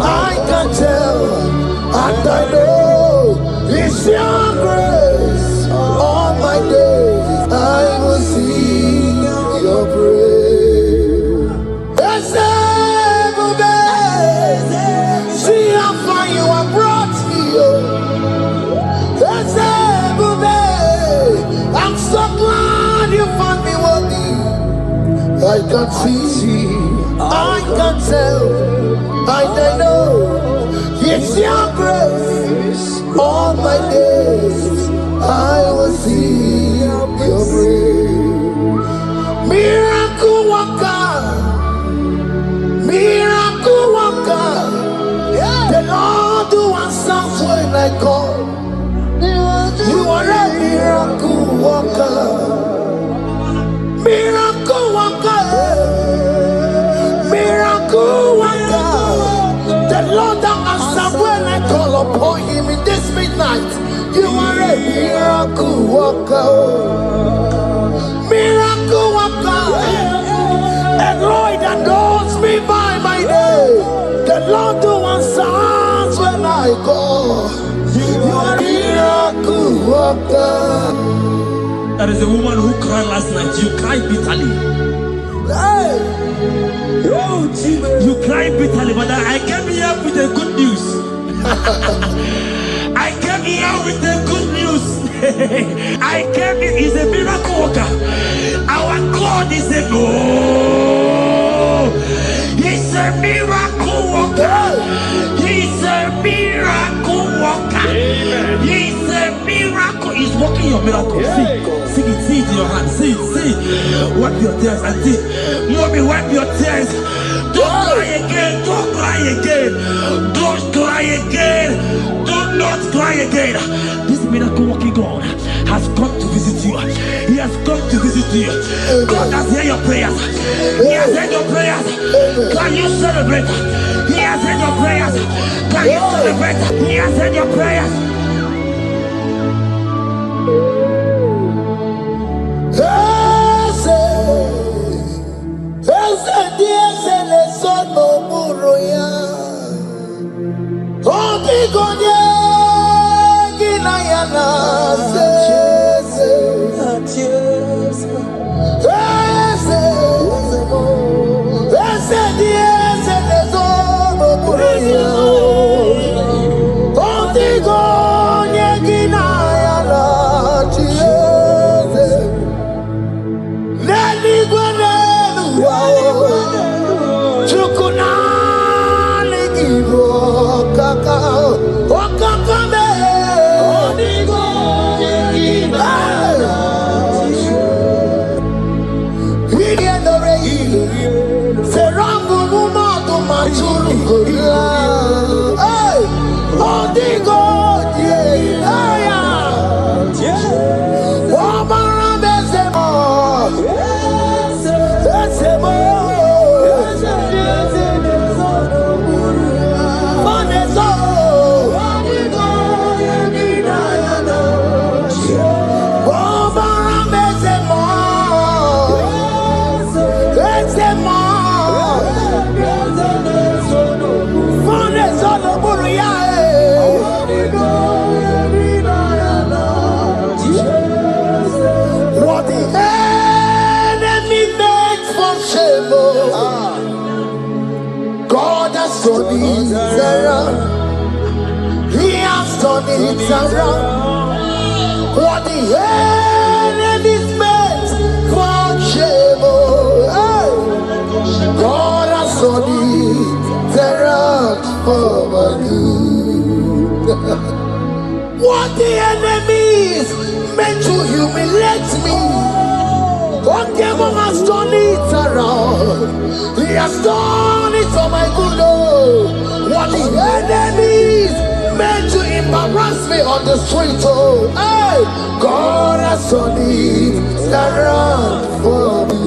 I can tell, and I know it's your grace. All my days I will sing your praise. See how far you have brought me. I'm so glad you found me worthy. I can see, I can tell, and I know it's your grace. All my days I will see your praise. Miracle worker, miracle worker. The Lord who answers when I call. You are a miracle worker. Miracle worker. Miracle worker. The Lord that answers when I call upon him in this midnight. You are a miracle worker. Miracle worker. And Lord that knows me by my name. The Lord who answers when I call. You are a miracle worker. There is a woman who cried last night. You cried bitterly. Hey. You cried bitterly, but I came here with the good news. I came here with the good news. I came here, he's a miracle worker. Our God is a he's a miracle worker. He's a miracle worker. He's a miracle. He's working your miracle. See it in your hand. See it. Wipe your tears and see. Mommy, wipe your tears. Don't cry again. Don't cry again. Don't cry again. Do not cry again. This miracle working God has come to visit you. He has come to visit you. God has heard your prayers. He has heard your prayers. Can you celebrate? He has heard your prayers. Can you celebrate? He has heard your prayers. turned it around. He has turned it around. What the enemies meant for shame, hey, God has turned it around for my good. What the enemies meant to humiliate me, Oke Muo has turned it around. He has done it for my good. Oh, what the enemies meant to embarrass me on the street, oh, hey, God has turned it around for me.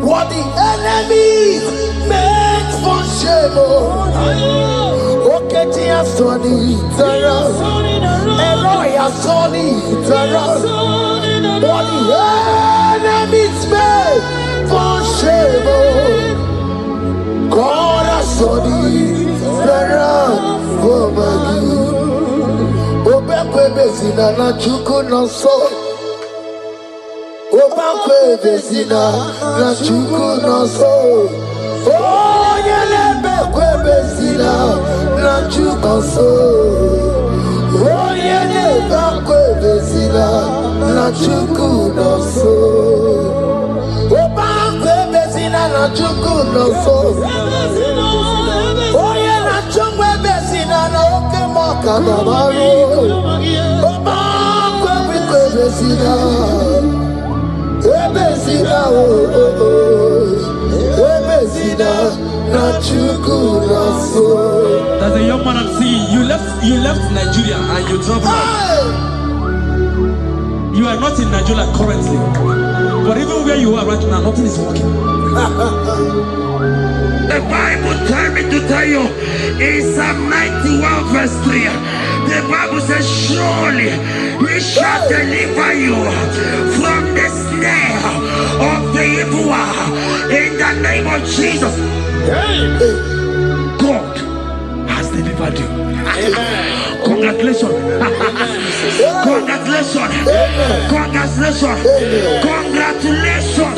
What the enemies meant for shame, oh, Oke has turned it around. Eloi has turned it around. What the enemies meant for shame, oh, God has turned it around for my good. Obekwe bezina na chuku no so. Obekwe bezina na chuku no so. Oh, yelebekwe bezina na chuku no so. Oh, yelebekwe bezina na chuku no so. Obekwe bezina na chuku no so. Oh, yeah, na chungwe bezina na Oke Muo kadabaro. Obekwe bezina. Ebezina, oh, oh, oh. Ebezina na chuku no so. There's a young man I'm seeing. You left Nigeria and you traveled out. You are not in Nigeria currently, but even where you are right now, nothing is working. The Bible tells me to tell you in Psalm 91 verse 3, the Bible says, surely he shall deliver you from the snare of the evil one. In the name of Jesus, God has delivered you. Congratulations. Congratulations. Congratulations. Congratulations.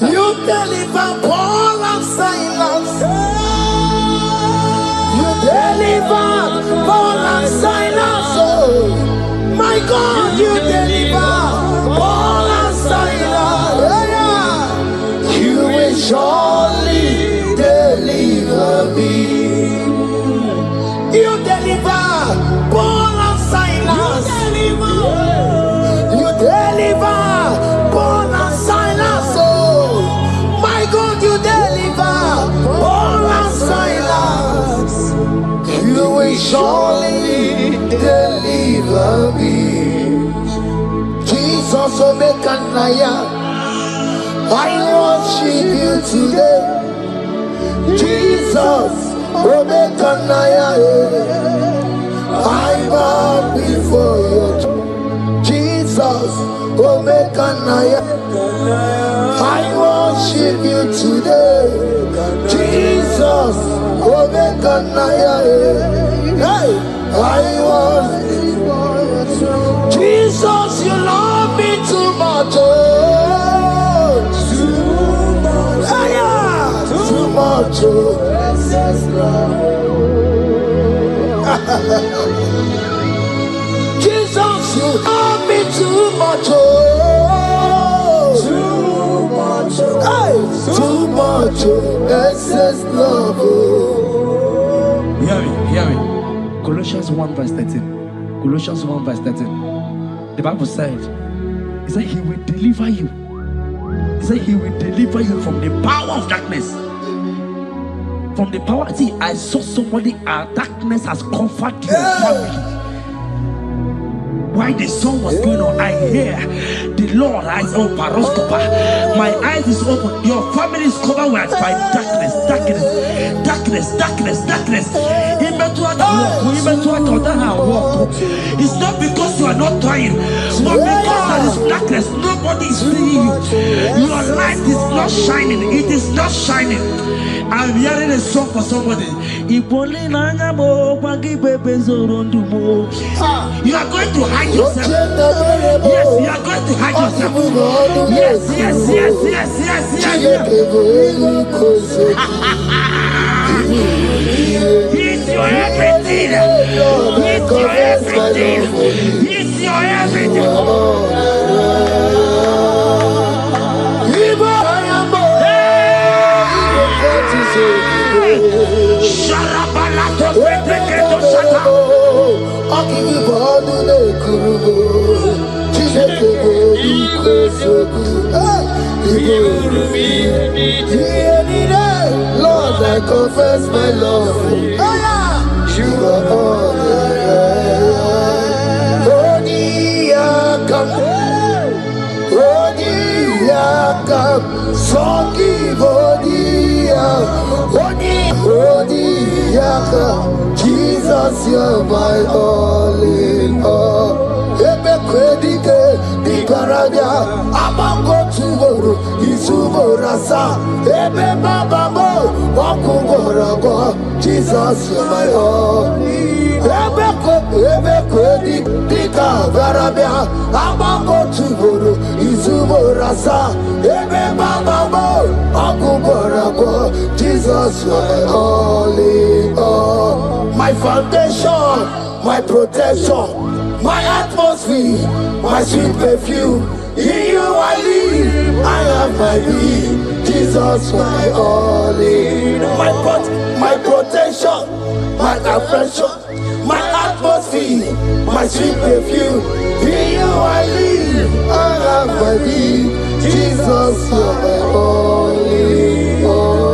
You deliver Paul and Silas. You deliver Paul and Silas. Oh, my God, you deliver Paul and Silas. Yeah. You will surely deliver me. You deliver Paul and Silas. You deliver Paul and Silas. Oh, my God, you deliver Paul and Silas. You will surely deliver me. Jesus, Omekanaya, I worship you today. Jesus, Omekanaya, I bow before you. Jesus, Omekanaya, I worship you today. Jesus, Omekanaya, hey, I worship you. Jesus, you love me too much. Oh, too much. Too much. Jesus, you love me too much. Oh, too much. Hey, too much. Excess love. Hear me. Colossians 1 verse 13. Colossians 1 verse 13. The Bible said, he said he will deliver you. He said he will deliver you from the power of darkness. From the power. See, I saw somebody, darkness has covered your family. While the song was going on, I hear the Lord eyes open, paroscopa. My eyes is open. Your family is covered by darkness. It's not because you are not trying, but because there is darkness, nobody is seeing you. Your light is not shining. It is not shining. I'm hearing a song for somebody. You are going to hide yourself. Yes, you are going to hide yourself. Yes, yes, yes, yes, yes, yes. He's your everything. He's your everything. He's your everything. Lord, I confess my love. You are all Jesus, you're my all in all. Ebe kwedike di karabia abango tugoro isumorasa ebe baba mo wakugoro Jesus, you're my all. Ebe kwedi di karabia abango tugoro isumorasa ebe baba mo wakugoro Jesus, you're my all in all. My foundation, my protection, my atmosphere, my sweet perfume. In you I live, I have my being. Jesus, my all in all. My protection, my affection, my atmosphere, my sweet perfume. In you I live, I have my being. Jesus, my all in all.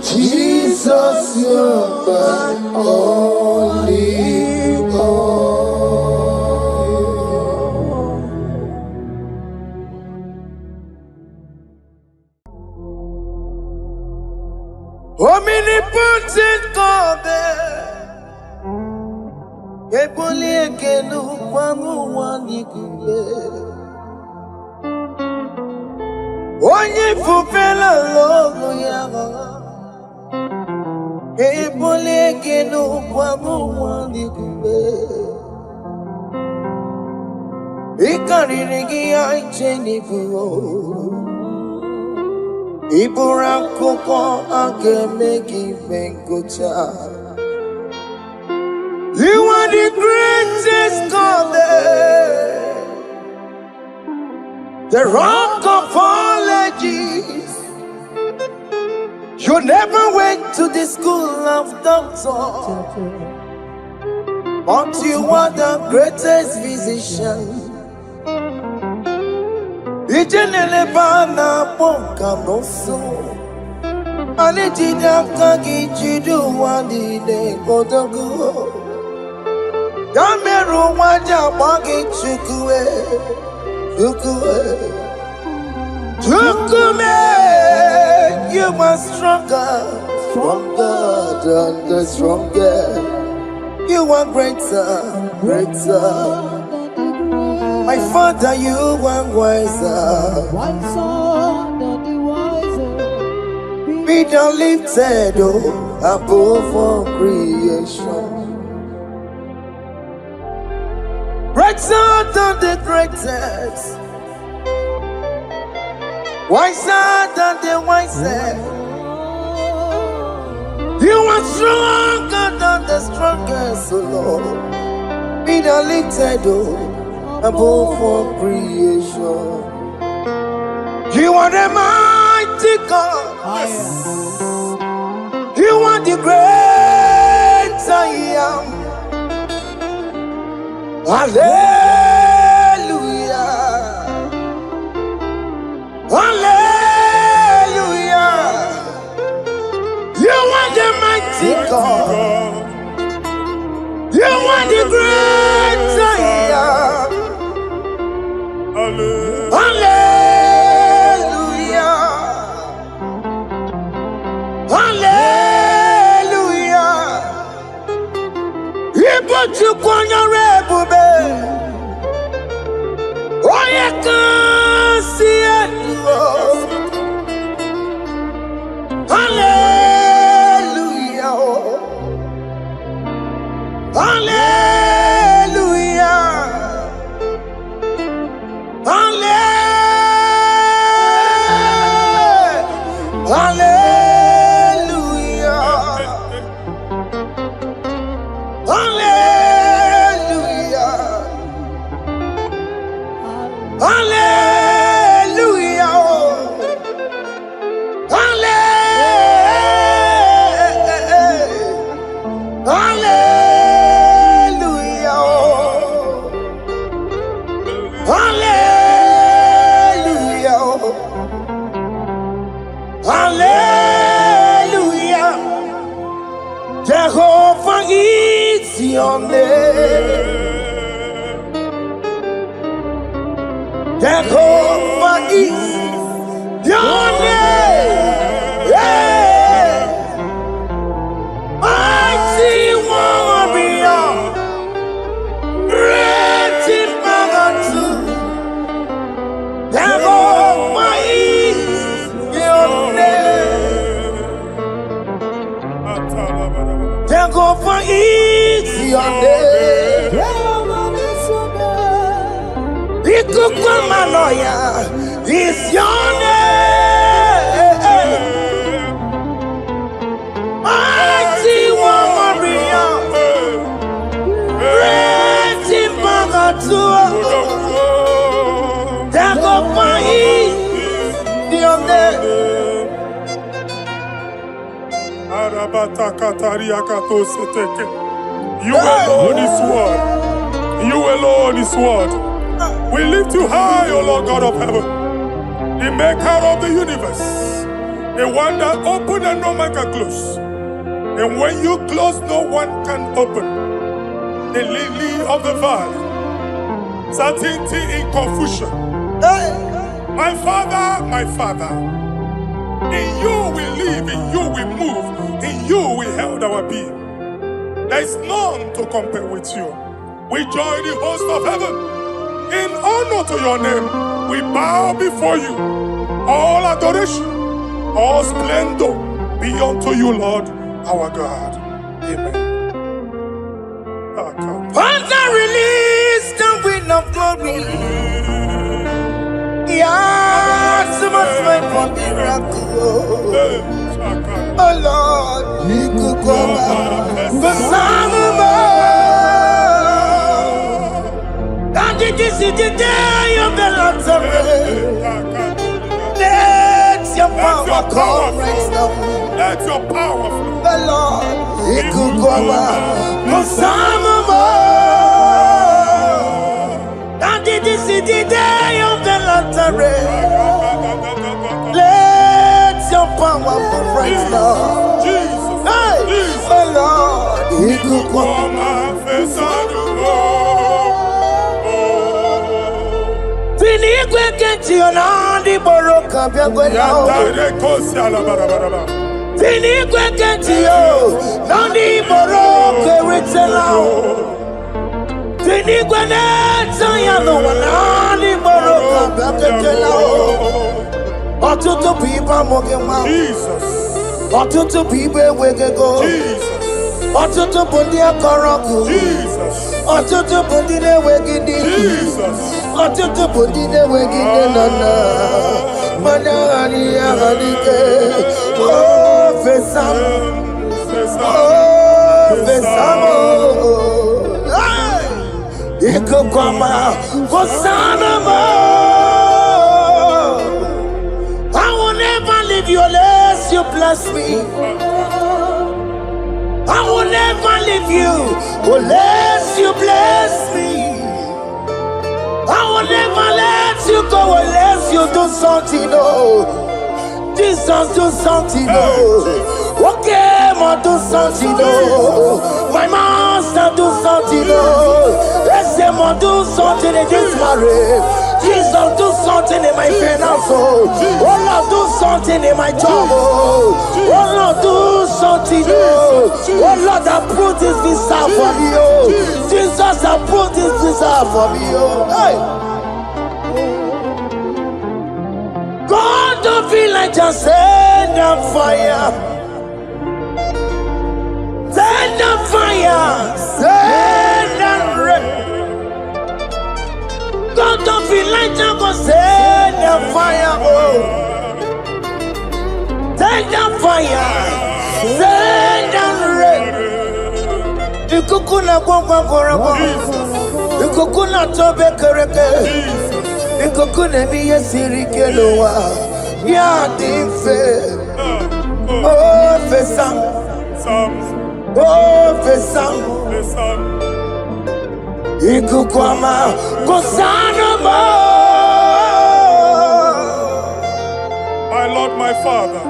Jesus, you're my all in all. Omnipotent God, ebuli ekelu kwangu wanikume. Onye fupela logo yaga ebuli ekelu kwangu wanikume. Ikariri ya ichenifu ibura koko akeme kivengocha. You are the greatest God there, the rock of all ages. You never went to the school of doctor, but you are the greatest physician. Ijenele bana ponka noso, anejida kagi jidu wandi de kodogo. Yameru waja bagi chukue, chukume. You are stronger than the strongest. You are greater. My Father, you are wiser. Be thou lifted above all creation. Greater than the greatest, wiser than the wisest. You are stronger than the strongest, O Lord. Be thou lifted above all creation. You are the mighty God. Yes. You are the great I am. Hallelujah. Hallelujah. You are the mighty God. You are the great I am. Hallelujah. Hallelujah. Hallelujah. Jehovah is your name. Jehovah is your name. Yeah. Mighty warrior. Great in magnitude. Jehovah is your name. Jehovah is your name. Ikukumanoya is your name. Mighty warrior, great in magnitude. Jehovah is your name. You alone is word. You alone is word. We lift you high, O Lord God of heaven, the maker of the universe, the one that opened and no man can close. And when you close, no one can open. The lily of the valley, certainty in confusion. My Father, in you we live, in you we move, in you we held our being. There is none to compare with you. We join the host of heaven. In honor to your name, we bow before you. All adoration, all splendor be unto you, Lord, our God. Amen. Father, release the wind of glory. Yeah, so much wait for miracle. Oh Lord, you could come out. The this is the day of the Lord's rain. Let your power come right now. Let your power flow. The Lord, He could come out. No this is the day of the Lord's rain. Let your power come right now. Jesus, hey, the Lord, He could come out. Tinigwe kenti onandi boroka biagwela. Tinigwe kenti yo nandi boroka ritela. Tinigwe neta ya no nandi boroka biagwela. Otutu pipa mogema. Jesus. Otutu pipe wegego. Jesus. Otutu bundi akoroku. Jesus. Otutu bundi ne wegidi. Jesus. Otutu bundi ne wegidi nana. Mana ani ahanike. Oh fesam. Oh fesamo. Iko kwama kosanamo. I will never leave you unless you bless me. I will never leave you unless you bless me. I will never let you go unless you do something. Oh, Jesus, do something. Oh, Oke Muo, do something. Oh, my master, do something. Oh, Oke Muo, do something in this marriage. Jesus, do something in my finance. Oh Lord, do something in my job. Oh Lord, do something. Oh Lord, approve this visa for me. Oh Jesus, approve this visa for me. Oh hey. God, don't feel like just send a fire. Send a fire. Send a rain. God don't feel like just go send the fire, oh. Send the fire, send the rain. The kukuna kwa kwa. The kukuna tobe kereke. The kukuna miye sirike loa. Ya dimfe. Oh fesam. Oh fesam. Ikukwama kosana ma Father,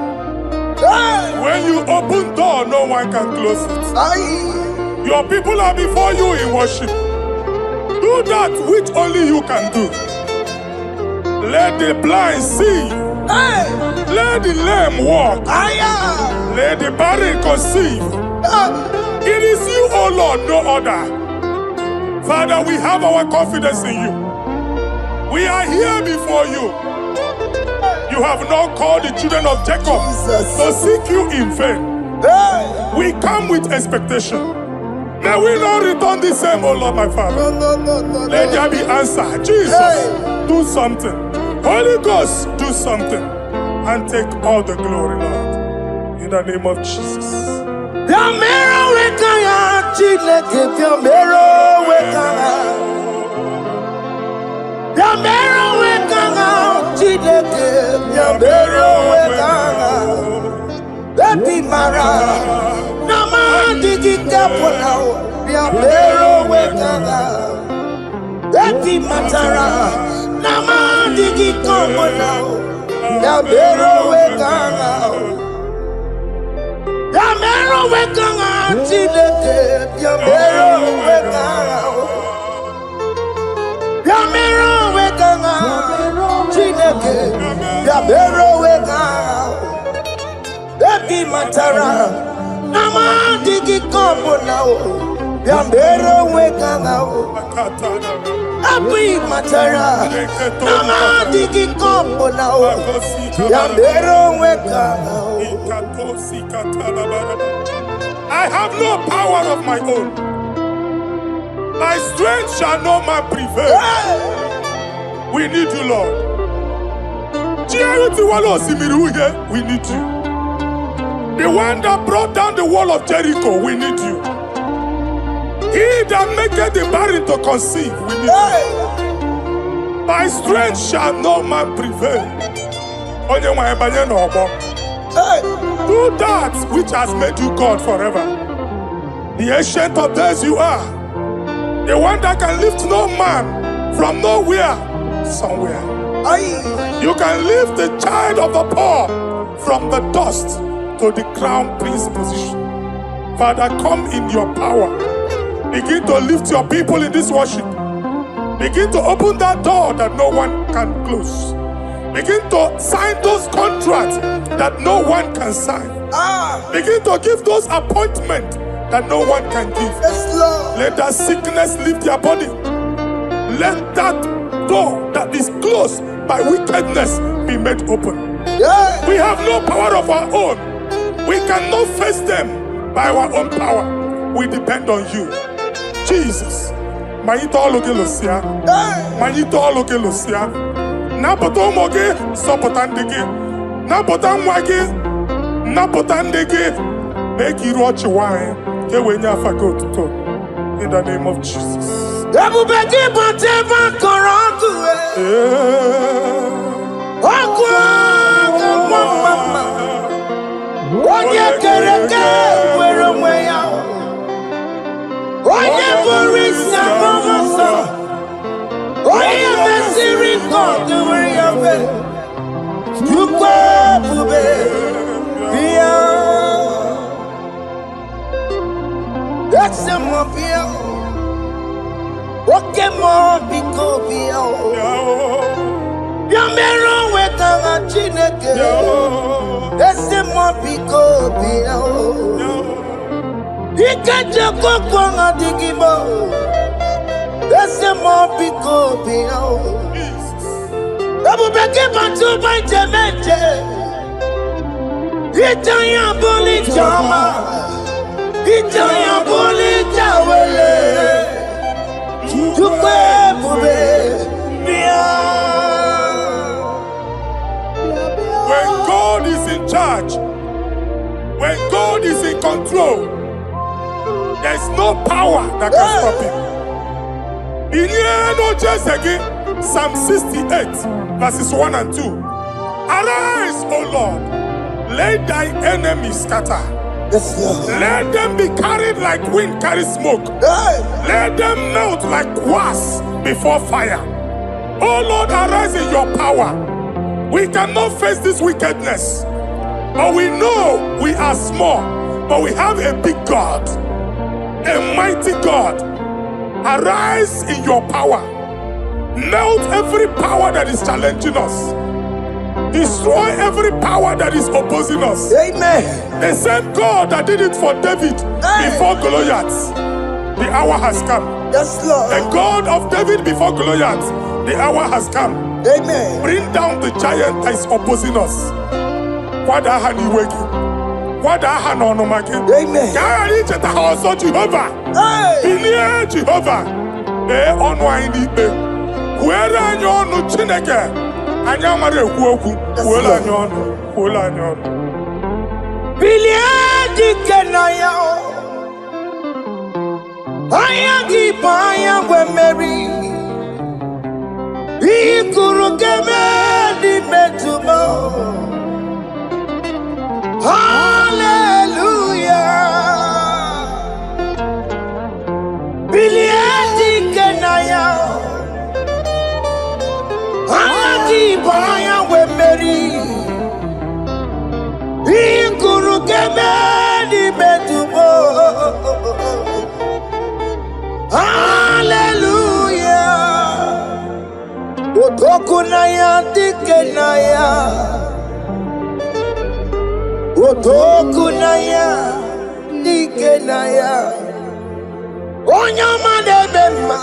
when you open door, no one can close it. Your people are before you in worship. Do that which only you can do. Let the blind see. Let the lame walk. Let the barren conceive. It is you, O Lord, no other. Father, we have our confidence in you. We are here before you. You have not called the children of Jacob to seek you in vain. We come with expectation. May we not return the same, O Lord, my Father. Let there be answer. Jesus, do something. Holy Ghost, do something. And take all the glory, Lord. In the name of Jesus. I have no power of my own. My strength shall no man prevail. We need you, Lord. We need you. The one that brought down the wall of Jericho, we need you. He that maketh the barren to conceive, we need you. By strength shall no man prevail. Do that which has made you God forever. The ancient of days you are. The one that can lift no man from nowhere, somewhere. You can lift the child of the poor from the dust to the crown prince position. Father, come in your power. Begin to lift your people in this worship. Begin to open that door that no one can close. Begin to sign those contracts that no one can sign. Begin to give those appointments that no one can give. Let that sickness leave their body. Let that door that is closed by wickedness be made open. We have no power of our own. We cannot face them by our own power. We depend on you. Jesus. Manito Logelosia. Manito Logelosia. Napotomoge, Sopotandege. Napotamwage. Napotandege. Make you watch wine. In the name of Jesus. Oke Muo biko biya Yamero wetanga Chineke Ese Muo biko biya Ikaje kokwanga digibo Ese Muo biko biya Abubeke bantu baite meje Itanya boli chama Itanya boli chawele When God is in charge, when God is in control, there's no power that can stop him. In again, Psalm 68, verses 1 and 2. Arise, O Lord, let thy enemies scatter. Let them be carried like wind carries smoke. Let them melt like wax before fire. Oh Lord, arise in your power. We cannot face this wickedness. But we know we are small, but we have a big God, a mighty God. Arise in your power. Melt every power that is challenging us. Destroy every power that is opposing us. Amen. The same God that did it for David before Goliath, the hour has come. Yes, Lord. The God of David before Goliath, the hour has come. Amen. Bring down the giant that is opposing us. Amen. Jehovah. Hey. Jehovah. Where are you no chineke? Anya mare ekwu wela anya onu, wela anya onu. Bilie dikenaya o. Aya gi baya we meri. Ikuru keme di metumo. Hallelujah. Bilie dikenaya o. Agi baya we meri. Ikuru keme di metumo. Hallelujah. Otokunaya dikenaya. Otokunaya dikenaya. Onyama de bema.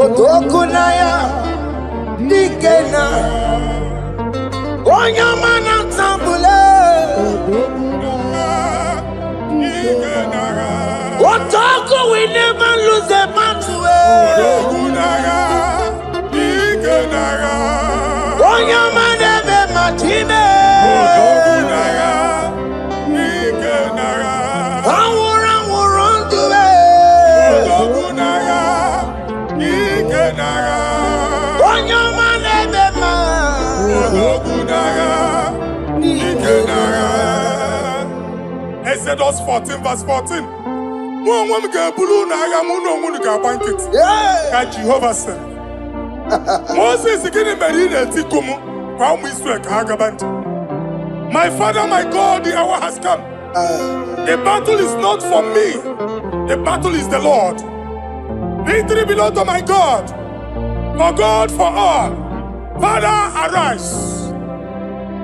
Otokunaya. Nikena Onyama na tambule Otoko we never lose a battle Onyama nebe matime Awura tuwe Onyama nebe ma Exodus 14 verse 14. Jehovah said, Moses my father, my God, the hour has come. The battle is not for me. The battle is the Lord. Victory belongs to my God. For God, for all. Father, arise.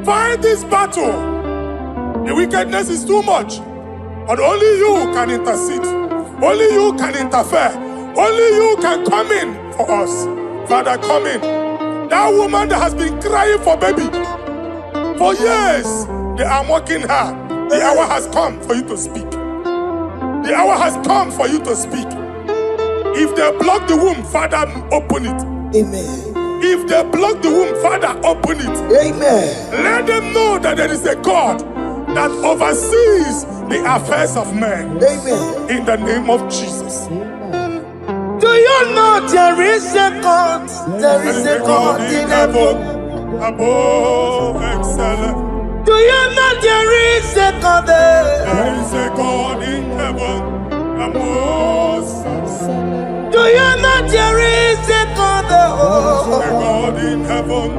Fight this battle. The wickedness is too much. But only you can intercede. Only you can interfere. Only you can come in for us. Father, come in. That woman that has been crying for baby for years, they are mocking her. The hour has come for you to speak. The hour has come for you to speak. If they block the womb, Father, open it. Amen. If they block the womb, Father, open it. Amen. Let them know that there is a God that oversees the affairs of men. Amen. In the name of Jesus. Do you know there is a God? There is a God in heaven. Above excellent. Do you know there is a God there? There is a God in heaven. Above excellent. Do you know there is a God there? There is a God in heaven.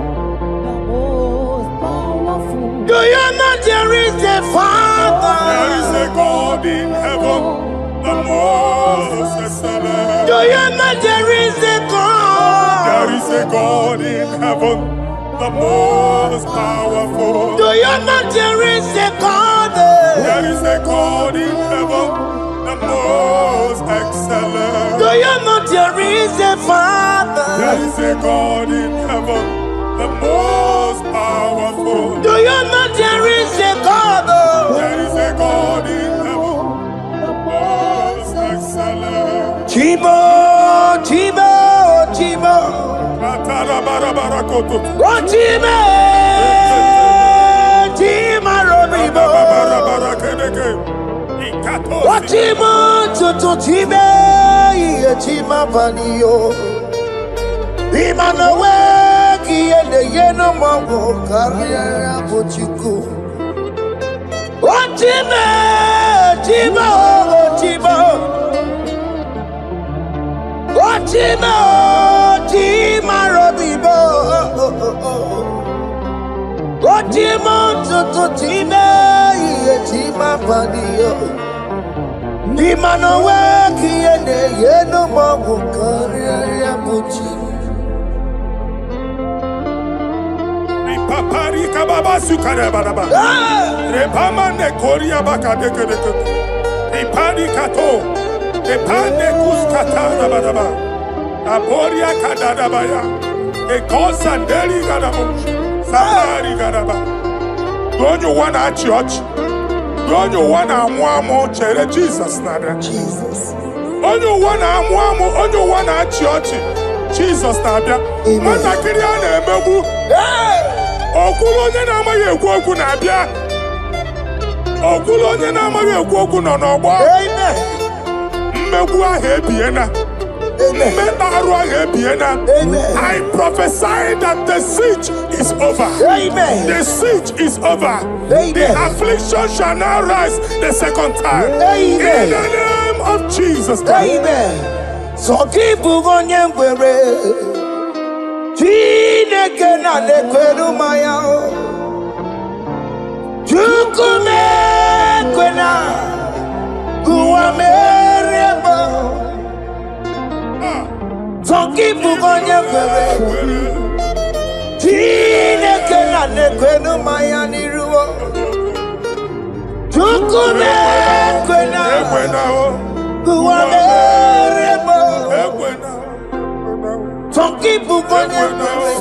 Do you know there is a Father? There is a God in heaven, the most excellent. Do you know there is a God? There is a God in heaven, the most powerful. Do you know there is a God there? There is a God in heaven, the most excellent. Do you know there is a Father? There is a God in heaven, the most powerful. Do you know there is a God? There is a God in heaven, the most excellent. Chibo, Chibo, Chibo. Oh, Chibo, Chima Robibo. Oh, Chibo, Tutu Chibe, Chima Panio. Imanowe. Yeno mango career pochiku. Ochime, Chima, Chima. Ochime, Chima Robibo. Ochimo, Tutu Chime. my body. Ni mano weki ene yeno mawu kariya buchi. Papari kababa sukare badaba. Repama ne koria baka deke deke. Repari kato. Repane kuskata badaba. Aboria kadada baya. Ekosa deri gadabo. Sabari gadaba. Don't you wanna church? Don't you wanna mwamo chere Jesus nada? Jesus. Don't you wanna church? Jesus nada. Mata kiriana emebu. Okulo onye na-amaghị ekwu okwu na-abịa. Okulo onye na-amaghị ekwu okwu nọ n'ọgbọ. Mmegbu ahụ ebiena. Mmeta arụ ahụ ebiena. I prophesy that the siege is over. Amen. The siege is over. The affliction shall now rise the second time. Amen. In the name of Jesus Christ. Amen. So keep onye ngwere. Chineke na nekwenu maya o. Chukume kwena kuwa merebo. Tokipu onye kwere. Chineke na nekwenu maya niruo. Chukume kwena kuwa merebo. Tokipu onye kwere.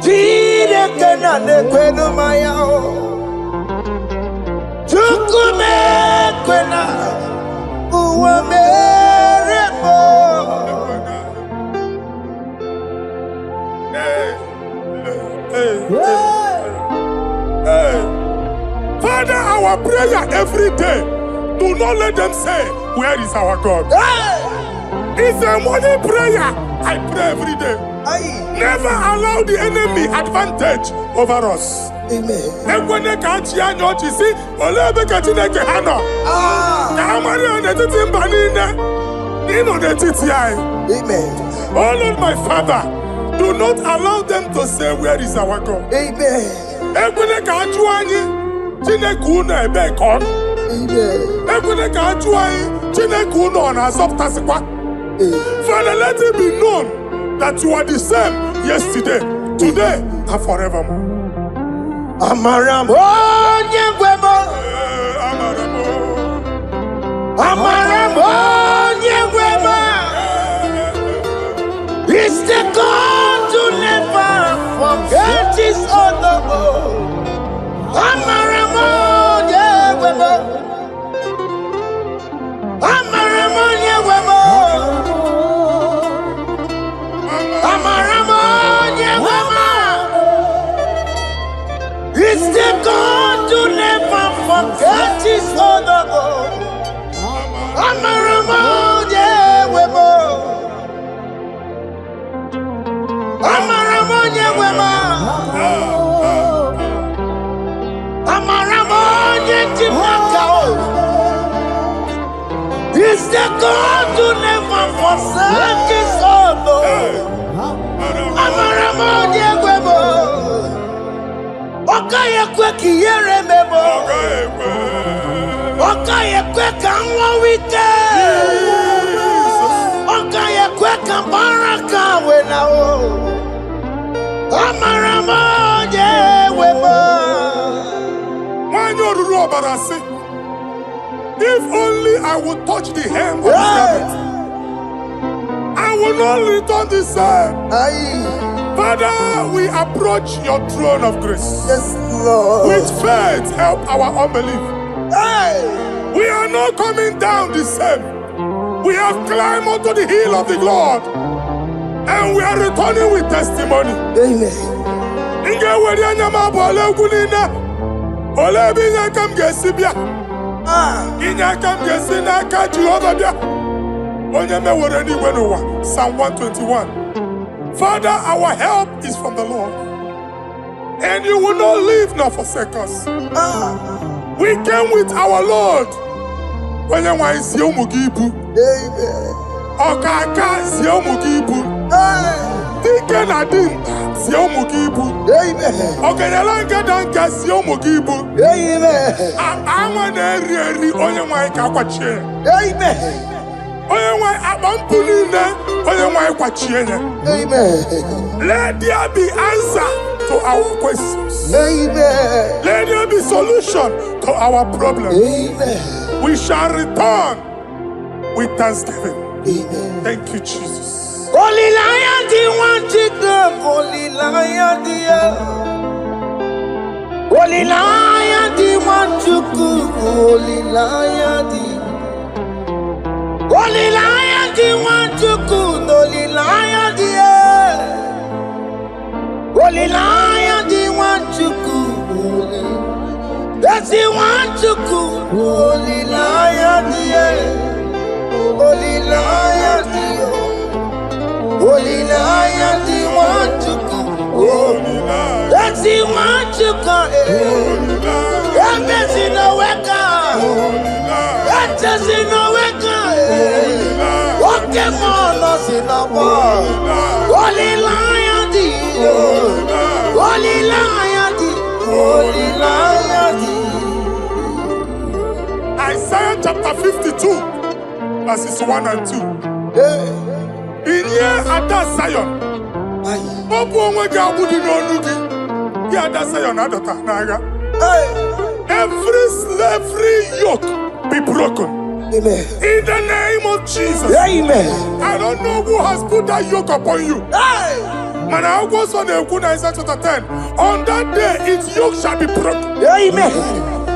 Chineke na nekwenu maya o. Chukume kwena uwa merebo. Father, our prayer every day, do not let them say, where is our God? It's a morning prayer. I pray every day. Never allow the enemy advantage over us. Amen. Ekwene ka chi anya ochi si ole ebe ka Chineke ha nọ. Ka amara n'etiti mba niile ịnọ n'etiti anyị. Amen. Oh Lord my Father, do not allow them to say where is our God. Amen. Ekwene ka ajụ anyị Chineke unu ebe ka ọ nọ. Amen. Ekwene ka ajụ anyị Chineke unu ọ na-azọpụtasịkwa. Father, let it be known that you are the same yesterday, today, and forevermore. Amaram onye gwebo. Amaram onye gwebo. It's the God to never forget his honor. Amaram onye gwebo. Amaram onye gwebo. Amaram onye gwebo. It's the God to never forget his honor. Amaram onye gwebo. Amaram onye gwebo. Amaram onye chimaka. It's the God to never forsake his honor. Amaram onye gwebo. Okaye kwe ki yere mebo. Okaye kwe ka nwa wike. Okaye kwe ka baraka wena o. Amaram onye gwebo. When you rule Barasi, if only I would touch the hem of his garment, I will not return the same. Father, we approach your throne of grace. Yes, Lord. With faith, help our unbelief. We are not coming down the same. We have climbed onto the hill of the Lord, and we are returning with testimony. Amen. Psalm 121. Father, our help is from the Lord, and you will not leave nor forsake us. We came with our Lord. Amen. Okaka Ziomugibu. Deacon Adin si umugibu. Amen. Ogenyalanga danka si umugibu. Amen. Awa na eri onye nwanyị ka kwachie. Amen. Onye nwanyị akpampuli na onye nwanyị kwachie ya. Amen. Let there be answer to our questions. Amen. Let there be solution to our problems. Amen. We shall return with thanksgiving. Amen. Thank you, Jesus. Holy Lion, the one to go. Holy Lion, the Holy Lion, the one to go. Holy Lion, the Holy Lion, the one to go. Holy Lion, the Holy Lion, the one to go. That's the one to go. Holy Lion, the Holy Lion, the Holy Lion, the one to go. That's the one to go. That's in the weka. That's in the weka. Oke Muo in the world. Holy Lion, the Holy Lion, the Holy Lion, the Isaiah chapter 52, verses 1 and 2. In here at that Zion, every slavery yoke be broken. Amen. In the name of Jesus. Amen. I don't know who has put that yoke upon you. And I was on the Isaiah chapter 10. On that day, its yoke shall be broken. Amen.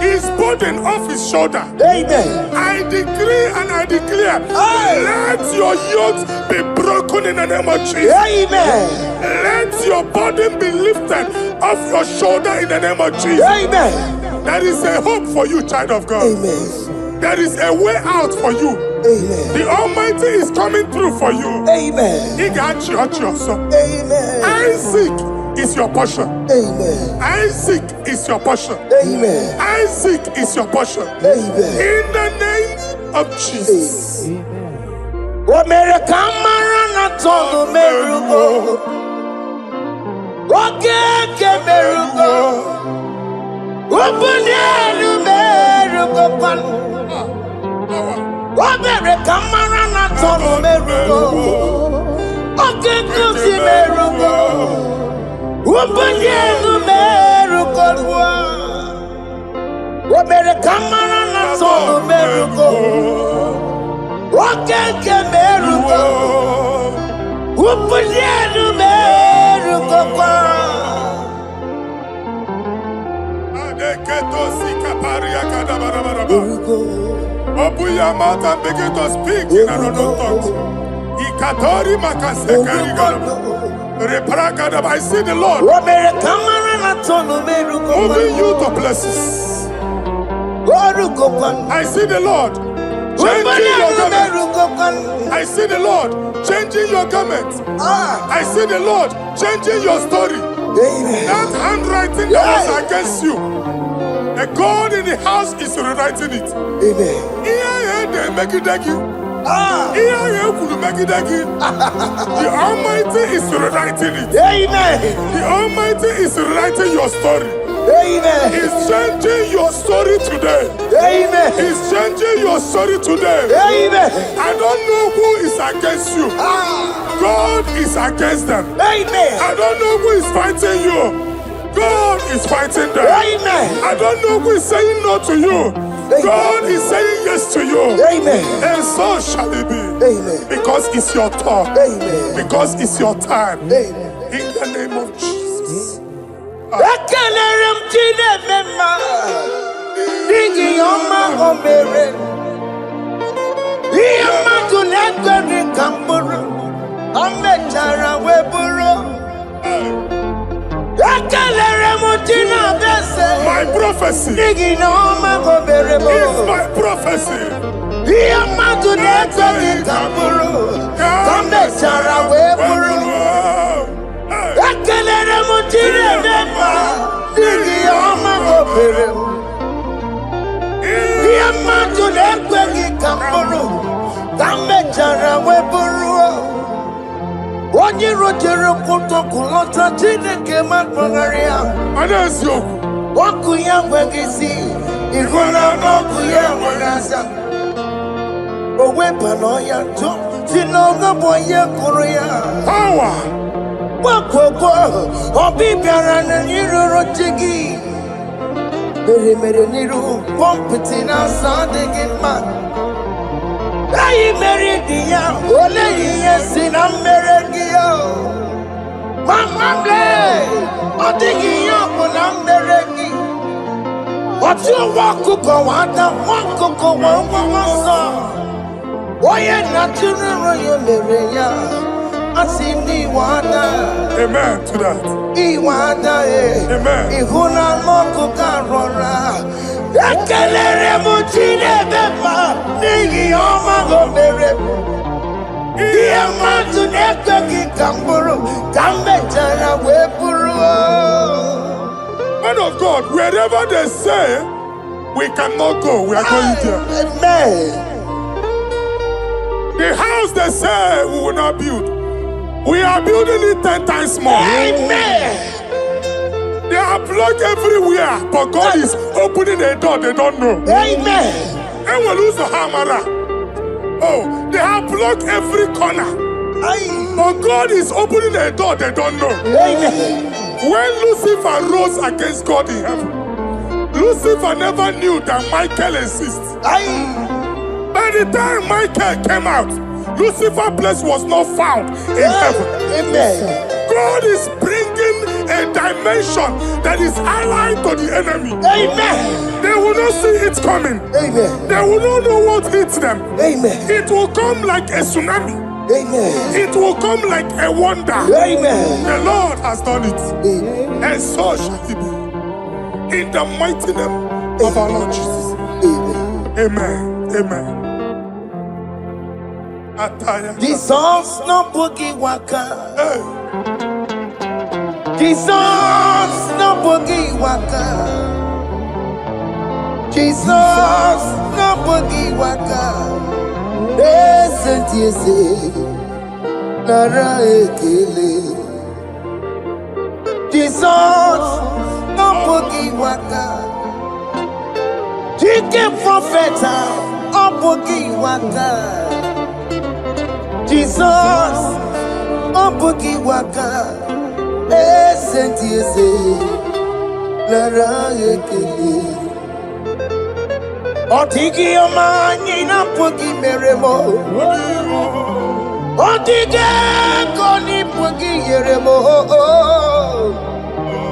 His burden off his shoulder. Amen. I decree and I declare, let your yokes be broken in the name of Jesus. Amen. Let your burden be lifted off your shoulder in the name of Jesus. Amen. There is a hope for you, child of God. Amen. There is a way out for you. Amen. The Almighty is coming through for you. Amen. He got you out your son. Amen. Isaac is your portion. Amen. Isaac is your portion. Amen. Isaac is your portion. Amen. In the name of Jesus. Open your mouth and begin to speak in another tongues. I see the Lord moving you to places. I see the Lord changing your garment. I see the Lord changing your garment. I see the Lord changing your story. That handwriting that was against you, a God in the house is rewriting it. The Almighty is rewriting it. The Almighty is rewriting your story. He's changing your story today. He's changing your story today. I don't know who is against you. God is against them. I don't know who is fighting you. God is fighting them. I don't know who is saying no to you. God is saying yes to you. And so shall it be. Because it's your turn. Because it's your time. In the name of Jesus. My prophecy is my prophecy. onye rojere kwụtọkụ lọta Chineke makpagharị ya Mana eziokwu. ọkụ ya nweghị isi ịhụla n'ọkụ ya nwere asa o webana ya jụ si n'ọga bụ onye kụrụ ya Power. gbakwokwo ọbịbịara na iruru chi gị mere n'iru pọmpụtị na-asa adịghị mma anyị mere dị ya ole ihe si na mmere gị ya mama ọ dịghị ihe ọ bụ na mmere gị otu nwa ọkụkọ nwata nwa ọkụkọ nwa nwa nsọ onye na-atụrụ nro ya mere ya asị n'iwe ada Amen to that. iwe ada Amen. ịhụ na anụ ọkụkọ arọra ekelere m Chineke ma n'ihi ọma o mere m ihe mmadụ na-ekweghị ka m bụrụ ka m mechara wee bụrụ Man of God, wherever they say we cannot go, we are going there. Amen. The house they say we will not build, we are building it 10 times more. Amen. They are blocked everywhere, but God is opening a door they don't know. Amen. And we lose the hammer. Oh, they have blocked every corner, but God is opening a door they don't know. Amen. When Lucifer rose against God in heaven, Lucifer never knew that Michael exists. By the time Michael came out, Lucifer's place was not found in heaven. Amen. God is bringing a dimension that is allied to the enemy. Amen. They will not see it coming. Amen. They will not know what hits them. Amen. It will come like a tsunami. Amen. It will come like a wonder. Amen. The Lord has done it. Amen. And so shall it be. In the mighty name of our Lord Jesus. Amen. Amen. Amen. Ataya. Jesus no boogie waka. Hey. Jesus no boogie waka. Jesus no boogie waka. Listen to you say, Nara ekele. Jesus no boogie waka. Chicken prophet no boogie waka. Jesus no boogie waka. Listen to you say, Nara ekele. Otigi omani na pogi meremo. Otige koni pogi yeremo.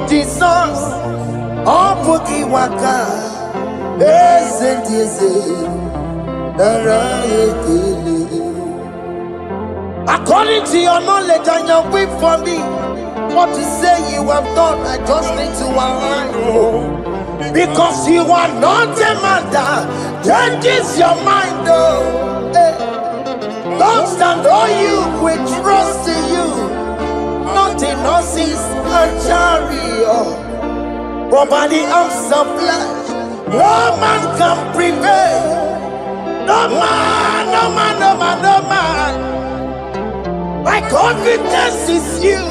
Jesus, oh pogi waka. Esentiese, nara ekele. According to your knowledge and your will for me, what you say you have done, I just need to align. Because you are not a man that changes your mind, oh. Hey. Don't stand on you, we trust in you. Not in horses and chariot, but by the arms of flesh, no man can prevail. No man, no man, no man, no man. My confidence is you.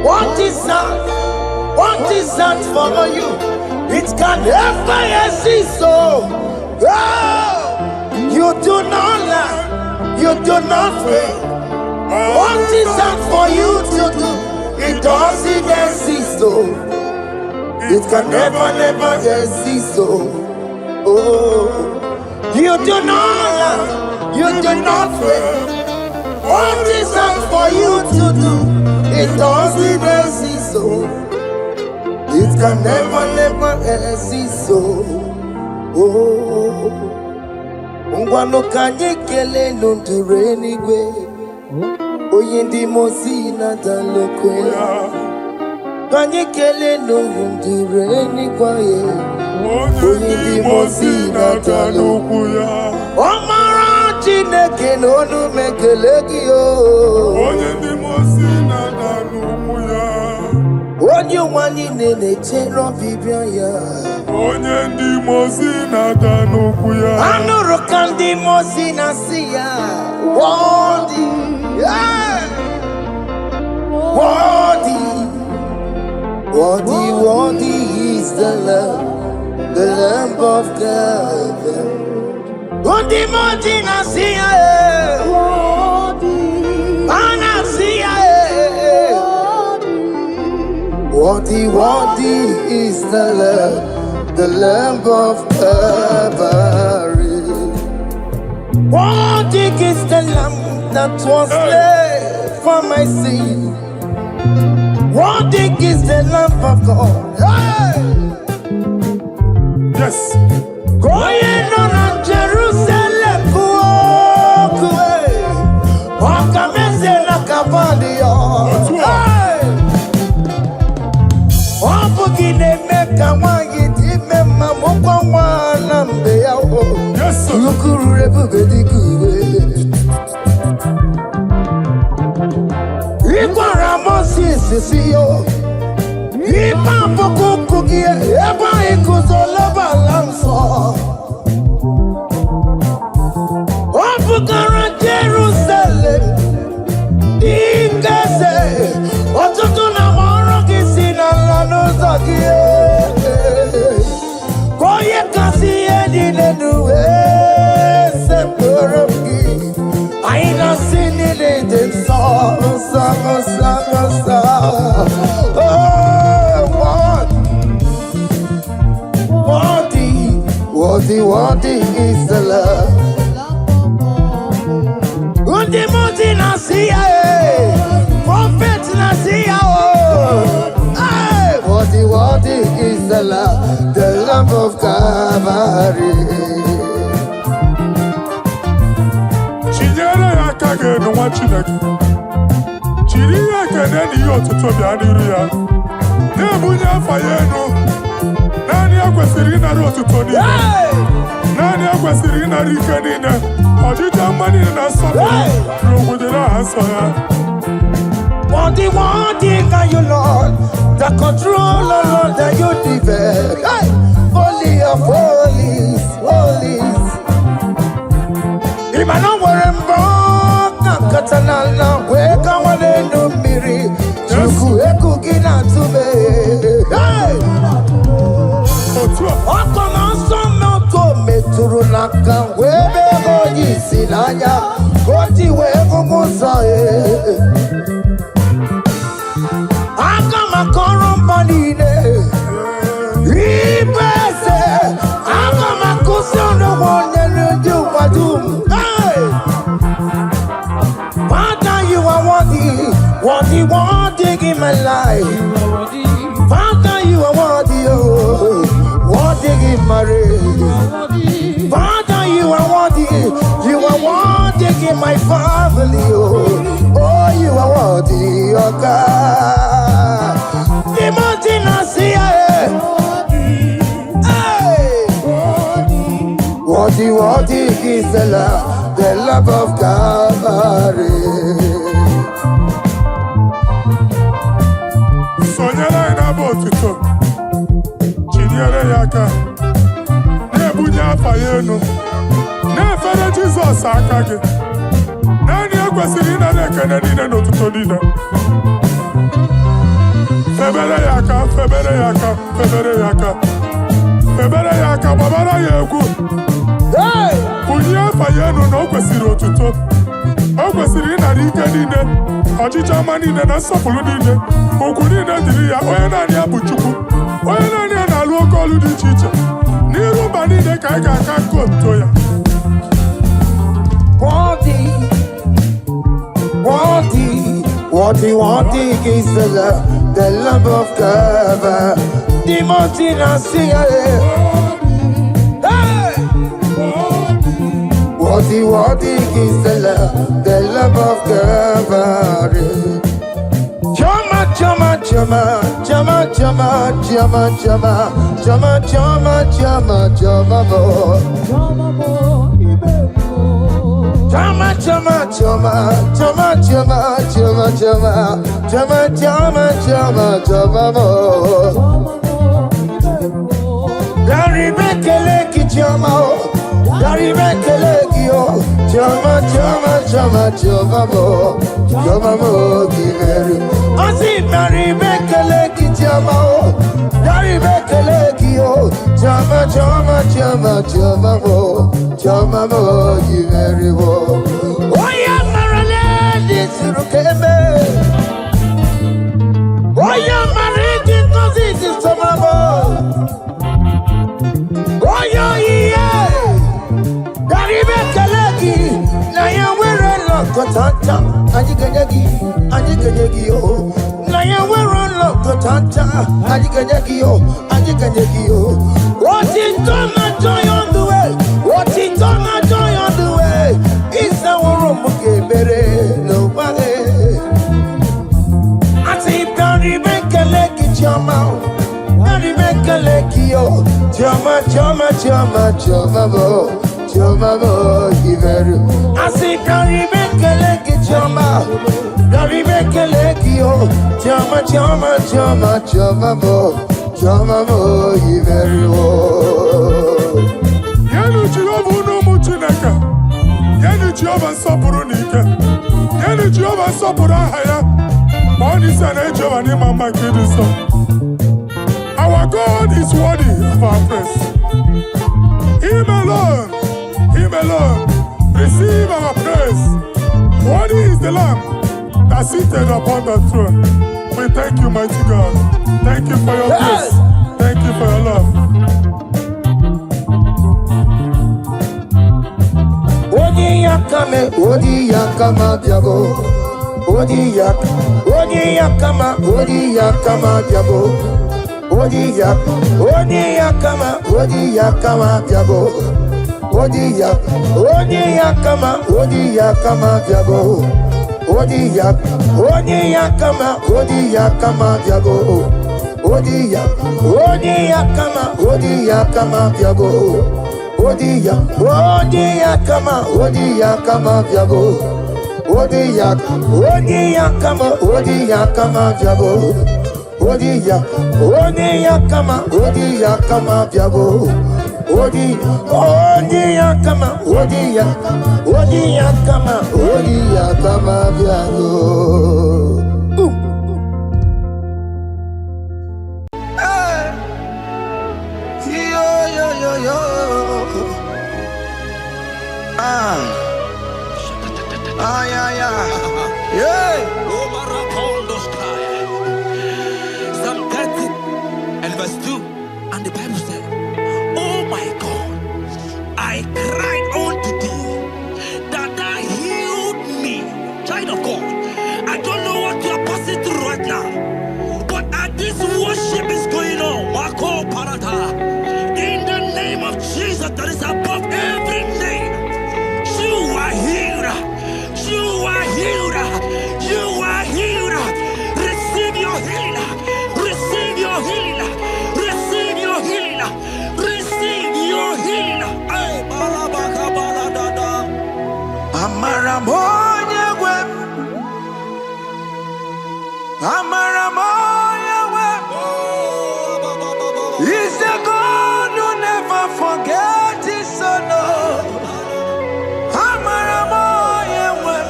What is that? What is that for you? It can never exist, so you do not lie, you do not fail. What is that for you to do? It doesn't exist, so it can never exist, so you do not lie, you do not fail. What is that for you to do? It doesn't exist, so it can never exist, so ngwano kanye kele nundure nigwe oye ndi mosi na dalokwe kanye kele nundure nigwe oye ndi mosi na dalokwe omara Chineke n'onu mekele gị o Onye ndị mosi na dalokwe onye nwanyị na-echere ọbịbịa ya onye ndị mosi na-ada n'okwu ya anụrụ ka ndị mosi na-asị ya wọdị Worthy is the Lamb of God. Worthy, is the Lamb of Calvary. Worthy is the Lamb that was slain for my sin. Worthy is the Lamb of God. Hey! Yes. Going on Jerusalem, walk away. Walk a message like a body. Hey! Walk again, make a one, it remember, walk on one, and they are all. Yes, sir. Look who everybody good. See you. Ipa pokuku kie, eba ikuzolaba lanso. Opukara Jerusalem, ingese. Otutu na moro kisi na lanuza kie. Koye kasi edi nenuwe sepurumki. Aina sini leden sa. Worthy is the Lord. Undiluted Nasiya, Prophet Nasiya. Worthy is the Lamb of Calvary. Chinyere ya kage no wa Chineke. Chiri ya kene ni yo tutu bia niru ya. Na bunya faye no. Nani akwesiri na ro tutu ni. Nani akwesiri na rike ni na. Ojija mani na so. Rogudera aso ya. Worthy can you, Lord, the controller, Lord, that you develop. Hey! Holy of holies. Imano warembo, katanala, weka wane numiri, chuku eku gina tume. Hey! Oko manso moko meturu naka, webe hoji sinanya, koti wevu musa. Akama korombanine Ibese Akama kusiono mwenye nujumadum. Hey! Father, you are worthy in my life. Father, you are worthy in my race. Father, you are worthy in my family. Oh, you are worthy, oh God. Imagine us here. Hey! Worthy is the love of Calvary. Sonyala ina botuto. Chinyere yaka. Nebunya fayeno. Nefere Jesus akage. Nani akwesiri na nekene nine n'otuto nine. Febere yaka, babara ya egwu. Bunye fayenu na o kwesiri otuto. O kwesiri ịnara ike niile, ọchịchị ọma niile na nsọpụrụ niile. Okwu niile dịrị ya, onye naanị ya bụ Chukwu. Onye naanị ya na-alụ oke ọlụ dị iche iche. N'iru mba niile ka anyị ga-aka nke otuto ya. Worthy is the love of God. The mountain I see. Hey! Worthy is the love of God. Chama, Chama, choma, choma, choma mo, choma mo, you very well. Oh yeah, Marale, this is Rukeme. Oh yeah, Mariki, cause this is Tomamo. Oh yeah, Garibe Kalaki, Naya we're Lokotanta, Aniganyagi, oh. Naya we're Lokotanta, Aniganyagi, oh. What is done, I joy on the way. What is done, I joy on the way. It's our room, okay, better, nobody. I say, Barry, make a leg, it's your mouth. Barry, make a leg, yo. Choma, choma, choma, choma, mo. Choma, mo, give her. I say, Barry, make a leg, it's your mouth. Barry, make a leg, yo. Choma, choma, choma, choma, mo. Choma, mo, you very well. Yenu Jehova unu muchineke. Yenu Jehova nsọpụrụ n'ike. Yenu Jehova nsọpụrụ aha ya. Ma ọ n'isi na Jehova n'ime mma nke dị nsọ. Our God is worthy of our praise. Him alone, receive our praise. Worthy is the Lamb that seated upon the throne. We thank you, mighty God. Thank you for your grace. Thank you for your love. Odi yakama diabo. Odi yakama diabo. Odi yakama diabo. Odi yakama diabo. Odia kama diabo. Odia kama diabo. Odia kama diabo. Odia kama diabo. Psalm 30 and verse 2, and the Bible said, oh my God, I cried unto thee, that thou healed me. Child of God, I don't know what you are passing through right now, but as this worship is going on, Wako Parata, in the name of Jesus that is above every name, you are healed. You are healed. You are healed. Receive your healing. Receive your healing. Receive your healing. Receive your healing. Hey, Balabaka Baladada. Amaramoya web. Amaramoya web. He's a God who never forgets his son. Amaramoya web.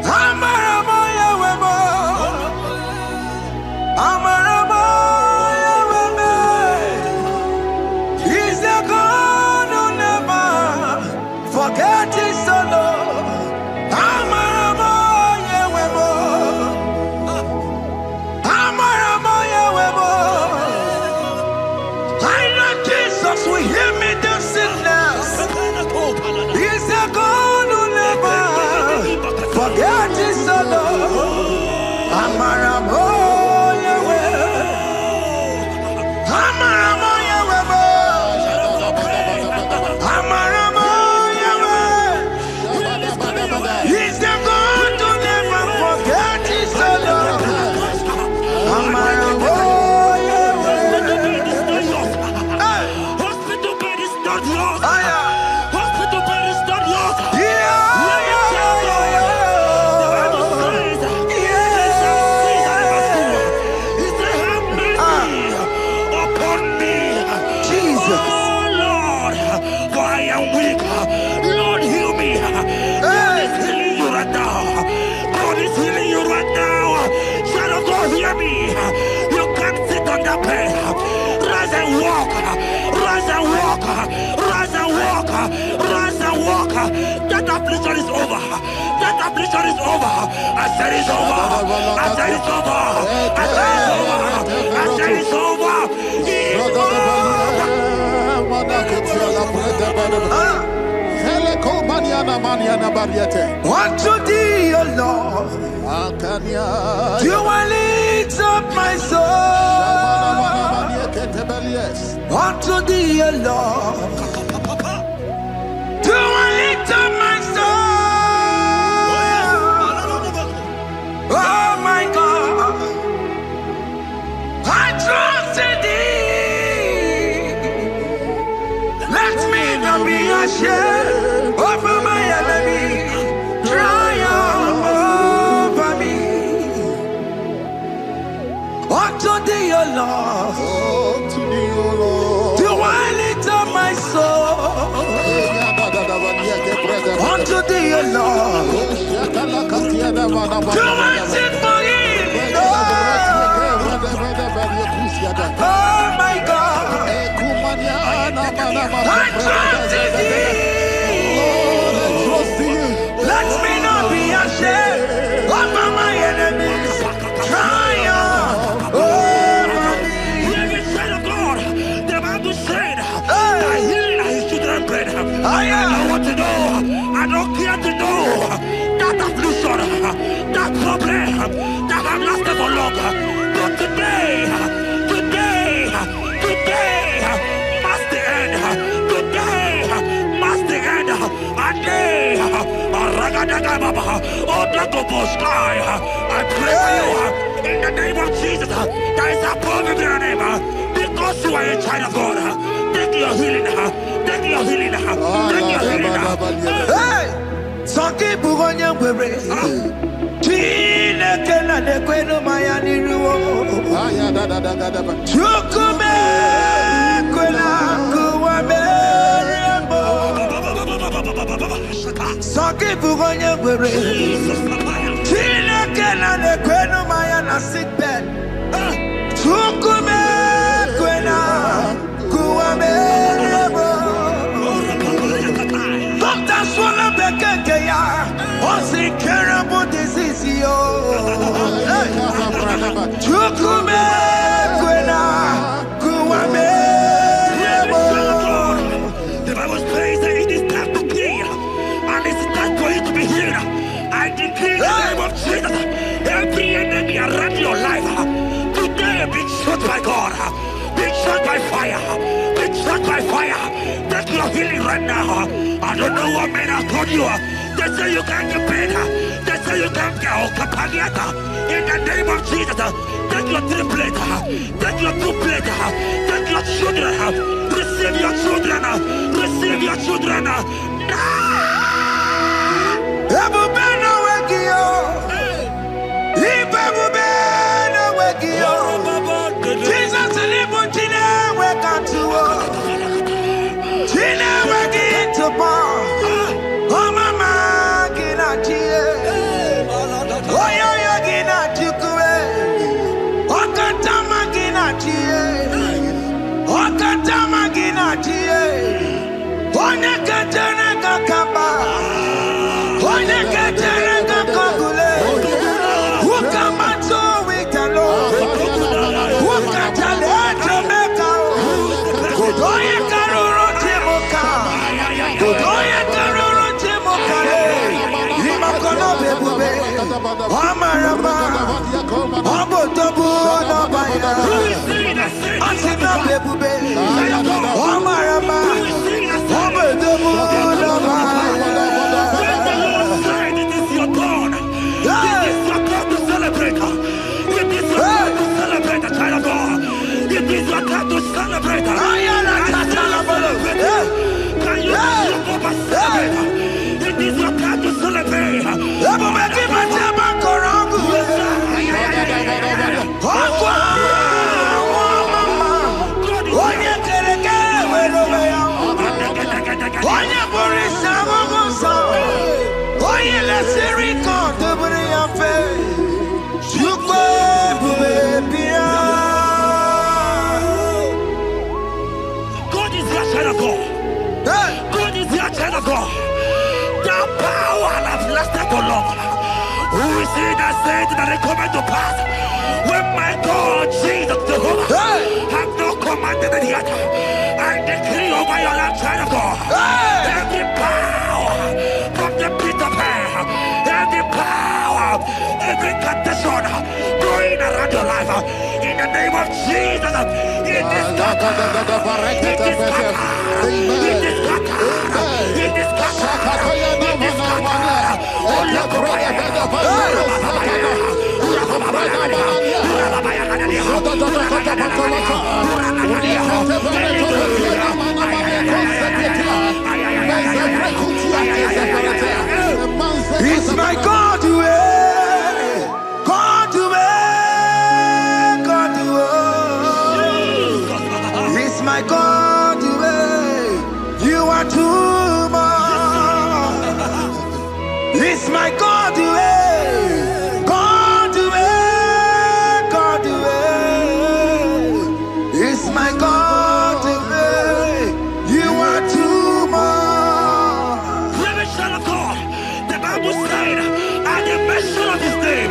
Amaramoya web. Amaramoya web. He's a God who never forgets his son. Amaramoya web. Amaramoya web. I know Jesus will hear me the sickness. He's a God who never forget his son. Amaramoya web. Amaramoya web. Amaramoya web. He's the God who never forget his son. Amaramoya web. Hospital bed is not yours. Aya. Hospital bed is not yours. Yeah. Let me tell you, the Bible says, he shall see that I must do. He said, have mercy upon me. Jesus. Oh Lord, for I am weak. Lord, heal me. God is healing you right now. God is healing you right now. Child of God, hear me. You can't sit on that bed. Rise and walk. walk. Rise and walk. Rise and walk. Rise and walk. That affliction is over. That affliction is over. I said it's over. I said it's over. I said it's over. I said it's over. Unto thee, O Lord, do I lift up my soul. Unto thee, O Lord, do I lift up my soul. Oh my God, I trust in thee. Let me not be ashamed over my enemy. Triumph over me. Unto thee, O Lord, do I lift up my soul. Unto thee, O Lord, do I sing for him. Oh my God, I trust in thee. Let me not be ashamed over my enemies. Triumph over me. Hear the said of God. The Bible said, I heal his children bread. I don't want to know. I don't care to know. That affliction, that problem, that have lasted for long. But today, must the end. Today, must the end. And day, I pray for you in the name of Jesus. There is a problem in your name. Because you are a child of God. Take your healing. Take your healing. Take your healing. Hey, Sanki Bugonya Were. Chile Kela de Queno Mayani Ruo. Chukume Quena Kuame. Sanki Bugonya Were. Chile Kela de Queno Mayana sick bed. Chukume Quena Kuame. Doctor Swallow Bekeya. What's the terrible disease? Chukume Quena Kuame. The Bible says that it is time to kill, and it is time for you to be healed. I decree in the name of Jesus, every enemy around your life, today be shot by God, be shot by fire, be shot by fire. Take your healing right now. I don't know what men have told you. They say you can't get paid. They say you can't get Okapagiata. In the name of Jesus, take your triplet, take your two-plate, take your children, receive your children, receive your children. Ebubena Wekio. Ibebubena Wekio. Jesus Libutine Wekantuo. Tina Wekitupa. Oh mama Ginachie. Oh yo Ginachukue. Okatama Ginachie. Okatama Ginachie. Onekatana Kakamba. Onekatana it that it come to pass. When my God, Jesus Jehovah, have not commanded it yet, I decree over your life, child of God, every power from the pit of hell, every power, every condition going around your life, in the name of Jesus, it is scattered, it is scattered, it is scattered, it is scattered, it is scattered. It's my God to God to God to It's my God to you are too much. It's my God to God to God to It's my God to you are too much. Revelation of God, the Bible said, at the mention of his name,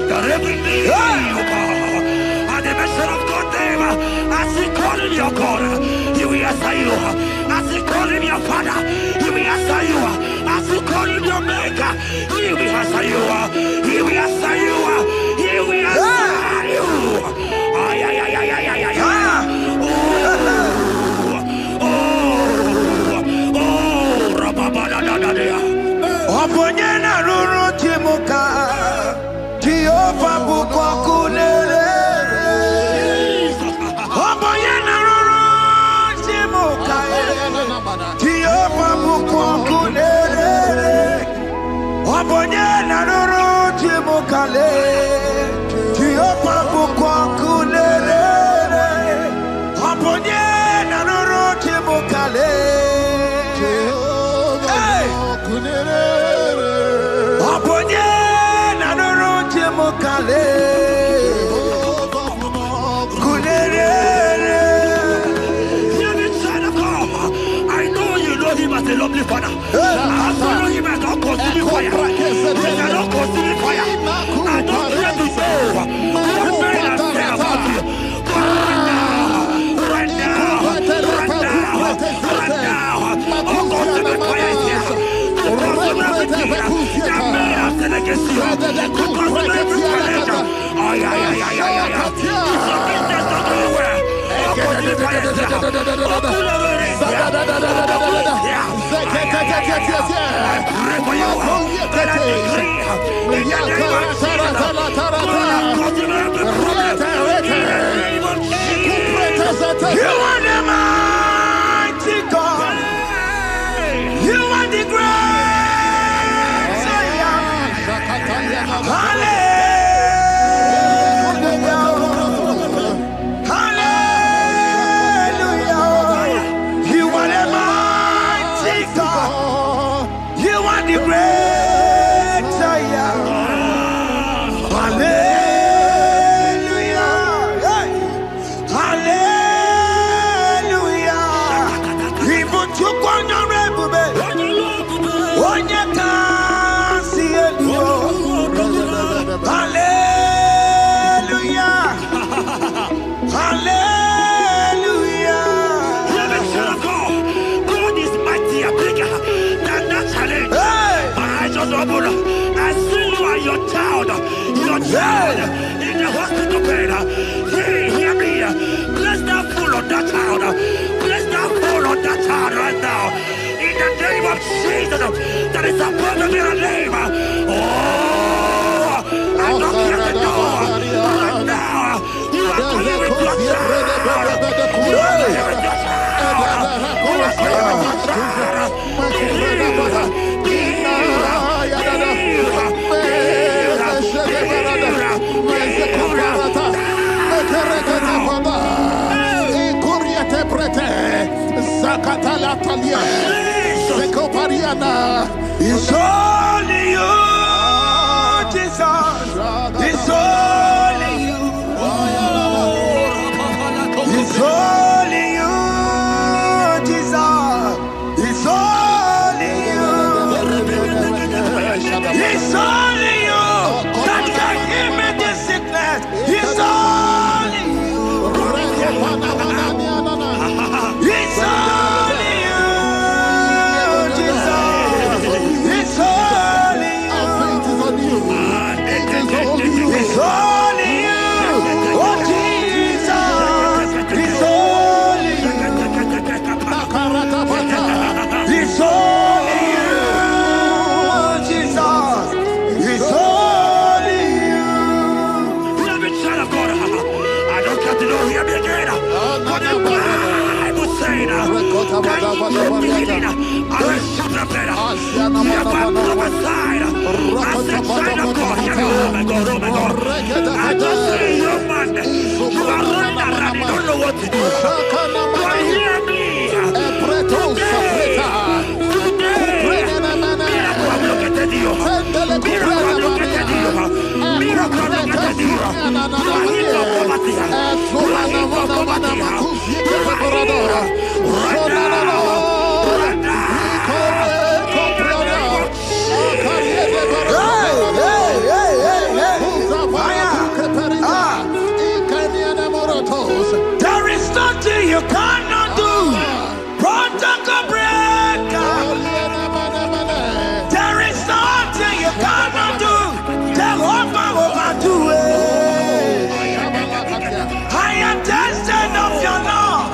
that every knee will bow. At the mention of God's name, as he call him your God, he will answer you. As he call him your Father, he will answer you. As he call him your Maker, he will answer you. He will answer you. He will answer you. Ay, ay, ay, ay, ay, ay, ay. Oponyena ruru timuka Jehova bukwa kulele Oponyena ruru timuka Jehova bukwa kulele Oponyena ruru timuka le Jehova bukwa kulele Oponyena ruru timuka le Oponye na nuru timukale Kunere. I know you know him as a lovely father. I follow him as a consuming fire. He cannot consume fire. I don't care to say what men have said about you. Right now, oh, consuming fire is here. Everything that men have said against you, because of every challenge, it's your business not doing well. Consuming fire is here. I pray for you that I decree in the name of Jesus, God consume every problem in the name of Jesus. You are the mighty God. You are the great. Hallelujah. Hallelujah. You are the mighty God. You are the great I am. Hallelujah. Hallelujah. Even to Hallelujah. Hallelujah. God is mightier, bigger than that challenge. I just open up. I see you and your child in the hospital bed. Hear me. Bless that fool on that child. Bless that fool on that child right now. In the name of Jesus, that is supposed to be a name. I'm not here to know right now. You are going with your child. You are going with your child. You are going with your child. It's only you, Jesus. It's only you. It's only you, Jesus. It's only you. It's only you that can heal. just see you, man. You are running around, you don't know what to do. But hear me. There is nothing you cannot do. Protocol breaker. There is nothing you cannot do. Jehovah overdo it. I am tested of your love.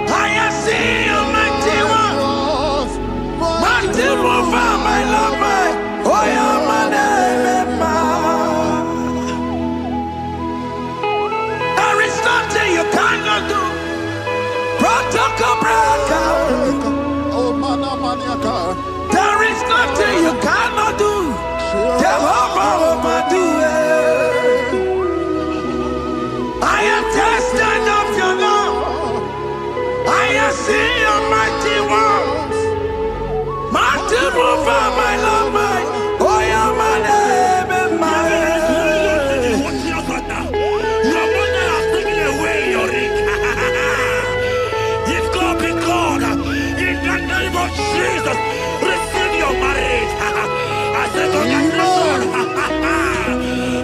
I am seeing you, mighty one. Mighty mover, my love, my. Oh, yeah, my name, there is nothing you cannot do. Protocol breaker. There is nothing you cannot do. Jehovah overdo it. I am tested of your love. I am seeing your mighty ones. Mighty mover, my love, my. Oh, yeah, my name and my. Jesus, receive your marriage. I said, congratulations.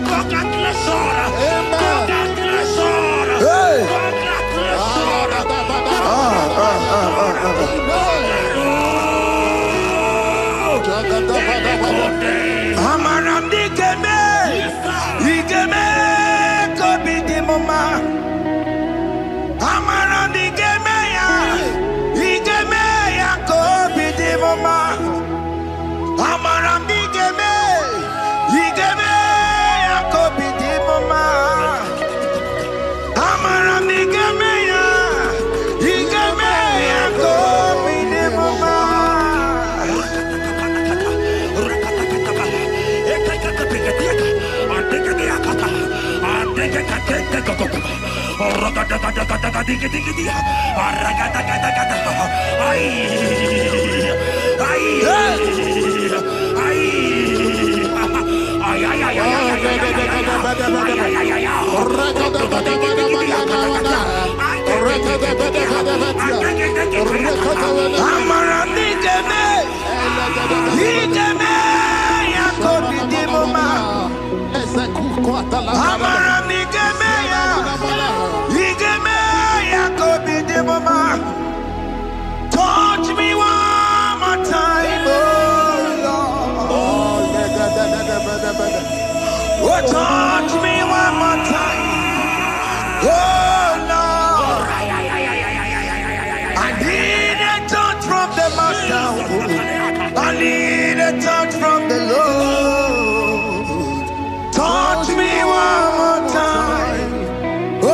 Congratulations. Congratulations. Congratulations. Amaram digeme, digeme, kobi di mama. Amaram digeme ya, digeme ya kobi di mama. Amaram digeme, digeme ya kobi di mama. Amaram digeme ya, digeme ya kobi di mama. Touch me one more time, oh Lord. Oh, touch me one more time, oh Lord. I need a touch from the Master. I need a touch from the Lord. Touch me one more time, oh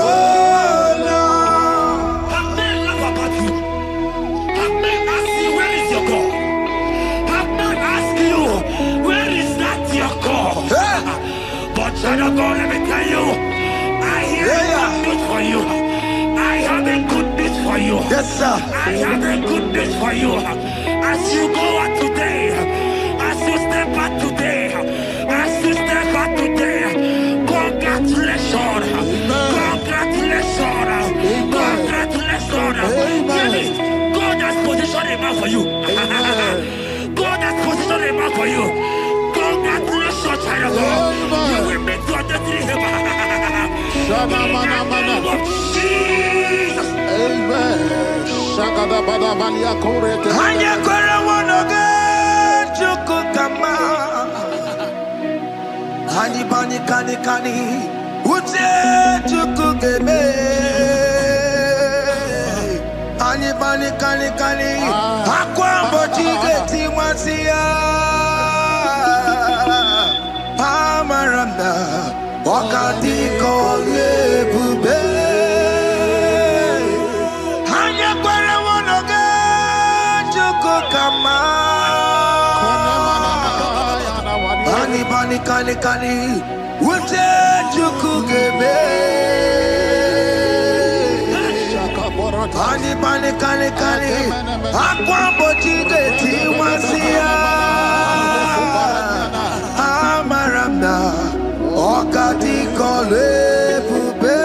Lord. Have men laugh about you. Have men ask you, where is your God? Have men ask you, where is that your God? But child of God, let me tell you, I hear good news for you. I have a good news for you. Yes, sir. I have a good news for you. As you go out today, as you step out today, as you step out today, congratulations. Congratulations. Congratulations. Really, God has positioned a man for you. God has positioned a man for you. Congratulations, child of God. You will meet your destiny. In the name of Jesus. Amen. Hanya kwara wanoge chukukama. Hani bani kani kani uche chukugeme. Hani bani kani kani akwa mbochige timasia. Amaranda wakati kole bube. Hanya kwara kani. Ute chukugebe. Kani. Akwa bochige tiwasia. Amaramna. Okati kole bube.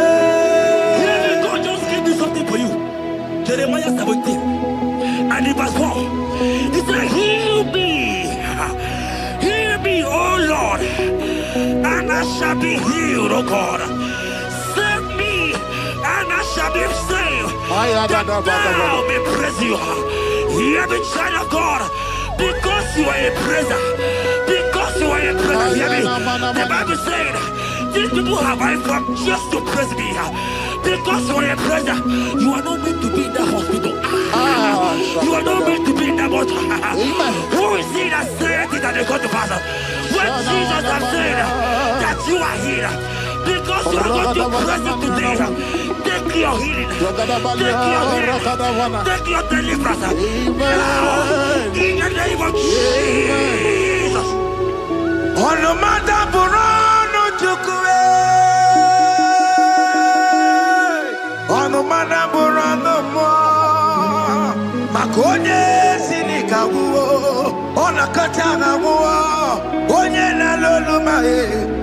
God just gave me something for you. Jeremiah 17 and in verse 4. He said, heal me, O Lord, and I shall be healed, O God. Save me, and I shall be saved. That thou may praise you. Hear me, child of God, because you are a praiser. Because you are a praiser, hear me. The Bible said, these people have I come just to praise me. Because you are a praiser, you are not meant to be in the hospital. You are not meant to be in the bottle. Who is he that said it and they go to pass? When Jesus has said that you are here, because you are going to praise him today, take your healing, take your deliverance. Now, in the name of Jesus. On the matter Burano Chukwe. On the matter Burano Mo. Makonye Sinikawo. On a Katana Mo. Onye na lolo mae.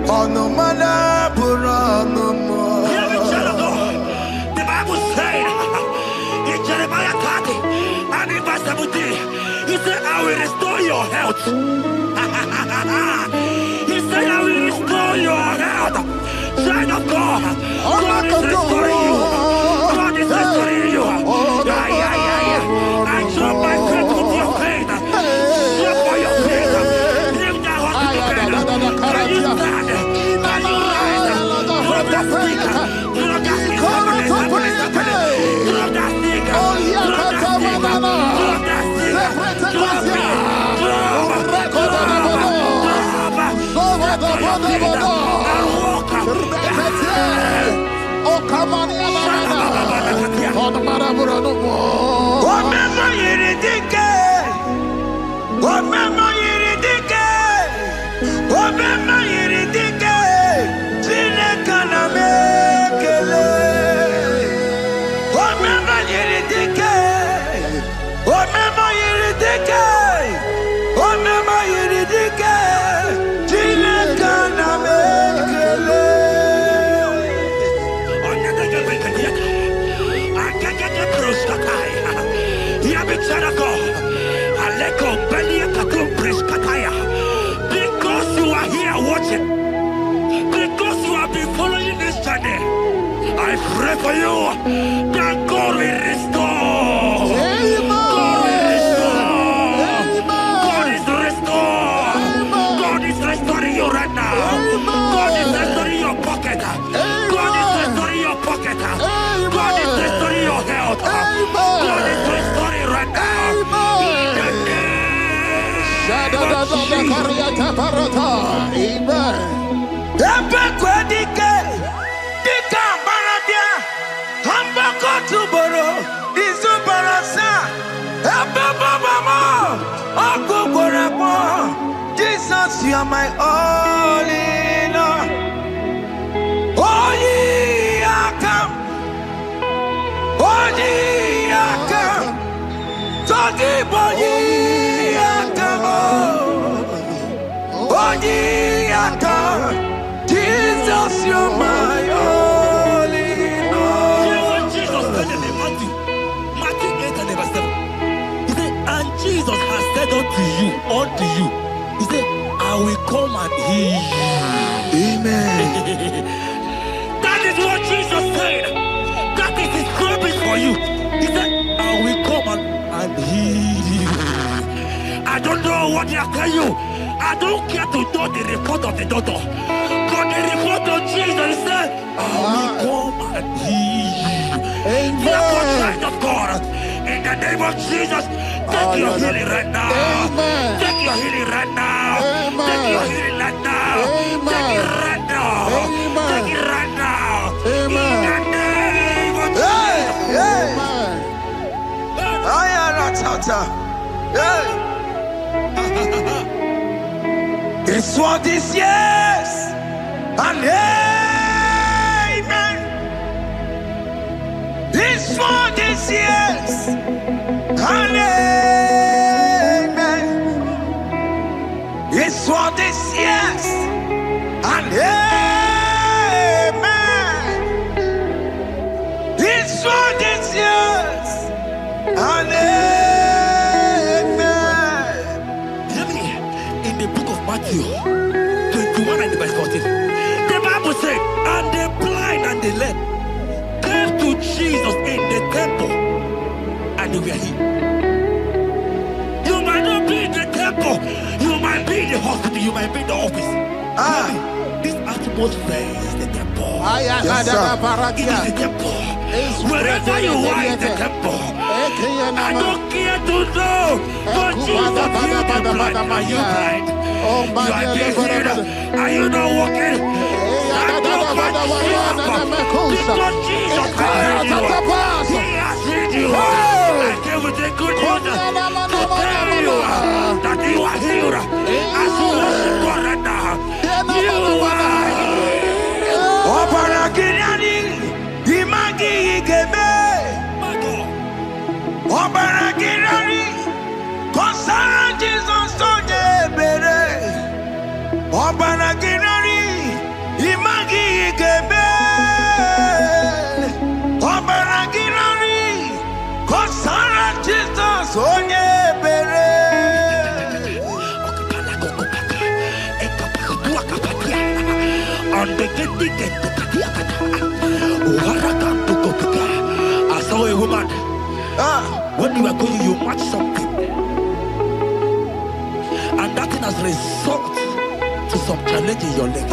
On the matter Burano Mo. The Bible said in Jeremiah 30 and in verse 17, he said, I will restore your health. He said, I will restore your health. Child of God, God is restoring you. God is restoring you. I drop my faith with your faith. Drop for your faith. Leave that hospital bed. Can you stand? Can you rise? Drop that stick. Drop that stick. Drop that stick. Drop that stick. Drop that stick. Drop it. Because you are here watching, because you have been following this journey, I pray for you that God will restore. God will restore. God is restoring. God is restoring you right now. God is restoring your pocket. God is restoring your pocket. God is restoring your health. God is restoring right now. Jesus, you are my all in all. Oh, yeah, come. Oh, yeah, come. Talking about yeah, come. Oh, yeah, come. Jesus, you are my all in all. You know what Jesus said in Matthew 8 and verse 7? He said, and Jesus has said unto you, he said, I will come and heal you. Amen. That is what Jesus said. That is his promise for you. He said, I will come and heal you. I don't know what they are telling you. I don't care to know the report of the doctor. But the report of Jesus, he said, I will come and heal you. Therefore, child of God, in the name of Jesus, take your healing right now. Amen. Take your healing right now. Amen. Take your healing right now. Amen. Take it right now. Amen. Take it right now. Amen. In the name of Jesus. Hey, Amen. I am not out. Hey. This world is yes and amen. This world is yes and amen. This world is yes and amen. This world is yes and amen. Hear me. In the book of Matthew 21 and verse 14, the Bible said, and the blind and the lame came to Jesus in the temple, and they were healed. You might not be in the temple, you might be in the hospital, you might be in the office. This atmosphere is the temple. Yes, sir. It is the temple. Wherever you are in the temple, I don't care to know, but Jesus healed the blind. Are you blind? You are being healed. Are you not walking? Stand up and shout. Because Jesus has healed you. He has healed you. I came with the good news to tell you that you are healed. As you worship God right now, you are I saw a woman. When you are going, you match something, and that thing has resulted to some challenge in your legs,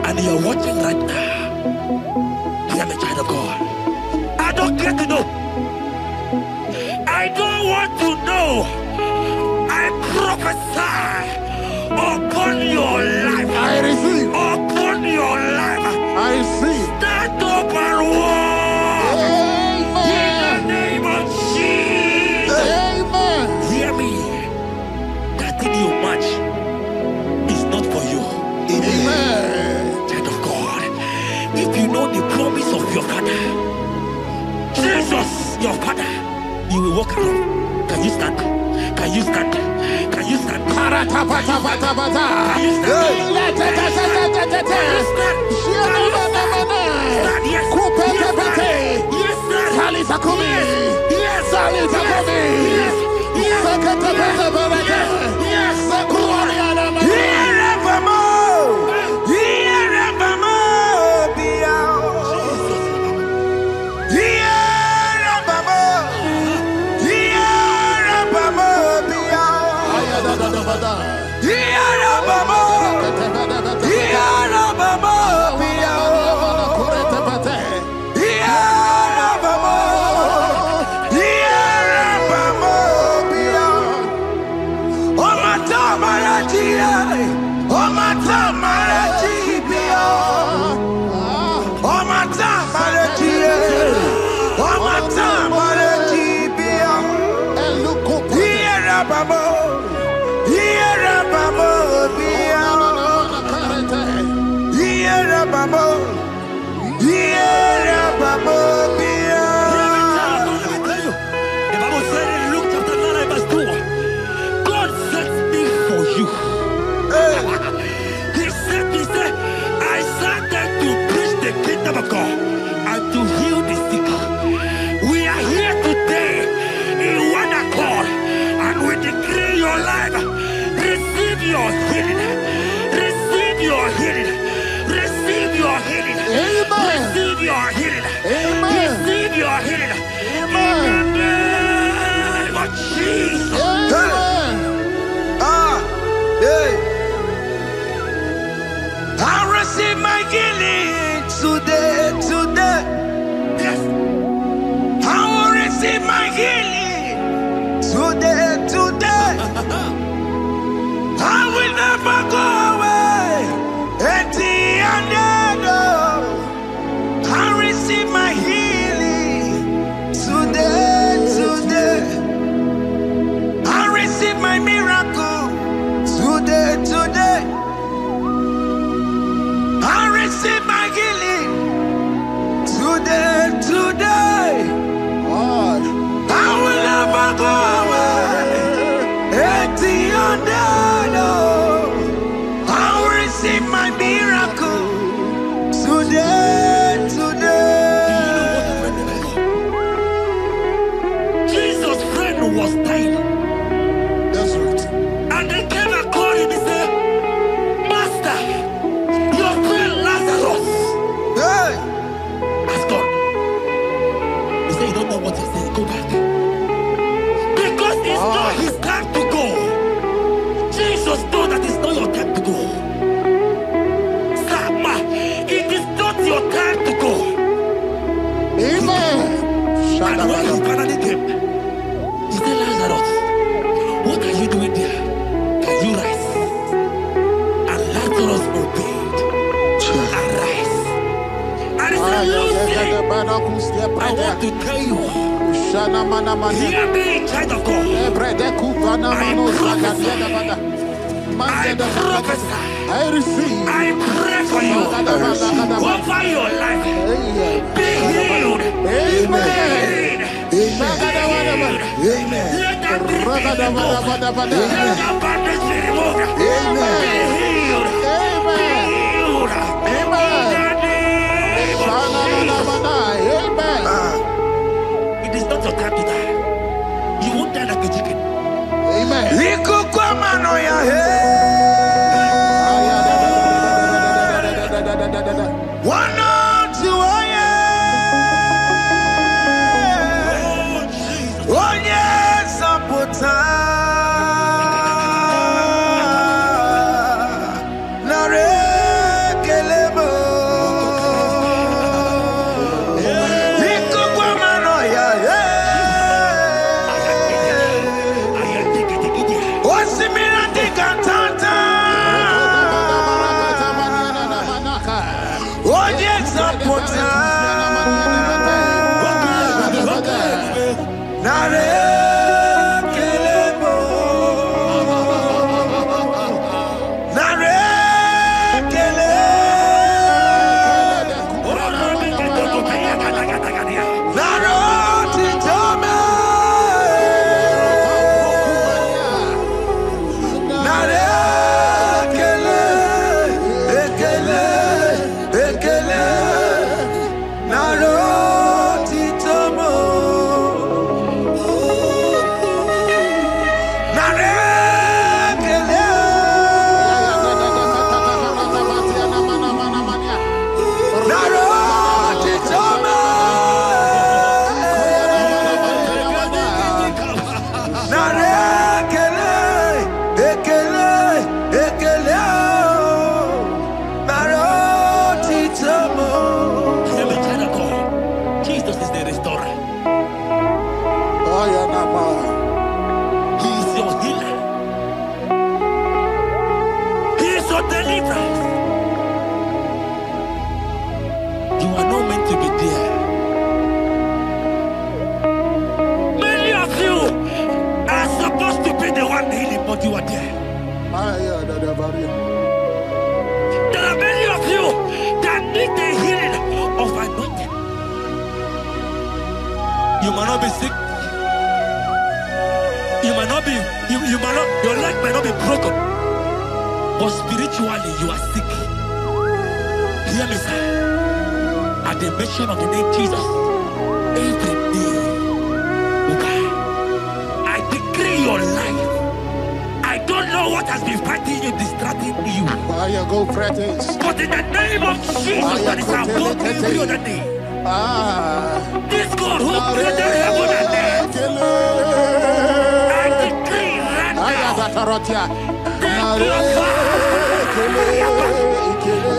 and you are watching right now. Hear me, child of God. I don't care to know. I don't want to know. I prophesy upon your life. I receive. Upon your life. I receive. Stand up and walk. In the name of Jesus. Amen. Hear me. That thing you match is not for you. Amen. Child of God. If you know the promise of your father, Jesus, your father, you will walk around. Can you stand? Can you stand? Can you stand? Can you of God and to heal the sick. We are here today in one accord, and we decree your life. Receive your healing. Receive your healing. Receive your healing. Amen. Receive your healing. Amen. Receive your healing. Amen. In the name of Jesus. Amen. I receive my healing today. Yes. I will receive my healing today. I will never go away empty-handed. I receive my healing today. I receive my miracle today. receive my healing today. I will never go away. I will receive my miracle today. Jesus' friend was dying. That's right. And they came and called him and said, Master, your friend Lazarus has gone. He said, you don't know what he said. Go back. Because it's not his time to go. Jesus knows that it's not your time to go. Sama, it is not your time to go. Amen. And when he finally came, he said, Lazarus, what are you doing there? Can you rise? And Lazarus obeyed and rise. And he said, Lucy, I want to tell you, hear me, child of God. I prophesy. I receive. I pray for you. Over your life. Be healed. Amen. Amen. Let that be removed. Let that bandage be removed. Be healed. Be healed. It is not your time to die. You won't die like a chicken. Amen. You might not be sick. You might not be, you might not, your leg might not be broken. But spiritually you are sick. Hear me, sir. At the mention of the name Jesus, every day will die. I decree your life. I don't know what has been fighting you, distracting you. But in the name of Jesus, that is above every other name. This God who created heaven and earth, I decree right now,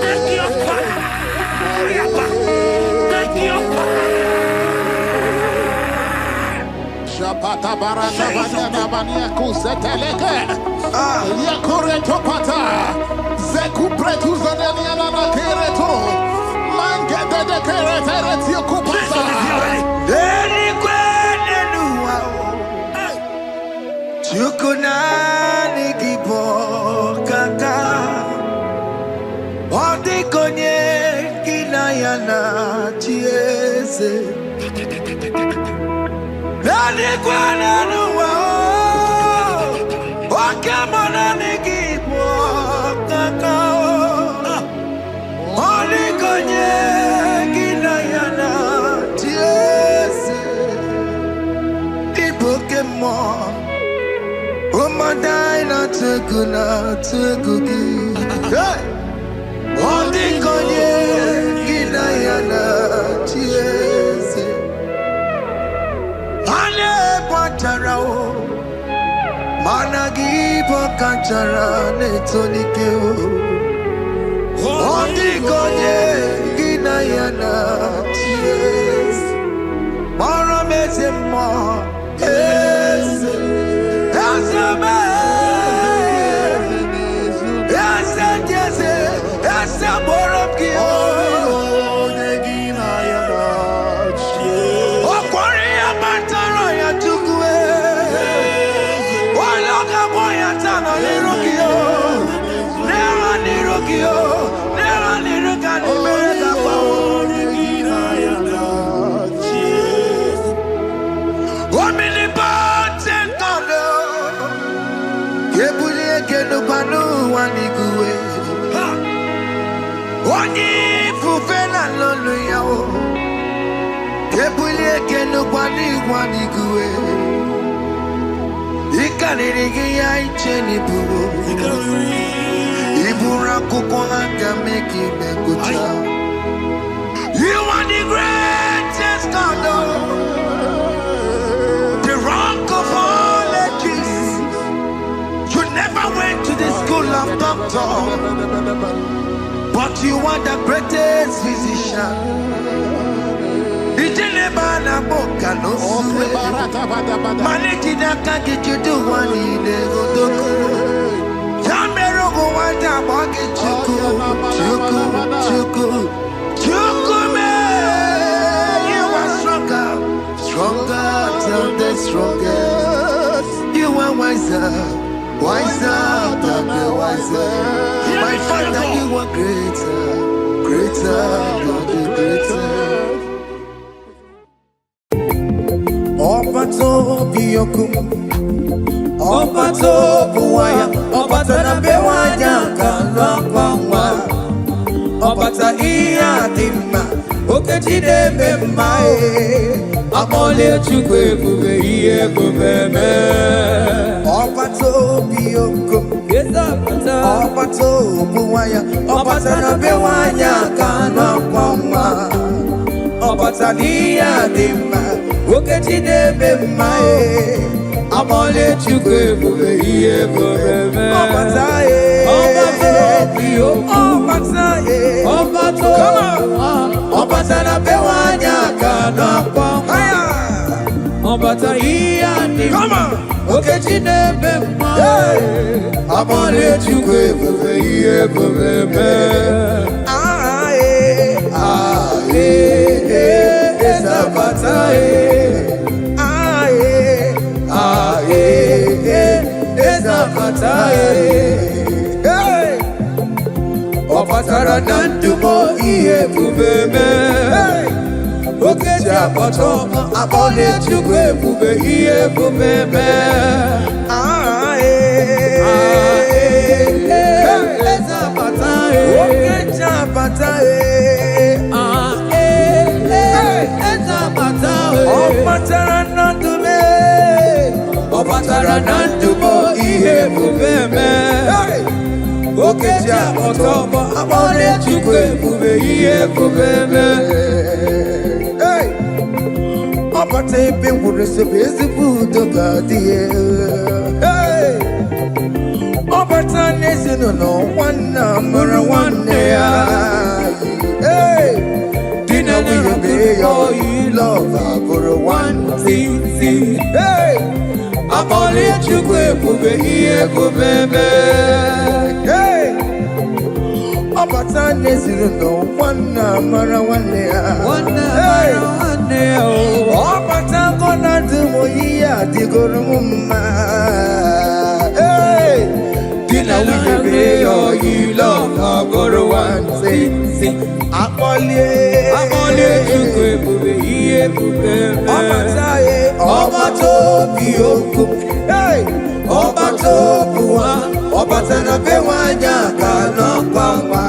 take your fire, take your fire, take your fire. Shapata barata banya banya kuseteleke. Yakore topata. Zeku pretu zadelia na kereto. Mangete de kerete kupasa. Deni kwene nuwa. Chukunani gibo kaka. Odi konye. yana chiese Nani kwana nuwa Oke Muo Igbo kakao Oli konye gina yana chiese Oke Muo Omadai na tegugi Oli konye gina yana chiese Ale patara o Managi pokachara netonike o Oli konye gina yana chiese Mara meze mo Eze Onye fufela lolo ya o Kebulie kenu kwani guwe Ikaniri ya icheni buwo Ibura kuko anga meki mekucha You are the greatest God The rock of all ages You never went to the school of doctor But you are the greatest physician. Ijelebana boka no suwe. Maliki na kaki judu wani negodoku. Jamero go wanda bagi chuku me. You are stronger than the strongest. You are wiser than the wiser. My Father, you are greater than the greatest. Obato biyokum, Obato buwaya, Obata na bewanya kalwangwa, Obata iya dimma, Okechide bemae, Amole chukwe bube iye bubeme. Obato biyokum, Obato buwaya, Obata na bewanya kalwangwa, Obata iya dimma, Okechide bemae, Amole chukwe bube iye bubeme. Obata Obata na bewanya kalwangwa, Obata iya dimma, Okechide bemae, Amole chukwe bube iye bubeme. Opatara nandumo iye bubeme. Okeji apoto abole chukwe bube iye bubeme. Okeji apatae. Opatara nandume. Opatara nandumo iye bubeme. Okeji apoto abole chukwe bube iye bubeme. Opata ebe nwere sebe ezigbo udo ga-adịghị. Opata n'ezinụlọ nwanne mụrụ nwanne ya. Di na nwunye mee ya oyi lọva bụrụ nwanne. Abọlị chukwu ebube ihe ebubeme. Opata n'ezinụlọ nwanne mụrụ nwanne ya. Opata gọna dum oyi ya dịgoro mma. Di na we obey all you love, number one. Sing, Akole chukwu ebube ihe ebube Ọbataye, Ọbato bi oku, Ọbato buwa, Ọbatana be wanya ka n'ọkwangwa,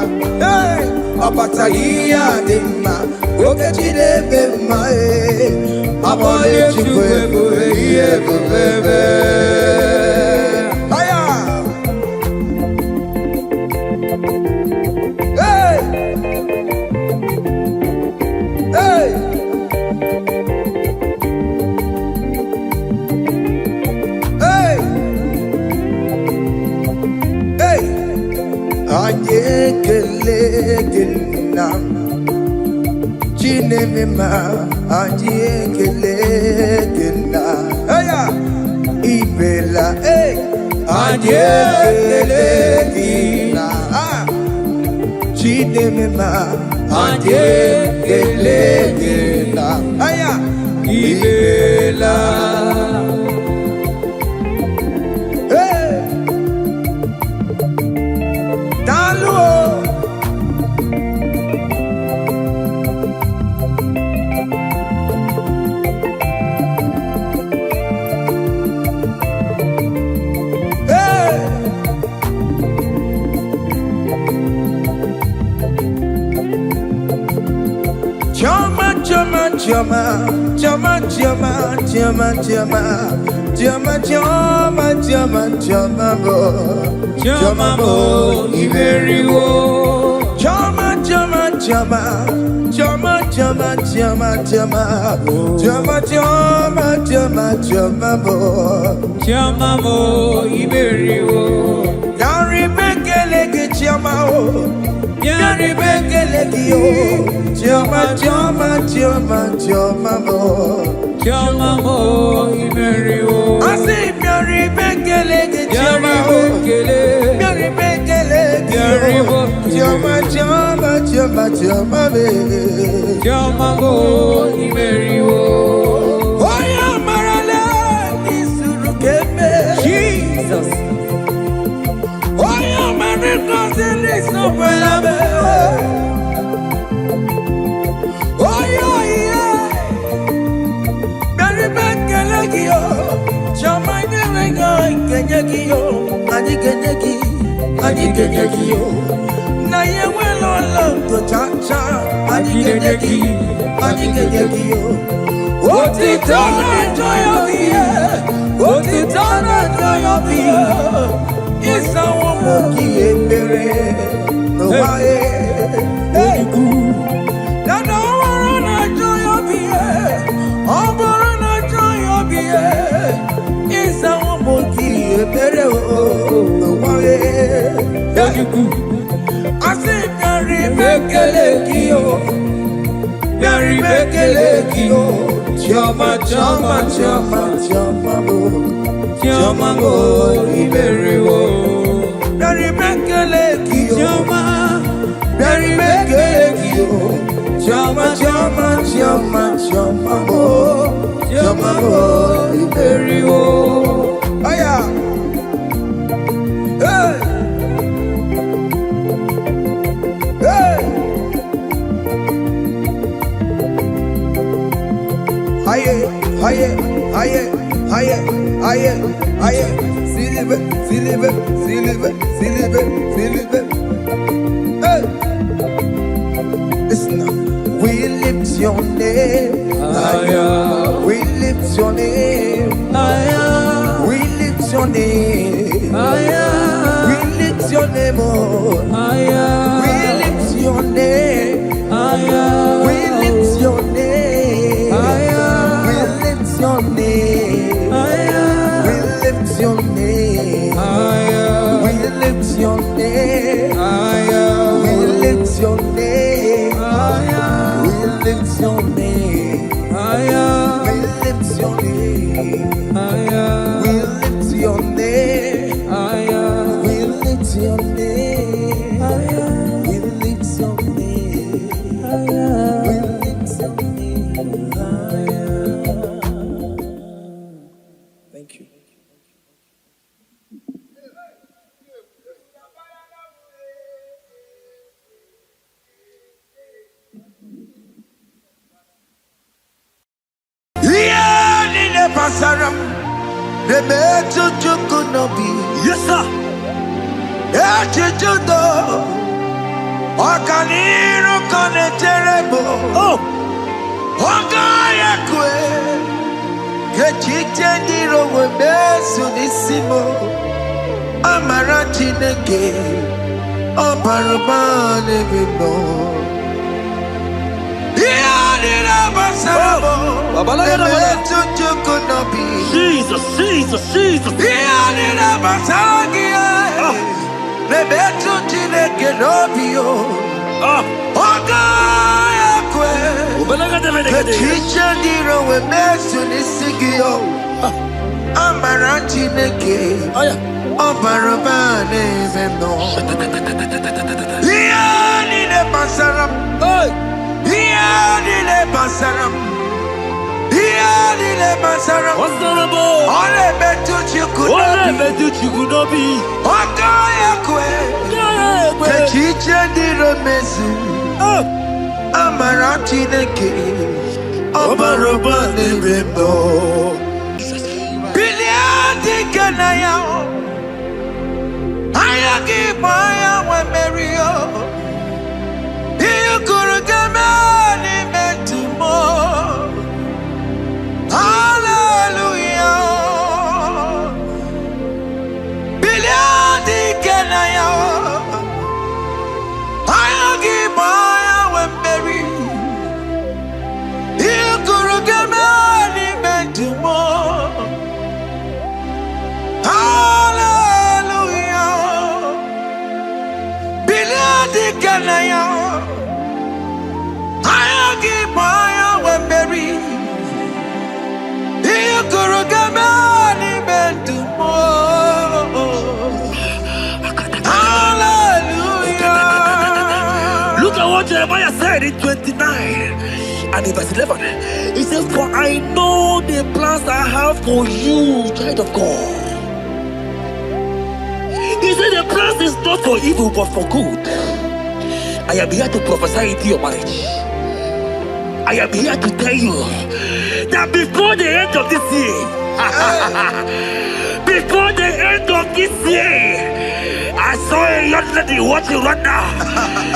Ọbata ihe adị mma, oge Chineke mma, Akole chukwu ebube ihe ebube. Chinemema Ajekelegena Ibela Ajekelegena Chinemema Ajekelegena Ibela Chama mo iberiwo chama mo iberiwo yari bekele ke chama o yari bekele ki o chama mo iberiwo asi yari bekele ke chama o yari bekele ki o chama mo iberiwo oya marale nisuru kebe Jesus oya marikos nisopelabe oya beri bekele ki o chama nyenga kenye ki o ani kenye ki o na yewe lolo to cha ani kenye ki o oti tana joy of you isa wo mo ki ebere no wae eku na no woro na joy of you oboro na joy of you isa wo mo ki ebere no wae eku asi nyari bekele ki o chama mo iberiwo yari bekele ki o chama mo iberiwo aya Aye, Silver. Hey, listen now. We lift your name higher. We lift your name higher. We lift your name higher. We lift your name higher. We lift your name higher. We lift your name higher. We lift your name higher. We lift your name higher. We lift your name higher. We lift your name higher. We lift your name higher. We lift your name higher. We lift your name higher. We lift your name higher. We lift your name higher. We lift your name higher. Thank you. basaram. The meto chukunobi. Yes, sir. Echichudo. Okaniro koneterebo. Oh. Ogayakwe. Kechite ndiro webesu nisimo. Amara Chineke. Obarubane bino. Jesus, Jesus, Jesus. What's the rubble? Ole betu chikunobi. Okayakwe. Kechiche ndiro mezu. Amara Chineke. Obaroba nebendo. Biliadi kanaya. Ayagi maya wa merio. Iyukuru gamani metumo. Hallelujah. Biliadi kanaya. Ayagi maya wa meri. Iyukuru gamani metumo. Hallelujah. Biliadi kanaya. Ayagi maya wa meri. Look at what Jeremiah said in 29 and in verse 11. He says, for I know the plans I have for you, child of God. He said the plans is not for evil but for good. I am here to prophesy into your marriage. I am here to tell you that before the end of this year, before the end of this year, I saw a young lady watching right now.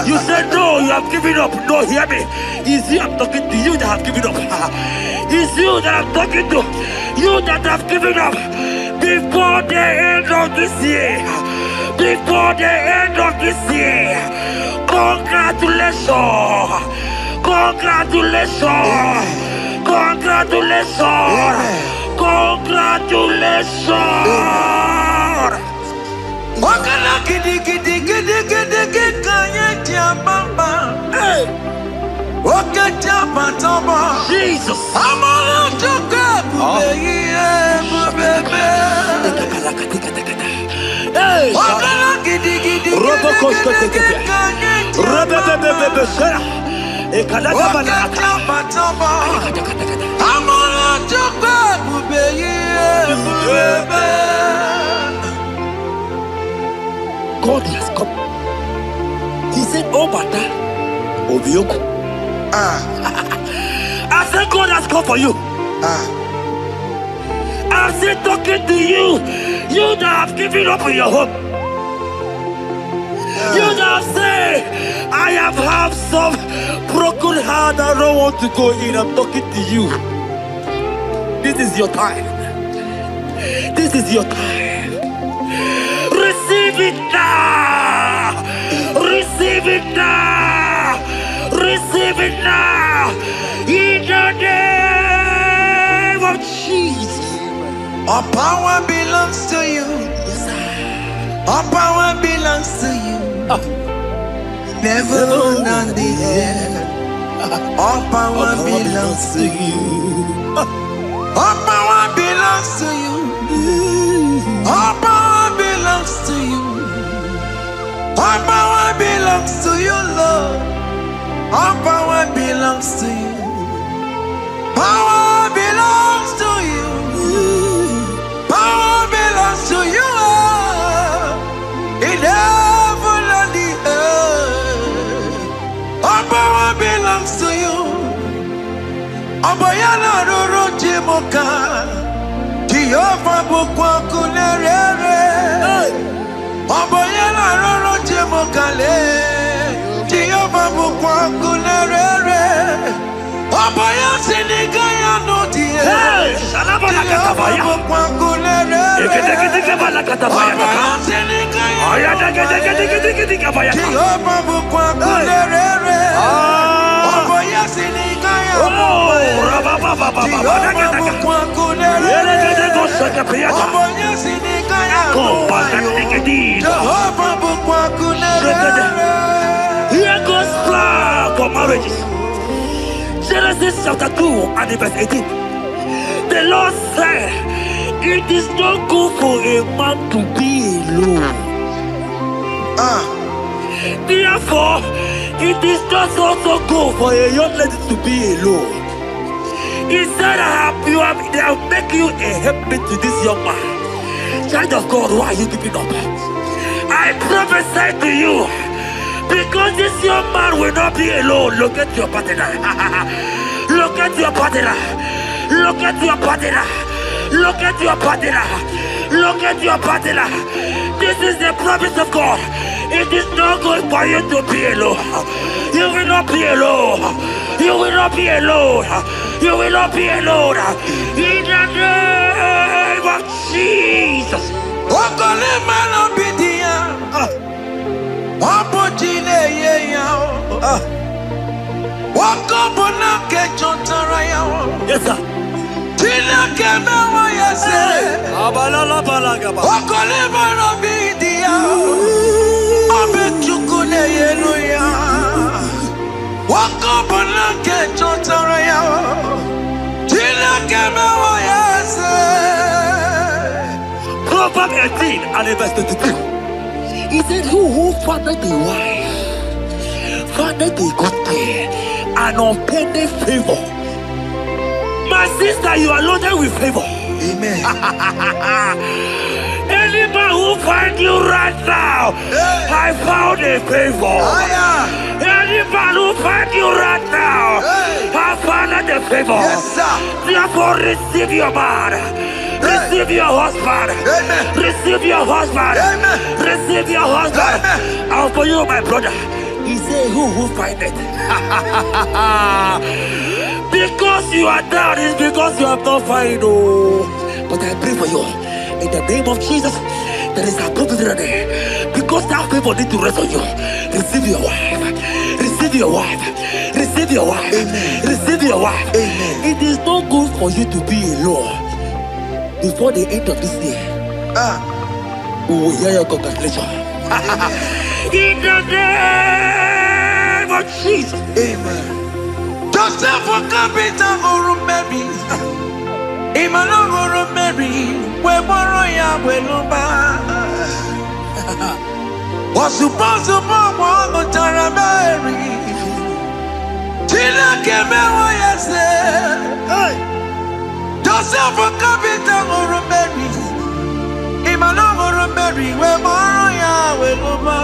You said no, you have given up. No, hear me. It's you I'm talking to, you that have given up. It's you that I'm talking to, you that have given up. Before the end of this year, before the end of this year, congratulations. Congratulations! Congratulations! Congratulations! Wakala gidi gidi gidi gidi gidi kanya bamba. Wakacha patoma. Jesus! Amala choka bubeye. Wakala gidi gidi gidi gidi kanya. God has come. He said, oh, Bata, Obioku. I said, God has come for you. I said, talking to you, you that have given up on your hope. You that say, I have had some broken heart, I don't want to go in. I'm talking to you. This is your time. This is your time. Receive it now. Receive it now. Receive it now. In the name of Jesus. All power belongs to you. All power belongs to you. Never on the air. All power belongs to you. All power belongs to you. All power belongs to you. All power belongs to you, Lord. All power belongs to you. Power belongs to you. Power belongs to you. In heaven and the earth. All power belongs to you. Oboyana Roro Jimoka. Jehovah bukwakulerere. Oboyela roro jemokale. Jehovah bukwakulerere. Oboya sinigaya no die. Salama la katabaya. Bukwakulerere. Oboya sinigaya. Jehovah bukwakulerere. Oboya sinigaya. Here goes plan for marriages. Genesis chapter 2 and verse 18. The Lord said, it is not good for a man to be alone. Therefore, it is not also good for a young lady to be alone. He said, they have make you a helpmate to this young man. Child of God, why are you giving up? I prophesy to you, because this young man will not be alone. Look at your partner. Look at your partner. Look at your partner. Look at your partner. Look at your partner. This is the promise of God. It is not good for you to be alone. You will not be alone. You will not be alone. You will not be alone. In the name of Jesus. Yes, sir. Proverbs 18 and verse 22. He said, who findeth a wife, findeth a good thing, and obtaineth favor. My sister, you are loaded with favor. Amen. Any man who finds you right now, I found a favor. Any man who finds you right now, I found a favor. Yes, sir. Therefore, receive your man. Receive your husband. Amen. Receive your husband. Amen. Receive your husband. Amen. And for you, my brother, he said, who find it? Because you are down, it's because you have not found it. Oh. But I pray for you. In the name of Jesus, there is a opportunity. Because that favor need to rest on you. Receive your wife. Receive your wife. Receive your wife. Amen. Receive your wife. Amen. It is not good for you to be alone. Before the end of this year, we will hear your congratulations. In the name of Jesus. Amen. Joseph for capital or Mary. Emmanuel or Mary. Where Moroya Weluba. Was supposed to bomb on Taramari. Tina Kemewa, yes. Joseph for capital or Mary. Emmanuel or Mary. Where Moroya Weluba.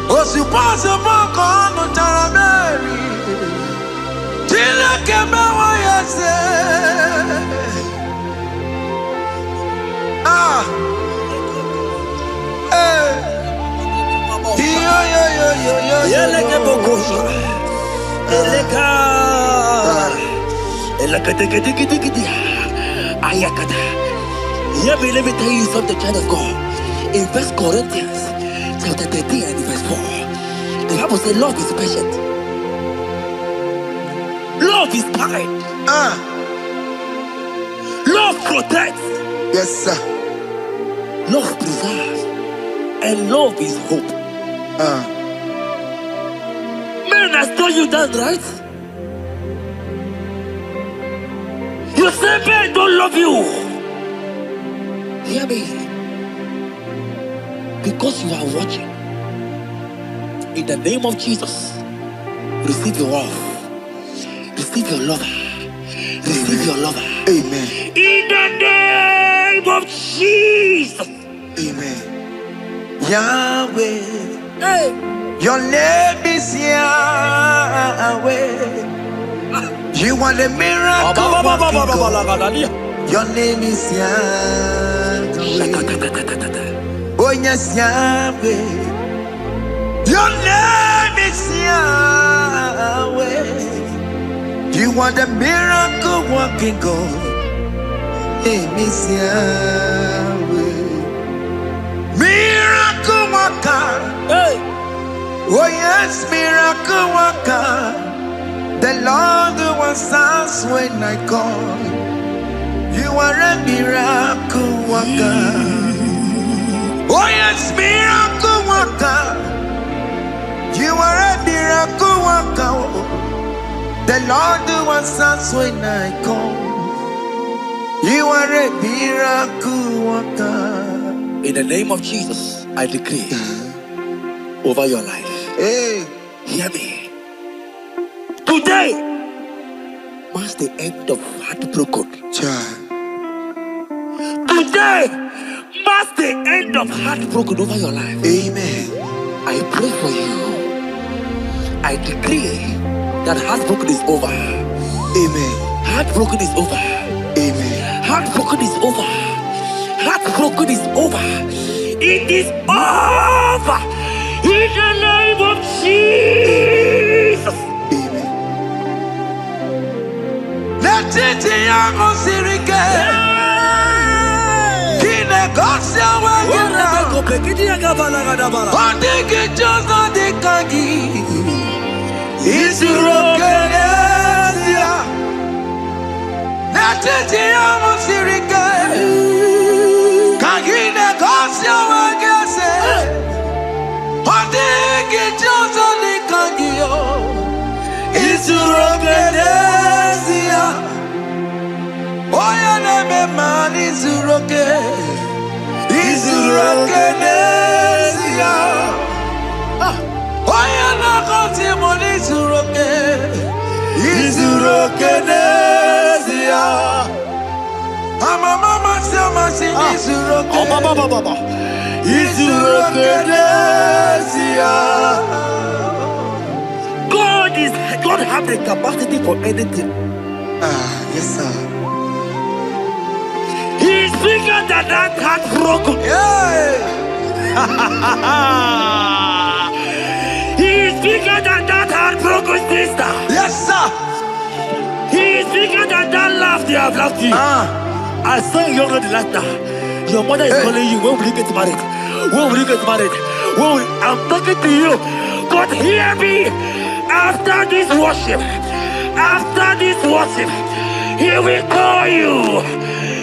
Was supposed to bomb on Taramari. Tina Kemewa, yes. Let me tell you something, child of God. In 1 Corinthians chapter 13 and verse 4, the Bible says love is patient. Love is kind. Love protects. Yes, sir. Love preserves. And love is hope. Men has told you that, right? You say men don't love you. Hear me. Because you are watching. In the name of Jesus, receive your love. Receive your lover. Receive your lover. Amen. In the name of Jesus. Amen. Yahweh. Hey. Your name is Yahweh. You are the miracle working God. Your name is Yahweh. Oh yes, Yahweh. Your name is Yahweh. You are the miracle working God. Name is Yahweh. Miracle worker. Hey. Oh yes, miracle worker. The Lord who answers when I call. You are a miracle worker. Oh yes, miracle worker. You are a miracle worker. The Lord who answers when I call. You are a miracle worker. In the name of Jesus, I decree over your life. Hey, hear me. Today marks the end of heartbroken. child. Today marks the end of heartbroken over your life. Amen. I pray for you. I decree that heartbroken is over. Amen. Heartbroken is over. Amen. Heartbroken is over. Heartbroken is over. It is over. In the name of Jesus. Amen. Let it be a sirike. Kine gosya wagina. Ondigi jozo dikagi. Isurokenesia. Let it be a sirike. Kine gosya wagese. Ondigi jozo dikagi. Isurokenesia. Oya neme man isuroke. Isurokenesia. Oya na konti mon isuroke. Isurokenesia. Ama mama sama si isuroke. Isurokenesia. God have the capacity for anything. Yes sir. He is bigger than that heartbroken. Yeah. He is bigger than that heartbroken sister. Yes sir. He is bigger than that laugh they have laughed you. I saw you younger than that. Your mother is calling you. When will you get married? When will you get married? I'm talking to you. But hear me. After this worship, he will call you.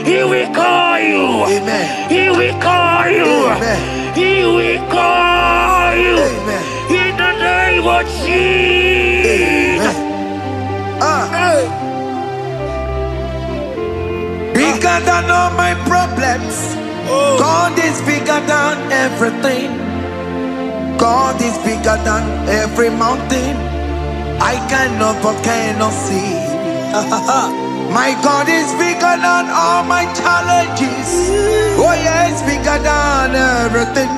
He will call you. Amen. He will call you. Amen. He will call you. Amen. In the name of Jesus. Bigger than all my problems. God is bigger than everything. God is bigger than every mountain. I cannot but cannot see. My God is bigger than all my challenges. Oh yes, bigger than everything.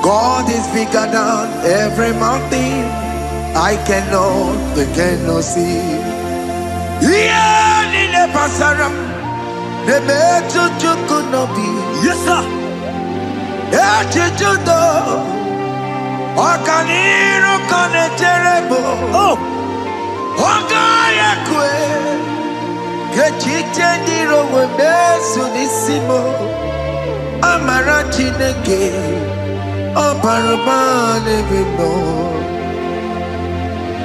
God is bigger than every mountain. I cannot but cannot see. Yeah, in the pasaram, the better could not be. Yes, sir. Yeah, Okaniro kane terrible. Ogaya kwe. Kechite ndiro webesu nisimo. Amara chineke. Oparubane bino.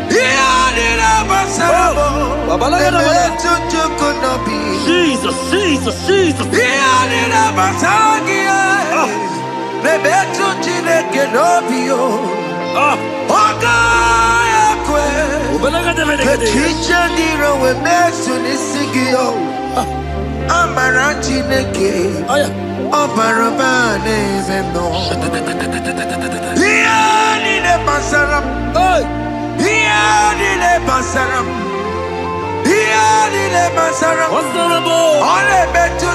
Iyadira basarabo. Nebetu chukunobi. Jesus. Iyadira basagia. Nebetu chineke nobio. Ogaya kwe. Kechicha diro we mesu nisigio. Amara chineke. Obarabane veno. Iyani ne basaram. Iyani ne basaram. Iyani ne basaram. Ole betu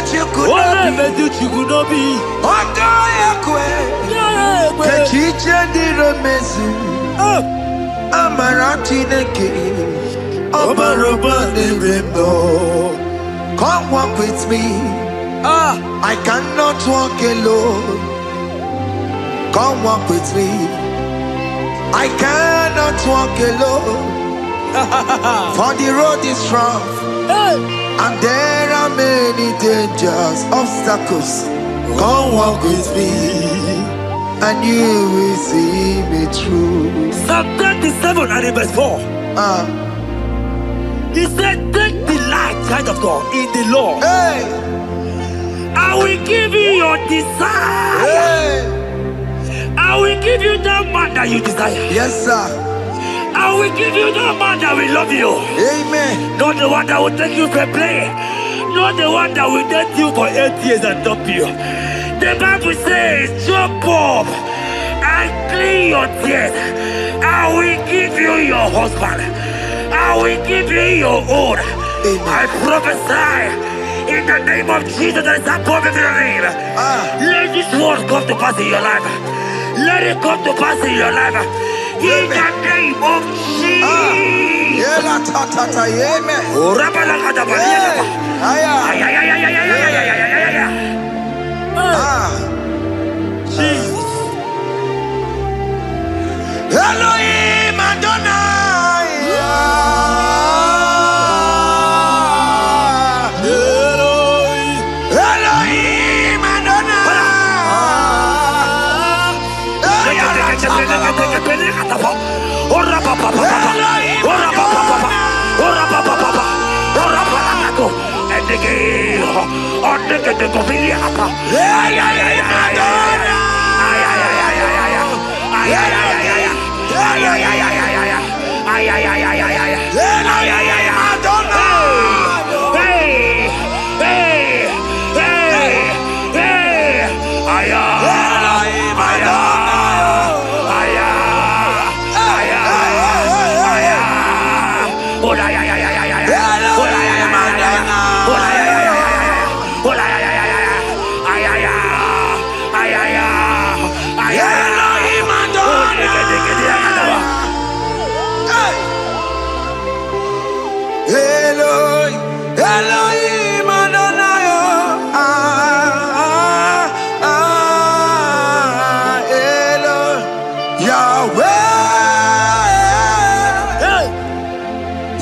chikunobi. Ogaya kwe. Kechicha diro mesu. Amara chineke. Obarabane veno. Come walk with me. I cannot walk alone. Come walk with me. I cannot walk alone. For the road is rough, and there are many dangers, obstacles. Come walk with me, and you will see me through. Psalm 37 and verse 4. He said, take delight, child of God, in the Lord. Hey, I will give you your desire. hey. I will give you that man that you desire. Yes, sir. I will give you that man that will love you. Amen. Not the one that will take you for play. Not the one that will date you for 8 years and dump you. The Bible says, jump up and clean your tears. I will give you your husband. I will give you your own. I prophesy in the name of Jesus that is above every name. Let this word come to pass in your life. Let it come to pass in your life. In the name of Jesus. Jesus. Elohim Adonai. Elohim Elohim Adonai.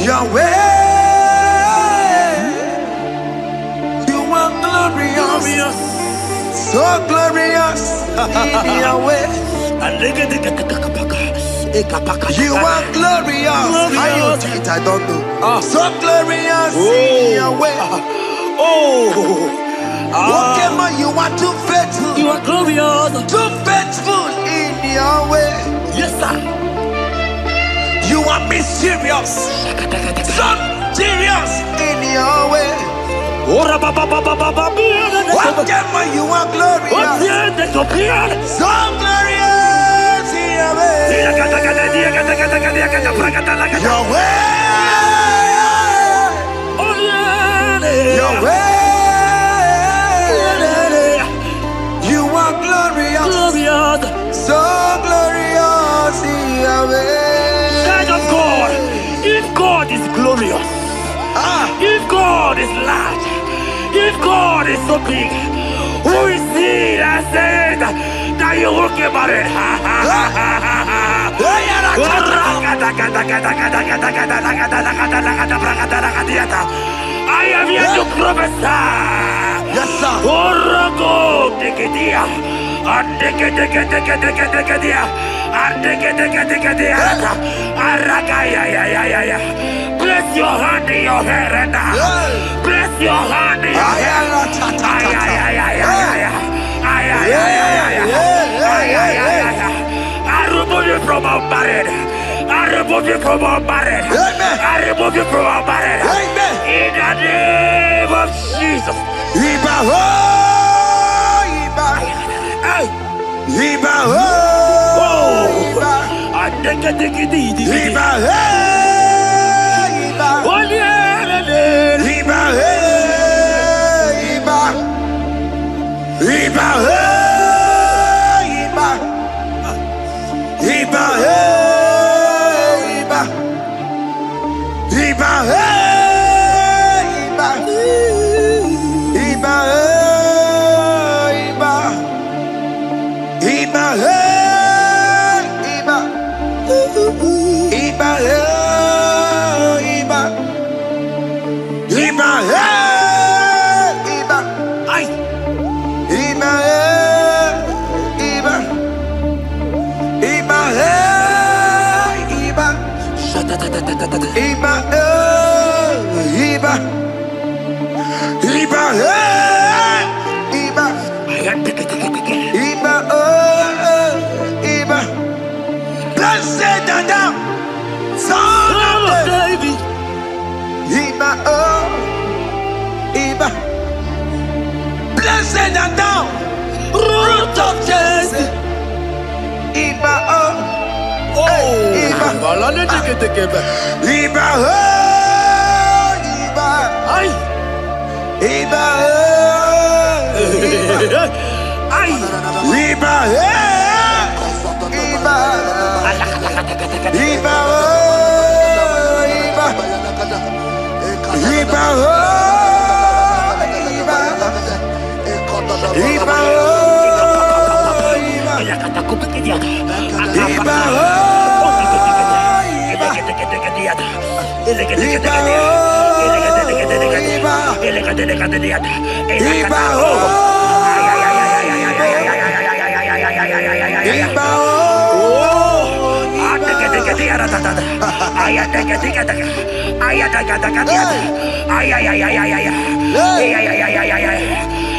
Yahweh, you are glorious, so glorious in Yahweh. You are glorious. How you do it, I don't know. So glorious in Yahweh. Oke Muo, you are too faithful. You are glorious. Too faithful in Yahweh. Yes, sir. You are mysterious. So serious in Yahweh. Oke Muo, you are glorious. So glorious in Yahweh. Yahweh. Yahweh. You are glorious. So glorious in Yahweh. Child of God, if God is glorious, if God is large, if God is so big, who is he that said that you will get married? I am here to prophesy. Yes, sir. Place your hand in your hair right now. Place your hand in your hair. I remove you from our marriage. I remove you from our marriage. I remove you from our marriage. In the name of Jesus. Iba ho, Iba. Iba ho, Iba. Iba he, Iba. Iba he, Iba. Iba he, Iba. Iba he, Iba. Iba he, Iba. Iba, Iba, Iba, Iba, Iba, Iba. Blessed and down, son of David. Iba, Iba. Blessed and down, root of Jesse. Iba, Iba, Iba, Iba, Iba, Iba,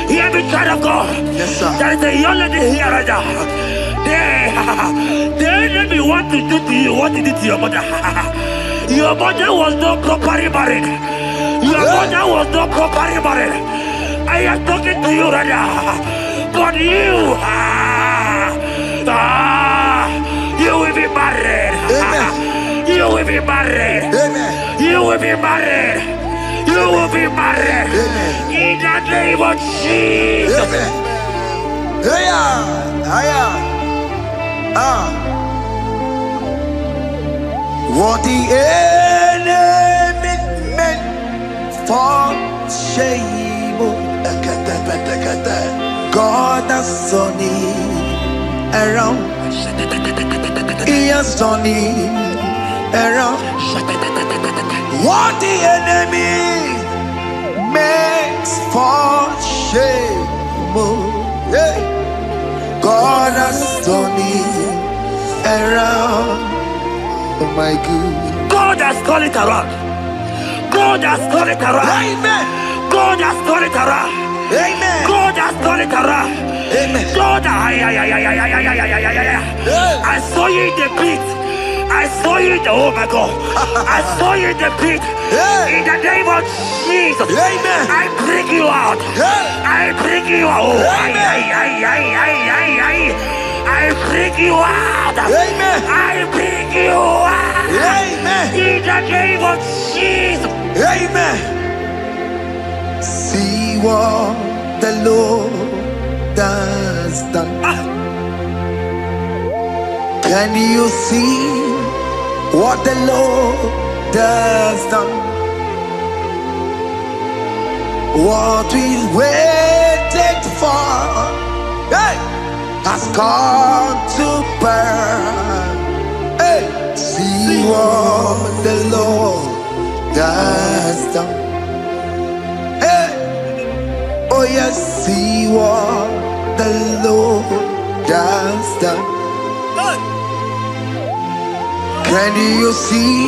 Hear me, child of God. Yes, sir. There is a young lady here right now. The enemy want to do to you what he did to your mother. Your mother was not properly married. Your mother was not properly married. I am talking to you right now. But you, you will be married. Amen. You will be married. Amen. You will be married. You will be married. Amen. In the name of Jesus. Amen. What the enemy meant for shame, God has turned it around. He has turned it around. What the enemy makes for shame, God has turned it around. Oh my God. God has turned it around. God has turned it around. Amen. God has turned it around. Amen. God has turned it around. Amen. God, I saw you in the pit. I saw you in the, oh my God. I saw you in the pit. In the name of Jesus. Amen. I bring you out. I bring you out. I bring you out. Amen. I bring you out. Amen. In the name of Jesus. Amen. See what the Lord has done. Can you see what the Lord has done? What we waited for, hey, has come to pass. Hey, see what the Lord has done. Hey, oh yes, see what the Lord has done. Can you see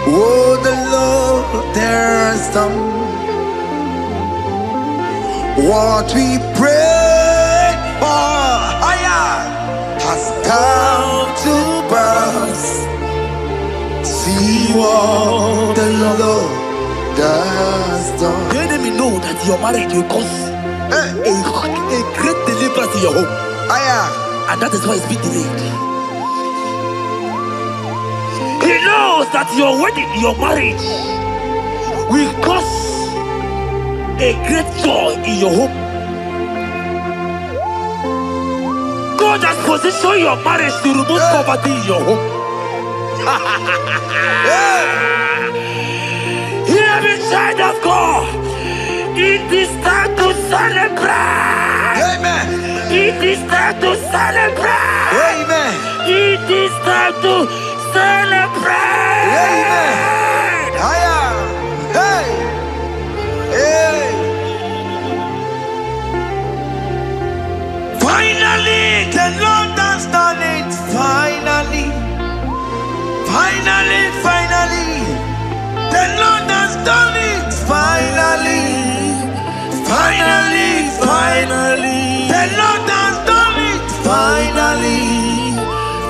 what the Lord has done? What we prayed for has come to pass. See what the Lord has done. The enemy know that your marriage will cause a great deliverance in your home. And that is why it's been delayed. He knows that your wedding, your marriage will cause a great joy in your home. God has positioned your marriage to remove poverty in your home. Hear me, child of God. It is time to celebrate. Amen. It is time to celebrate. Amen. It is time to celebrate. Amen. Hey. Hey. Finally, the Lord has done it. Finally. The Lord has done it. Finally. Finally. Finally. The Lord has done it. Finally.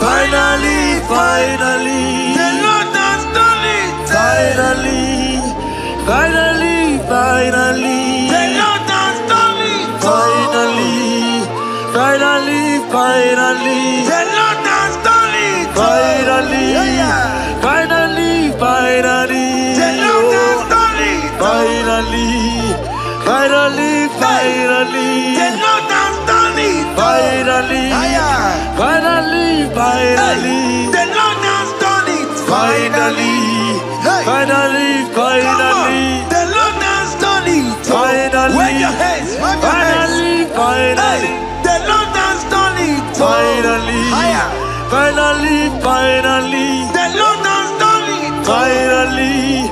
Finally. Finally. The Lord has done it. Finally. Finally. Finally. The Lord has done it. Finally. Finally. Finally. The Lord has done it. Finally. Finally. Finally. The Lord has done it. Finally. Finally. Finally. The Lord has done it. Finally. Finally. Finally. The Lord has done it. Finally. Finally. Finally. The Lord has done it. Finally. Wave your hands. Finally. Finally. The Lord has done it. Finally. Finally. Finally. The Lord has done it. Finally.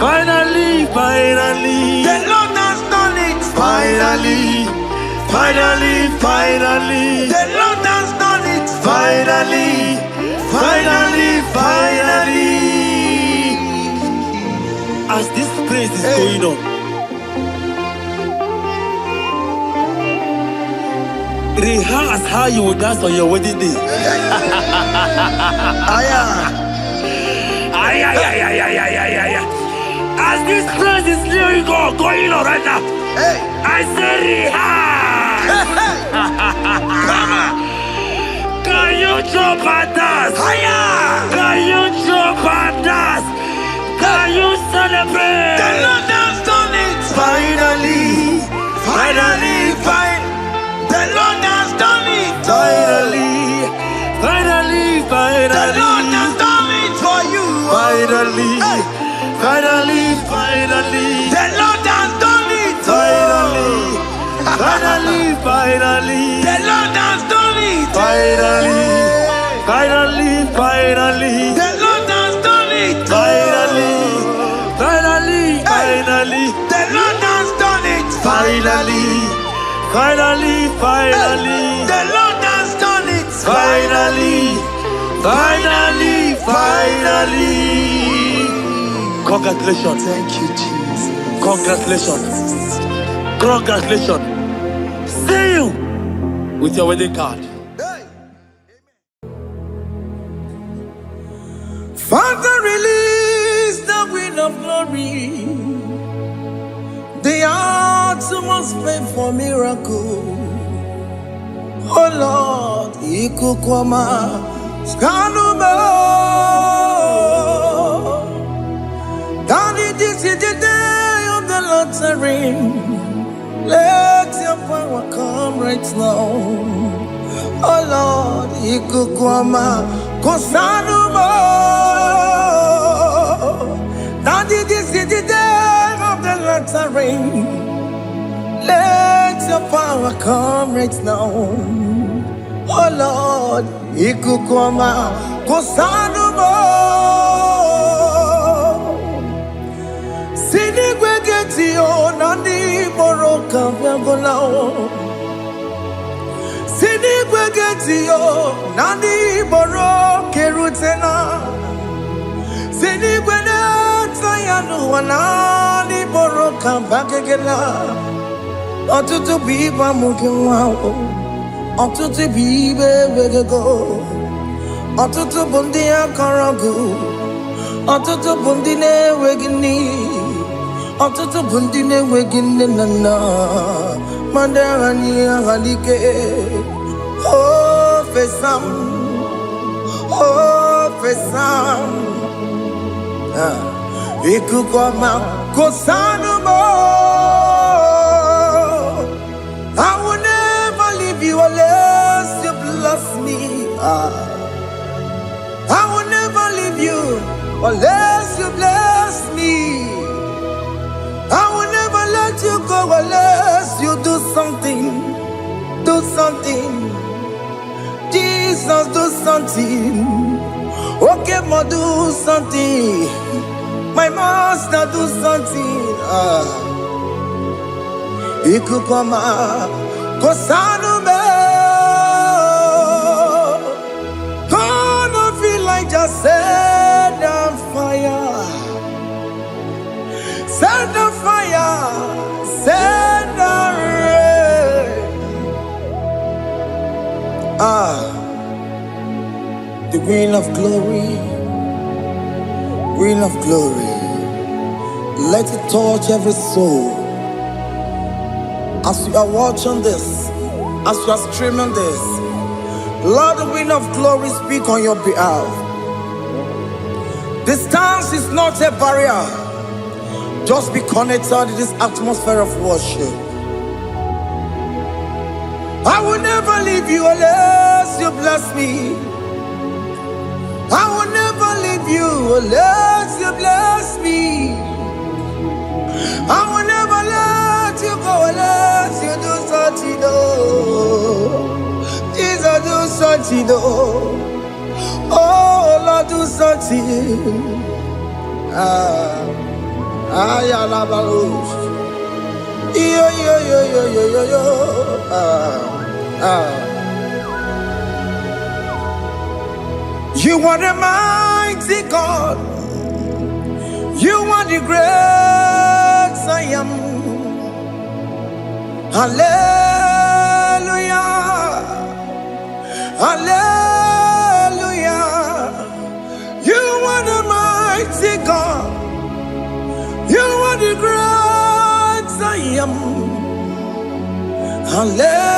Finally. Finally. The Lord has done it. Finally. Finally. Finally. The Lord has done it. Finally. Finally. Finally. As this praise is going on, rehearse how you will dance on your wedding day. As this praise is going on right now, I say rehearse. Can you jump and dance? Can you jump and dance? Can you celebrate? The Lord has done it. Finally. Finally. The Lord has done it. Finally. Finally. Finally. The Lord has done it for you. Finally. Finally. Finally. The Lord has done it. Finally. Finally. Finally. The Lord has done it. Finally. Finally. Finally. The Lord has done it. Finally. Finally. Finally. The Lord has done it. Finally. Finally. Finally. The Lord has done it. Finally. Finally. Finally. Congratulations. Thank you, Jesus. Congratulations. Congratulations. See you with your wedding card. Father, release the wind of glory. The heart must pray for miracle. Oh Lord, Ikukwama, Skanuma. Daddy, this is the day of the lottery. Let your power come right now. Oh Lord, Ikukwama, Kosanuma. Daddy, this is the day of the lottery. Let your power come right now. Oh Lord, Ikukwama, Kosanuma. Sinigwegetio, Nandi Boroka, Viagolao. Sinigwegetio, Nandi Boroka, Kerutena. Sinigwena, Tayanu, Nandi Boroka, Bagagela. Otutu biba mukiwao. Otutu bibe wegego. Otutu bundia karagu. Otutu bundine wegini. Otutu bundine wegine nana. Mandarani halike. Oh fesam. Oh fesam. Ikukwama kosanuma. I will never leave you unless you bless me. I will never leave you unless you bless me. I will never let you go unless you do something. Do something. Jesus, do something. Oke Muo, do something. My master, do something. Ikukwama, Kosanume. Gonna feel like just set on fire. Queen of glory, Queen of glory, let it touch every soul. As you are watching this, as you are streaming this, Lord, the Queen of glory, speak on your behalf. Distance is not a barrier. Just be connected to this atmosphere of worship. I will never leave you unless you bless me. I will never leave you unless you bless me. I will never let you go unless you do something. Jesus, do something. Oh, Lord, do something. You are the mighty God. You are the great I am. Hallelujah. Hallelujah. You are the mighty God. You are the great I am. Hallelujah.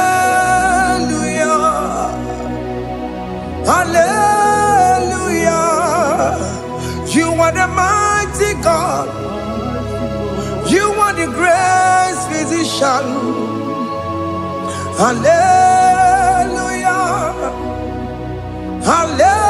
Hallelujah. You are the mighty God. You are the great physician. Hallelujah. Hallelujah.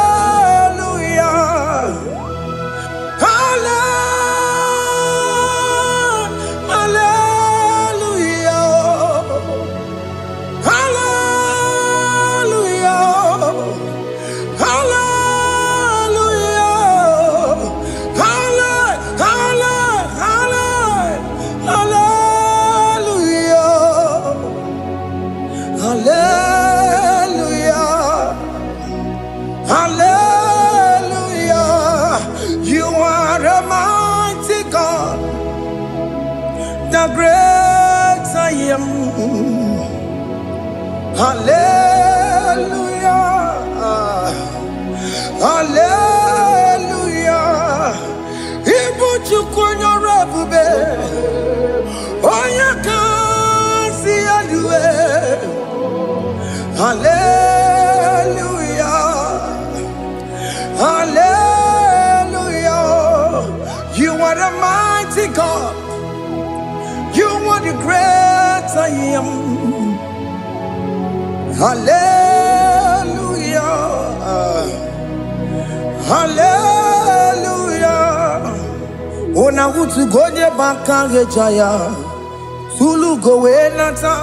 The great I am. Hallelujah. Hallelujah. Ibu chukwanya rabube. Oya kasi adue. Hallelujah. Hallelujah. You are the mighty God. You are the great I am. Hallelujah. Hallelujah. Ona utu gonye bakange jaya. Sulu gowe nata.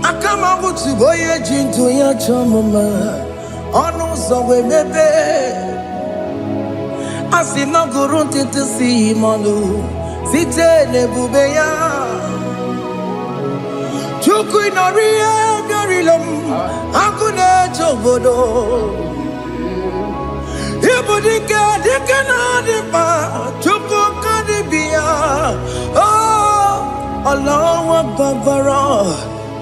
Akama utu goye jinto ya chamama. Ono zowe mebe. Asina gurunti tisi manu. Site nebubeya Chuku inoriya garilom Akune chobodo Ibudika dikana dipa Chuku kadibia Oh Allah Akbar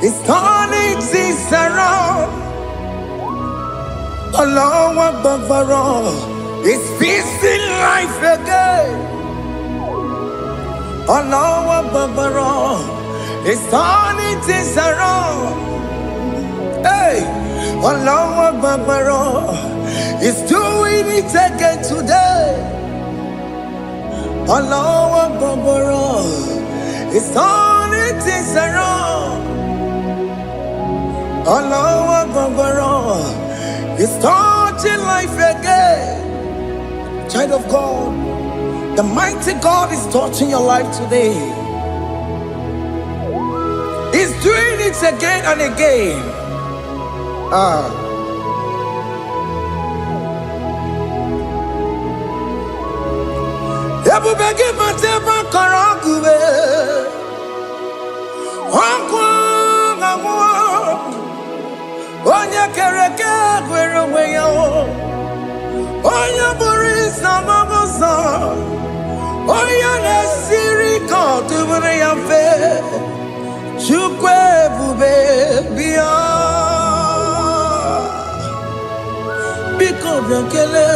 His turning things around Allah Akbar He's feasting life again Allah Akbar, it's turning things around. Hey, Allah Akbar, it's doing it again today. Allah Akbar, it's turning things around. Allah Akbar, it's touching life again. Child of God, the mighty God is touching your life today. He's doing it again and again. Ebubege mateba karagube. Onya kereke gwerewe yo. Onya boris amabosa. Oya nesiri kotubure yafe. Chukwe bube biya. biakele.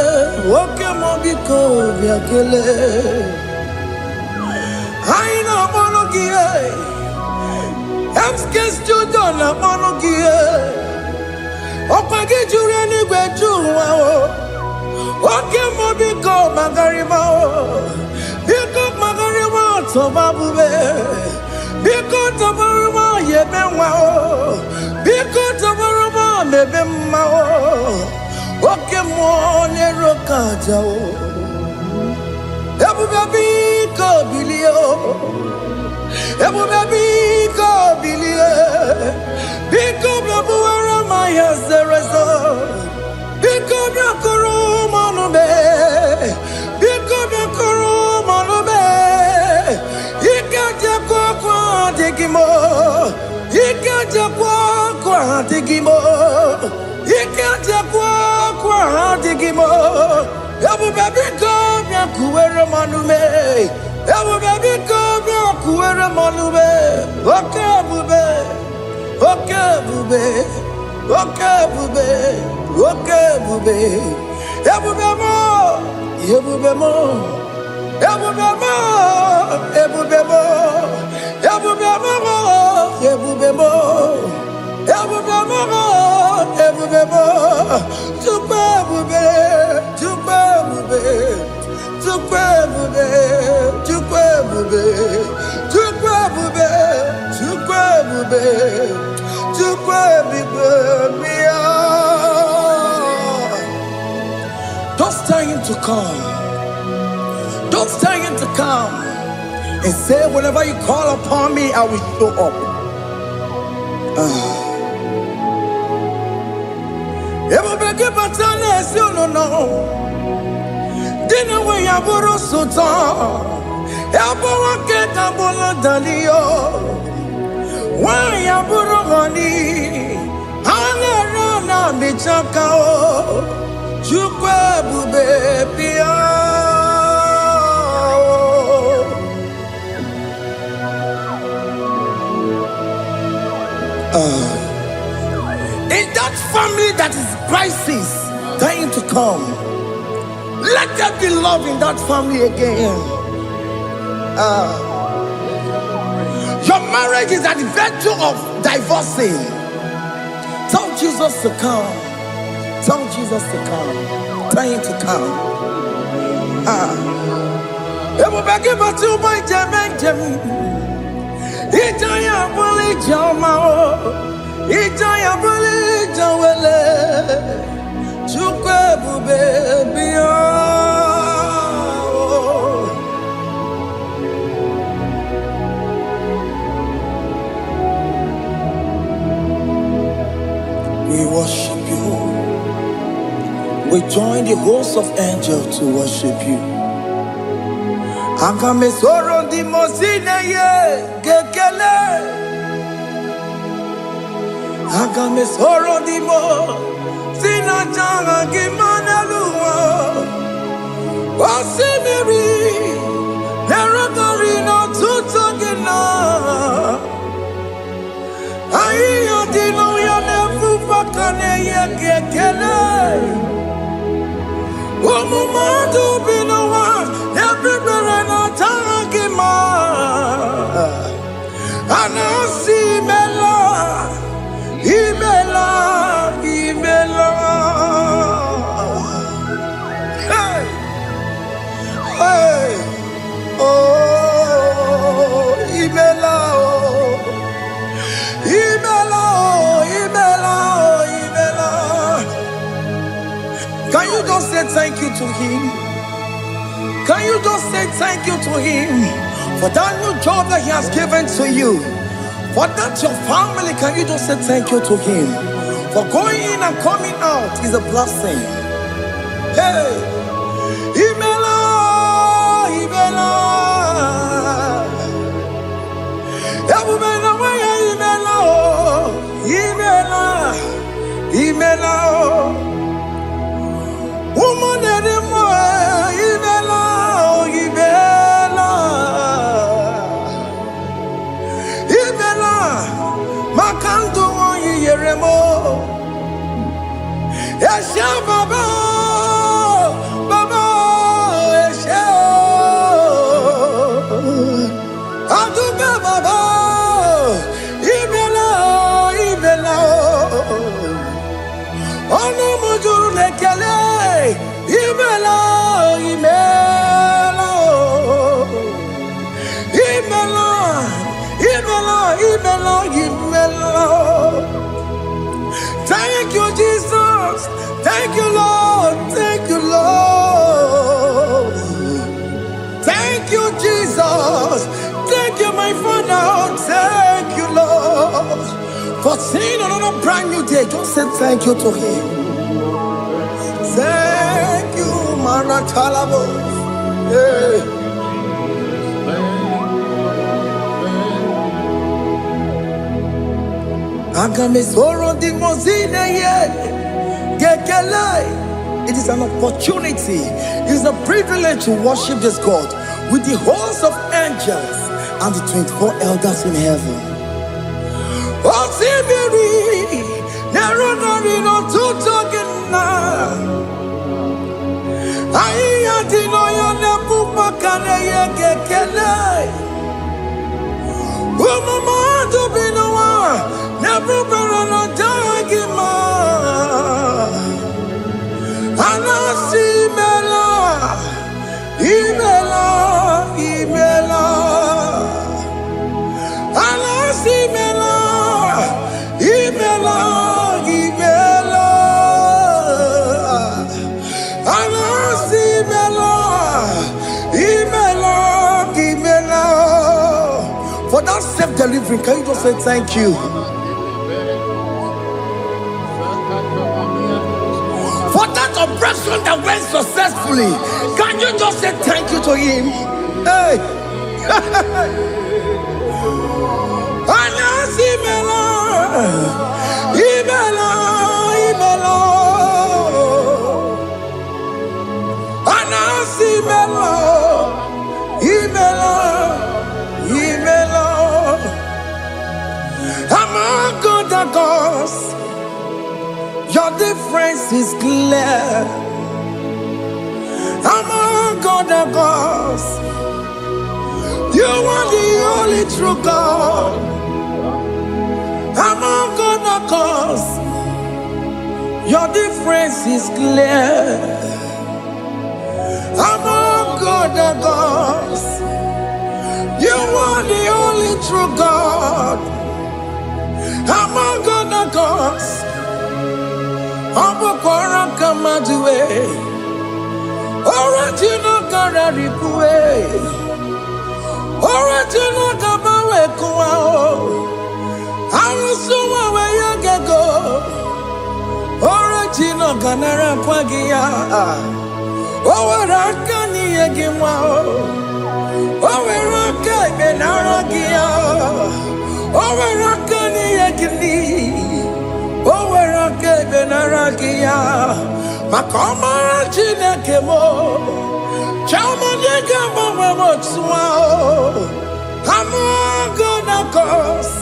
Oke Muo biko biakele. Aina monogie. Emskes judo na monogie. Opagi jure ni gwejuwa o. Oke Muo biko magarima o. Biko magarima tobabube. Biko tobaruma yebenwa o. Biko tobaruma mebemma o. Oke Muo nero kaja o. Ebu baby ko bilio. Ebu baby ko bilie. Biko babu wara maya zerezo. Biko bakuru manube. Biko bakuru manube. Ikaja kwa digimo. Ikaja kwa digimo. Ikaja kwa digimo. Ebu baby ko biakuwere manume. Ebu baby ko biakuwere manume. Oke bube. Oke bube. Oke bube. Oke bube. Ebu bemo. Ebu bemo. Ebu bemo. Ebu bemo. Ebu bemo. Ebu bemo. Ebu bemo. Ebu bemo. Tukwe bube. Tukwe bube. Tukwe bube. Tukwe bube. Tukwe bube. Tukwe bube. Tukwe bube. Don't tell him to come. Don't tell him to come. And say, whenever you call upon me, I will show up. Everybody but you no. Dinner way I borrow so tall. Everyone get a bullet dalio. Why I borrow honey? Anna Michakao. Chukwe bube pia. In that family that is crisis, dying to come, let there be love in that family again. Your marriage is at the verge of divorcing. Tell Jesus to come. Tell Jesus to come. Tell him to come. Everybody but you my Jemen. Ijaya buli jamao. Ijaya buli jawele. Chukwe bube biya. We worship you. We join the host of angels to worship you. Akame soro di mosine ye gekele. Akame soro di mo sina janga gimana luwa. Wasimiri nerogori no tutogina. Ayo dino ya nefu fakane ye gekele. Omumadu binowa everywhere no tangima. Anasi mela, imela, imela. Hey, hey, oh, imela, oh, imela, oh, imela, oh, imela. Can you just say thank you to him? Can you just say thank you to him for that new job that he has given to you? For that your family, can you just say thank you to him? For going in and coming out is a blessing. Hey, Imela, Imela, Imela, Imela, Imela, woman anymore, Imela, Imela, Imela, Makanto, Yeremo, Yasha Baba. For seeing another brand new day, just say thank you to him. Thank you, Maratalabo. Yeah. It is an opportunity, it is a privilege to worship this God with the host of angels and the 24 elders in heaven. For that self-delivery, can you just say thank you? For that operation that went successfully, can you just say thank you to him? Hey! Among other gods, your difference is clear. Among other gods, you are the only true God. Among other gods, your difference is clear. Among other gods, you are the only true God. Among other gods, Abokora Kamadue, original Gararipue, original Gabawe Kuao, Arusuma Wayagego, original Ganara Kwagia, Owarakani Yagimao, Owaraka Benaragia, Owarakani Yagini. Owerake benaragia, makomara chinekemo, chamanega mamamotswao. Among other gods,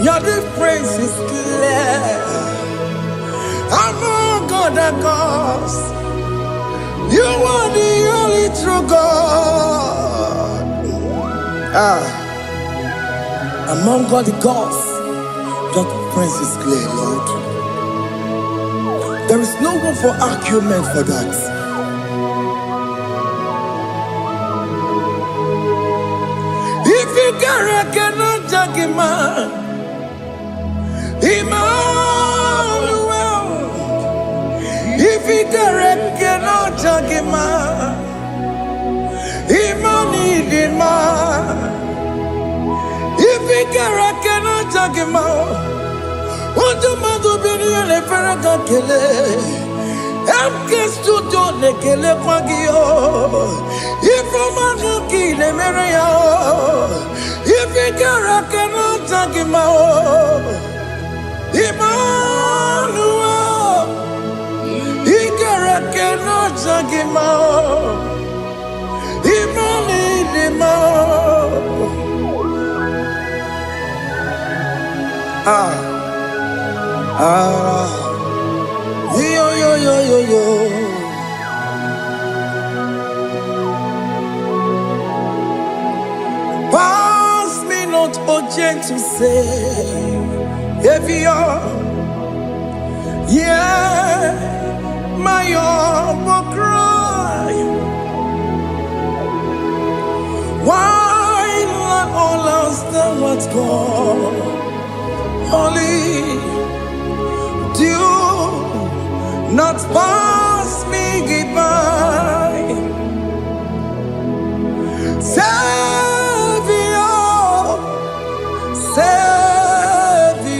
your difference is clear. Among other gods, you are the only true God. Among all the gods, your difference is clear, Lord. There is no room for argument for that. If you cannot judge him, Emmanuel. If you cannot judge him, Emmanuel. If you cannot judge him, Undiluted yo. Pass me not, O gentle Savior. Yeah, my humble cry. Why not all else than what's gone? Only do not pass me by. Savior, Savior.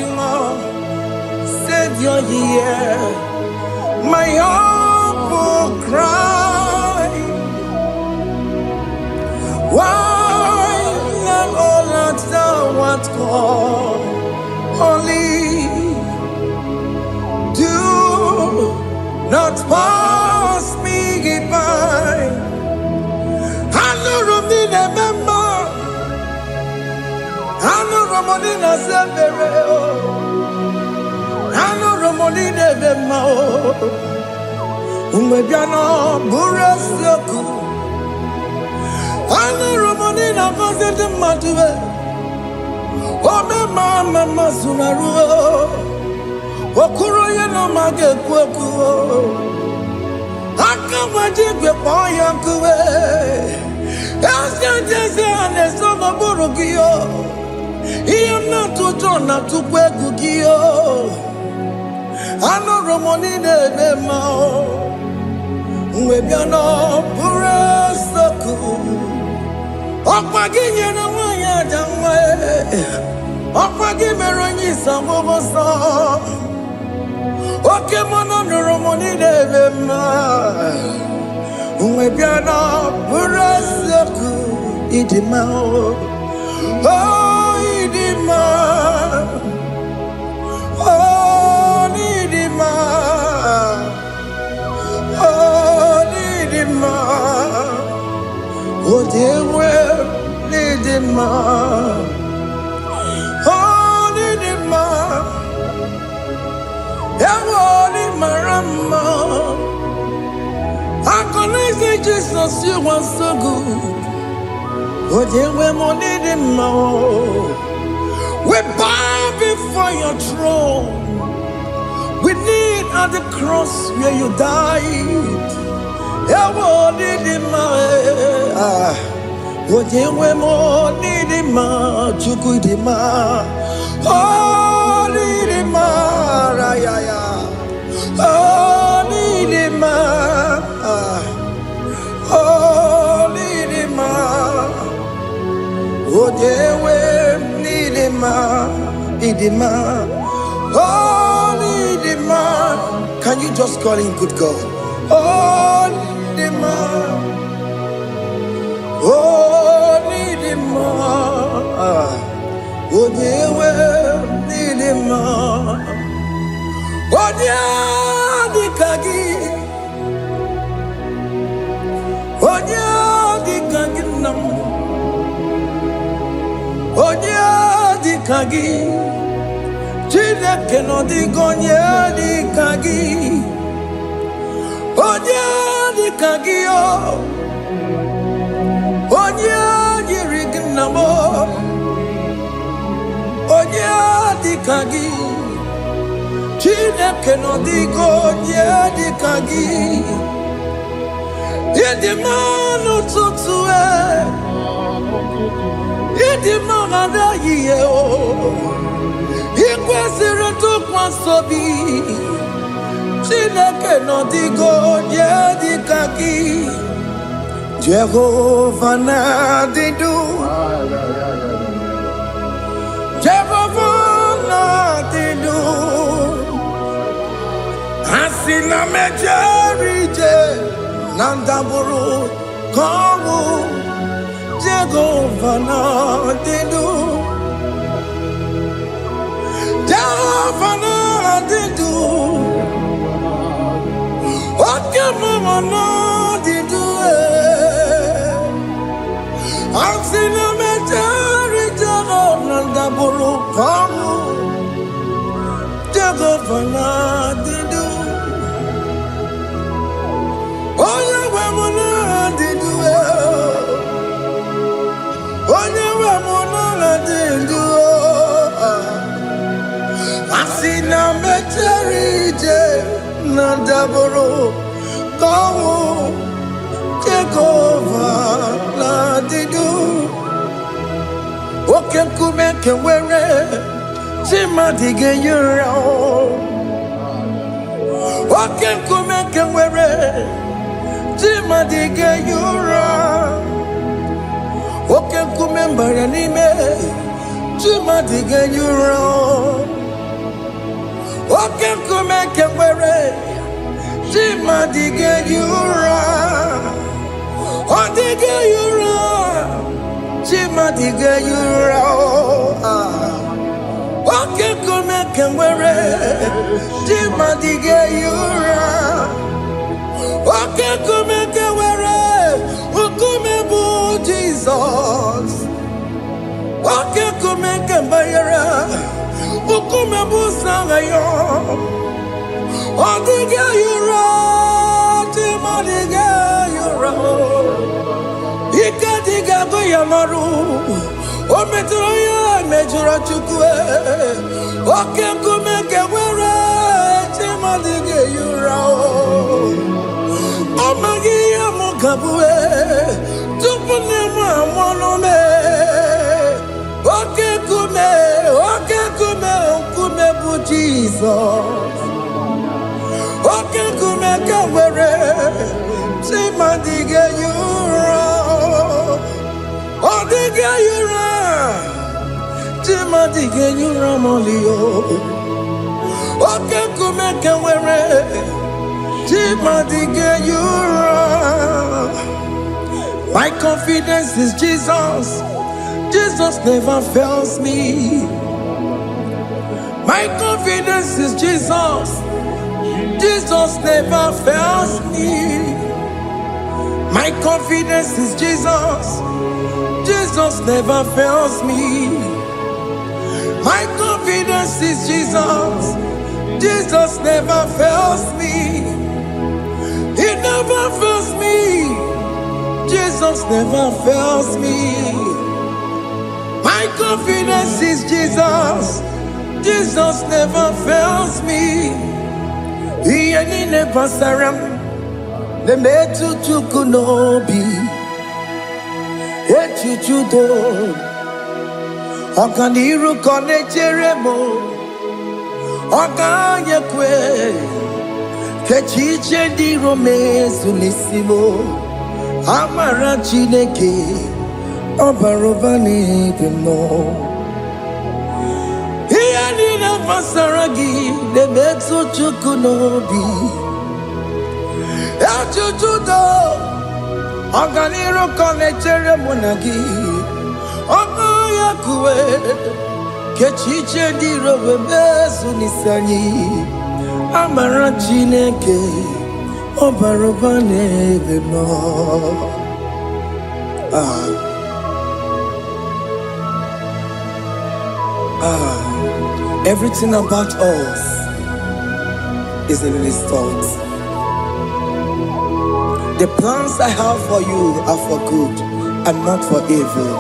Ramonina Zembere, Anu Ramonina Vemao, Umebiano Buras Yoku, Anu Ramonina Vazet Matue, Ome Mama Sunaru, Okuro Yano Mage Kwoku, Akamajigwe Poyankuwe. I am not to turn not to Quegugio. I know Romonine Mao. Maybe I know Purasaku. Opagin and Waya Jamwe. Opagin Meroni Samosa. Oke Muo Romonine Mao. Maybe I know Purasaku. Idimao, oh Idima, oh Idima, oh Idima, oh dewe Idima, oh Idima, ewo Imarama. I connect Jesus, you are so good. Oh, dear, we need him more. We bow before your throne. We need at the cross where you died. Yeah, we need him more. Oh, dear, we need him more. Chukudima. Oh, need him more. Oh, need him more. Oh, need him more. Oh, dewe nidima, idima, oh nidima. Can you just call him good God? Oh nidima, oh nidima, oh dewe nidima, oh dia dikagi, oh dia dikagi nam. Onya di kagi, Chile que no digo onya di kagi, onya di kagi oh, onya di rignamo, onya di kagi, Chile que no digo onya di kagi, yedi manu tutue. Idi magada ye o, ikwesiri tukwasobi. Chineke no digo ye dikaki. Jehovah na didu, Jehovah na didu. Asina mejerije nandaburu kawu. Jehovah na didu, Jehovah na didu, Oke Muo na didu. Asina mejari Jehovah na daburu kamu, Jehovah na didu, Oye Muo na didu. Asina mecherije na daboro kawo Jehovah na didu. Oke kume kewere chima dige yura. Oke kume kewere chima dige yura. Oke kumembara nime chima dige yura. Oke kumeke were chima dige yura. Odige yura chima dige yura. Oke kumeke were chima dige yura. Oke kumeke were ukume bu Jesus. Oke kumeke mbaya yo. Odiga yura, timadiga yura. Ika diga goya maru. O metro ya mejura chukwe. Oke kumeke wera, timadiga yura. O magi ya mukabwe. Tupune mwanome. Oke kume bu Jesus. Oke kume kawere, timandige yura. Odige yura, timandige yura molio. Oke kume kawere, timandige yura. My confidence is Jesus. Jesus never fails me. My confidence is Jesus. Jesus never fails me. My confidence is Jesus. Jesus never fails me. My confidence is Jesus. Jesus never fails me. He never fails me. Jesus never fails me. My confidence is Jesus. Jesus never fails me. He never saram. The metu chukunobi. Echuchudo. Okaniru konecheremo. Okanyekwe. Kechiche di romezu nisimo. Amara chineke. Obarobani demo. Iyanina pasaragi de betsu chukunobi. Echuchudo Oganiro konechere monagi. Okoyakue Kechiche diro bebesu nisani. Amara chineke Obarobani demo. Everything about us is in His thoughts. The plans I have for you are for good and not for evil.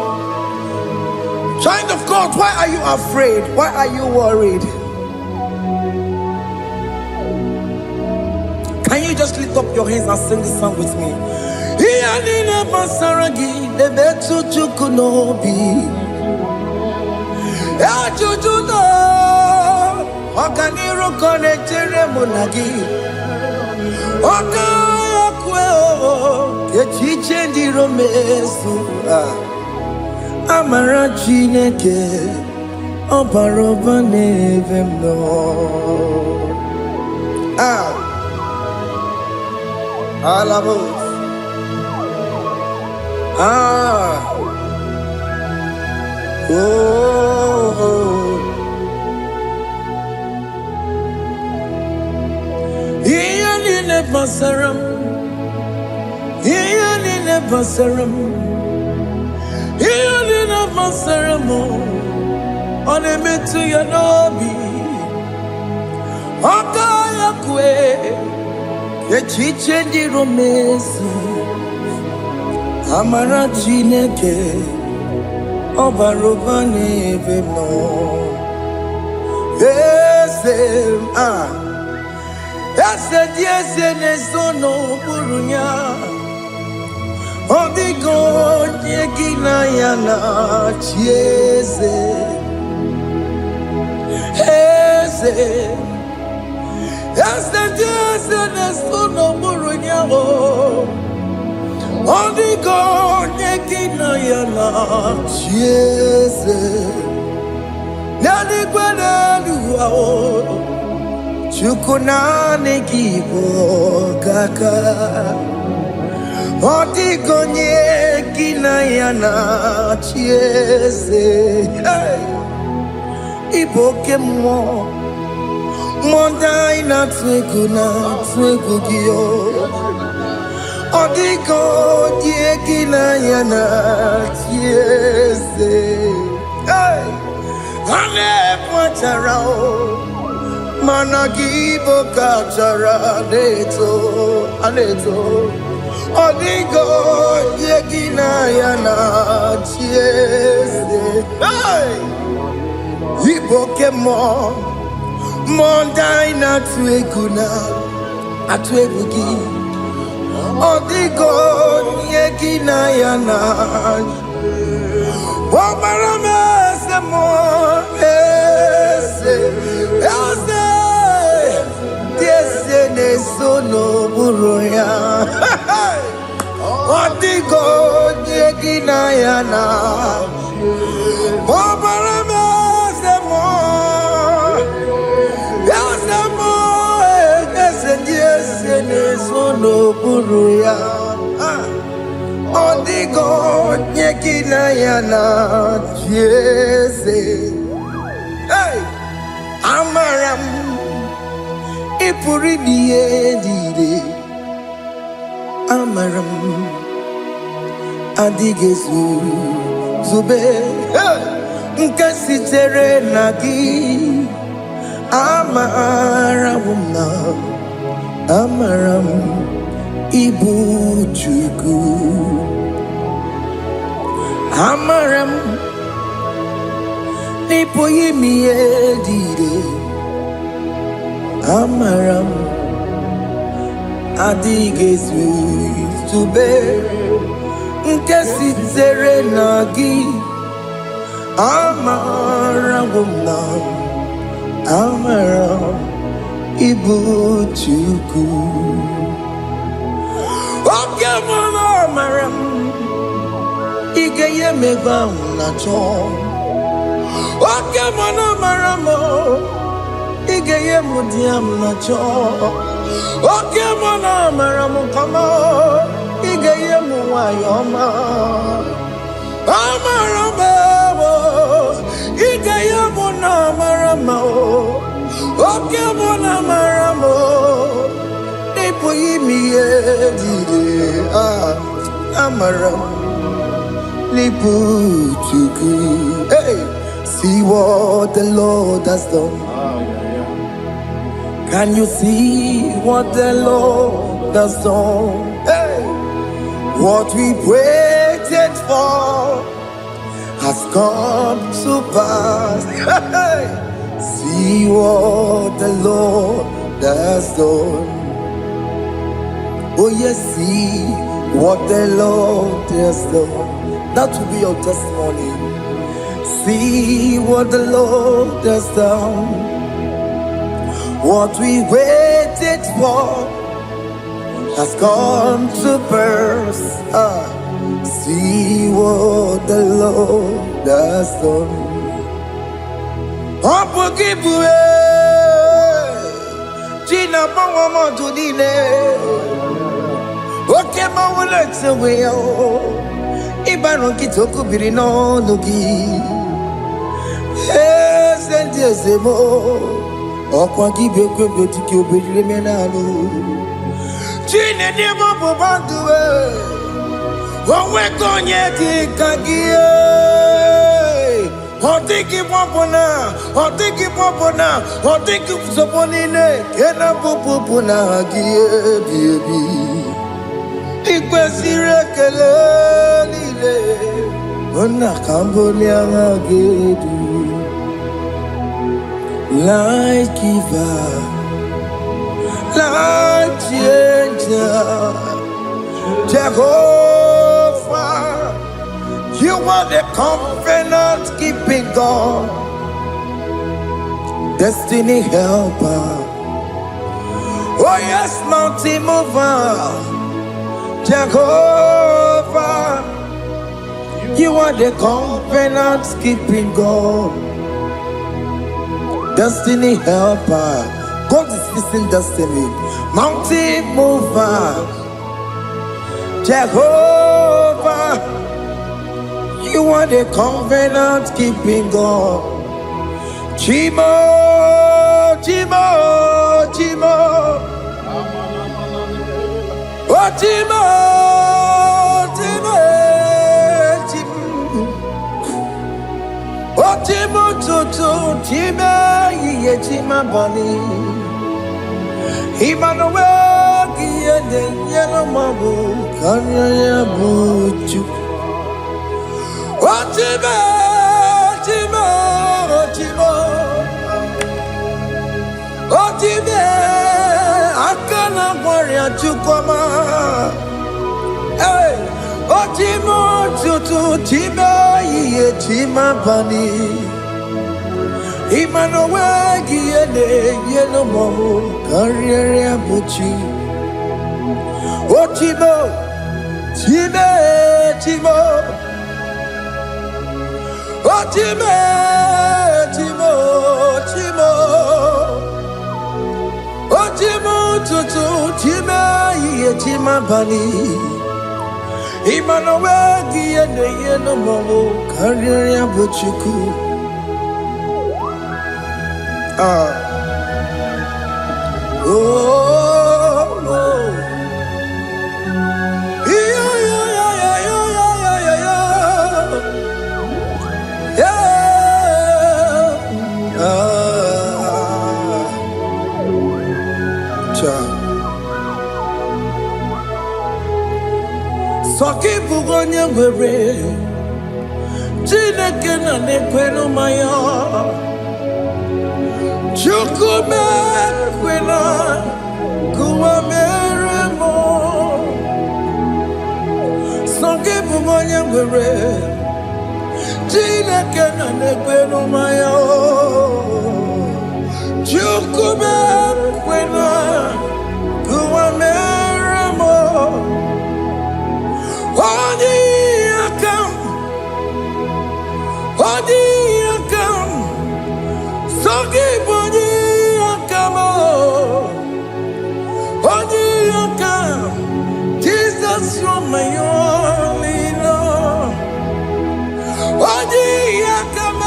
Child of God, why are you afraid? Why are you worried? Can you just lift up your hands and sing this song with me? Echuchudo Okaniro konechere monagi. Okayakwe Kechiche di romesu. Amara chineke Obarobane vemno. Alabos. Iyanine basaram. Iyanine basaram. Iyanine basaram. Onemetu yanobi. Okayakwe Kechiche di romesu. Amara chineke Obarobane vemno. Ese dieze nesono burunya. Odigo nyegina yana chieze. Ese dieze nesono burunya. Odigo nyegina yana chieze. Nani gwanelu Chukunane kibo kaka. Odigo nyegina yana chieze. Oke Muo. Mondai na twegu giyo. Odigo nyegina yana chieze. Ane pwatara o. Managibo kachara aneto Odigo yegina yana chiese Hey! Oke Muo Mondai na tueguna atuegugi Odigo yegina yana Omarame se mo Ese ne sono buruya Odigo yegina yana Omarame se mo Ese ne sono buruya Odigo yegina yana Jese Hey! Amaram Ipuri diye Amaram Adigezu Zube Nkasi tere nagi Amaramuna Amaram Ibu Chuku Amaram Nipoyi miedide Amaram Adigezu Zube Nkesi tere nagi Amaramuna Amaram Ibu Chuku Oke Muo Amaram Igeye meva unacho Oke Muo Amaram Igeye mudiam nacho Oke Muo Amaram kama Igeye muwayoma Amaram Igeye Muo Amaram Oke Muo Amaram Nipoyi miedide Amaram Nipu Chuku Hey! See what the Lord has done. Can you see what the Lord has done? Hey! What we waited for has come to pass. Hey! See what the Lord has done. Oh yes, see what the Lord has done. That will be your testimony. See what the Lord has done. What we waited for has come to pass. See what the Lord has done. Opugibue, Gina Pawamo Tudine, Oke Muo Lexaway, Ibaron Kitoku Birino Nugi. Sentezemo Okwa gibe kwebe tiki obedile menalo Chine de bobo banduwe Owe konye kikagie Otiki popona Otiki soponine Kena popona agie biebi Ikwesire kele lile Ona kambolia agedu Life giver, life changer, Jehovah, you are the covenant keeping God, destiny helper. Oh yes, mountain mover, Jehovah, you are the covenant keeping God. Destiny helper, God is fixing destiny. Mountain mover, Jehovah, you are the covenant keeping God. Chimo, Chimo, Chimo, oh Chimo, Chimo, Chimo, oh Chimo, Chimo, Chimo. Yechima Bani. Imanowe Giende Yellow Mabu Kanya Buchu. Otibe, Timo, Timo. Otibe, Akana Warrior Chukoma. Hey, Otimo Tutu Tibe Yechima Bani. Imanowe Giende Yellow Mabu Kanya Buchu. Otimo, Tibe, Timo. Otimo, Timo, Timo. Otimo Tutu Tibe Yechima Bani. Imanowe Giende Yellow Mabu Kanya Buchu. Oh, oh. Yeah, yeah, yeah, yeah, yeah, yeah, yeah, yeah. Ciao. Soki bugonye were, Chineke na nekweno maya. Chukume kwena kuwa meremo. Soki bugonye were, Chineke na nekweno maya. Chukume kwena kuwa meremo. Odi akam, Soki boni akam, odi akam. Jesus, you're my only love. Odi akam,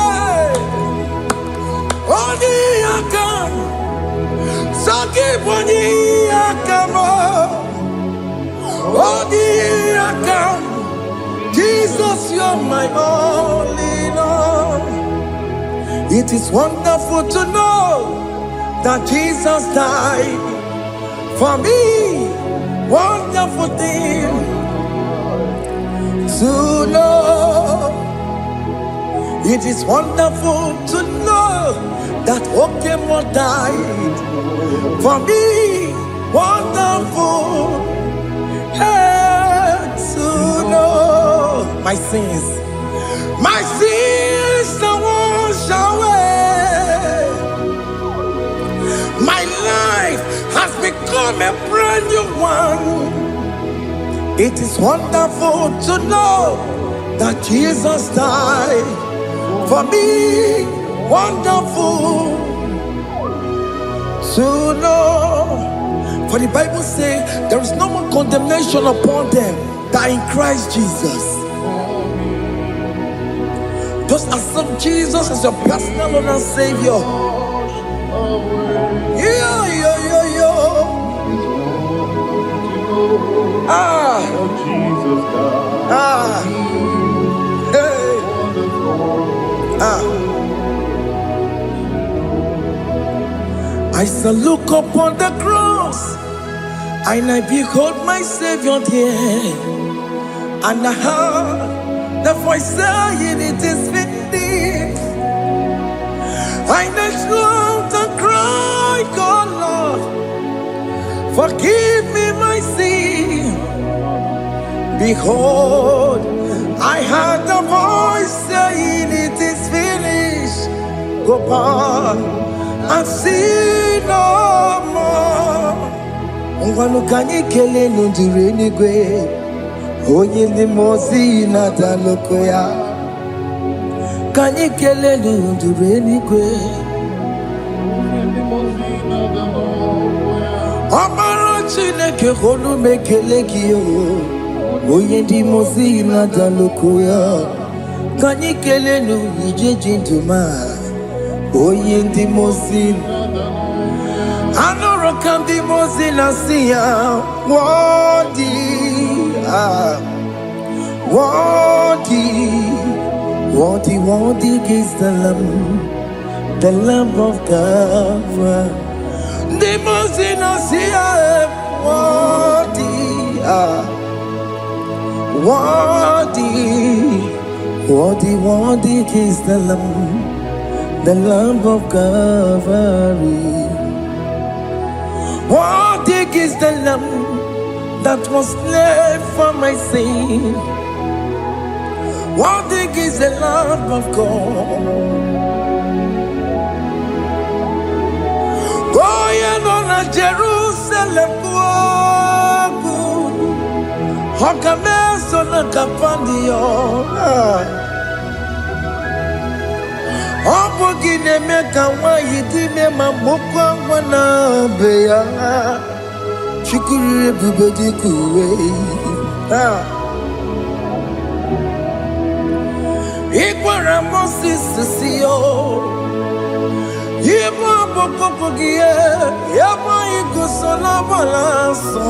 Soki boni akam, odi akam. Jesus, you're my only love. It is wonderful to know that Jesus died for me. Wonderful thing to know. It is wonderful to know that Oke Muo died for me. Wonderful to know. My sins are washed away. My life has become a brand new one. It is wonderful to know that Jesus died for me. Wonderful to know. For the Bible says there is no more condemnation upon them that in Christ Jesus. Just accept Jesus as your personal Lord and Savior. Yeah, yeah, yeah, yeah. Hey. I shall look upon the cross, and I behold my Savior there, and I heard the voice saying, "It is finished." I knelt down and cried, "God, Lord, forgive me my sin." Behold, I heard the voice saying, "It is finished." Go back and sin no more. Ungwanu kanyi kele nundure nigwe. Onye ndi mozi na daloko ya. Kanyi kele nundure nigwe. Amaro Chineke honu mekele kiyo. Onye ndi mozi na daloko ya. Kanyi kele nundure jinduma. Onye ndi mozi. Anoro kandi mozi na siya. Worthy is the Lamb the Lamb of God. The most innocent, worthy, worthy is the Lamb of Calvary. Worthy is the Lamb that was slain for my sin. Worthy is the Lamb of God. Going on a Jerusalem, Hokameso na kapandio. Opo gine meka wa yidime mamokwa wana beya. Chukuri bubedi kuwe. Ikwara Moses siyo. Yibo boko gie. Yabo ikusola balanso.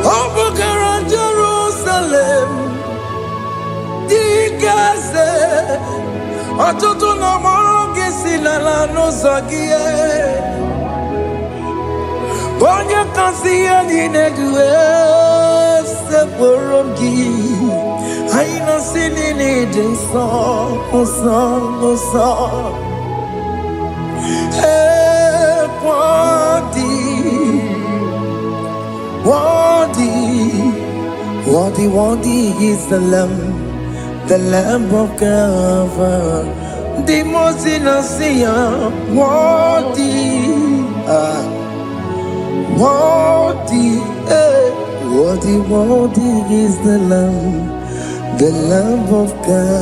Obogara Jerusalem. Dikaze. Atutu na mogi silala no zagie. Bonya kansiya ni negwe se porogi. Aina sini ni jinso oso. Worthy is the Lamb of God. The most innocent, worthy is the Lamb of God.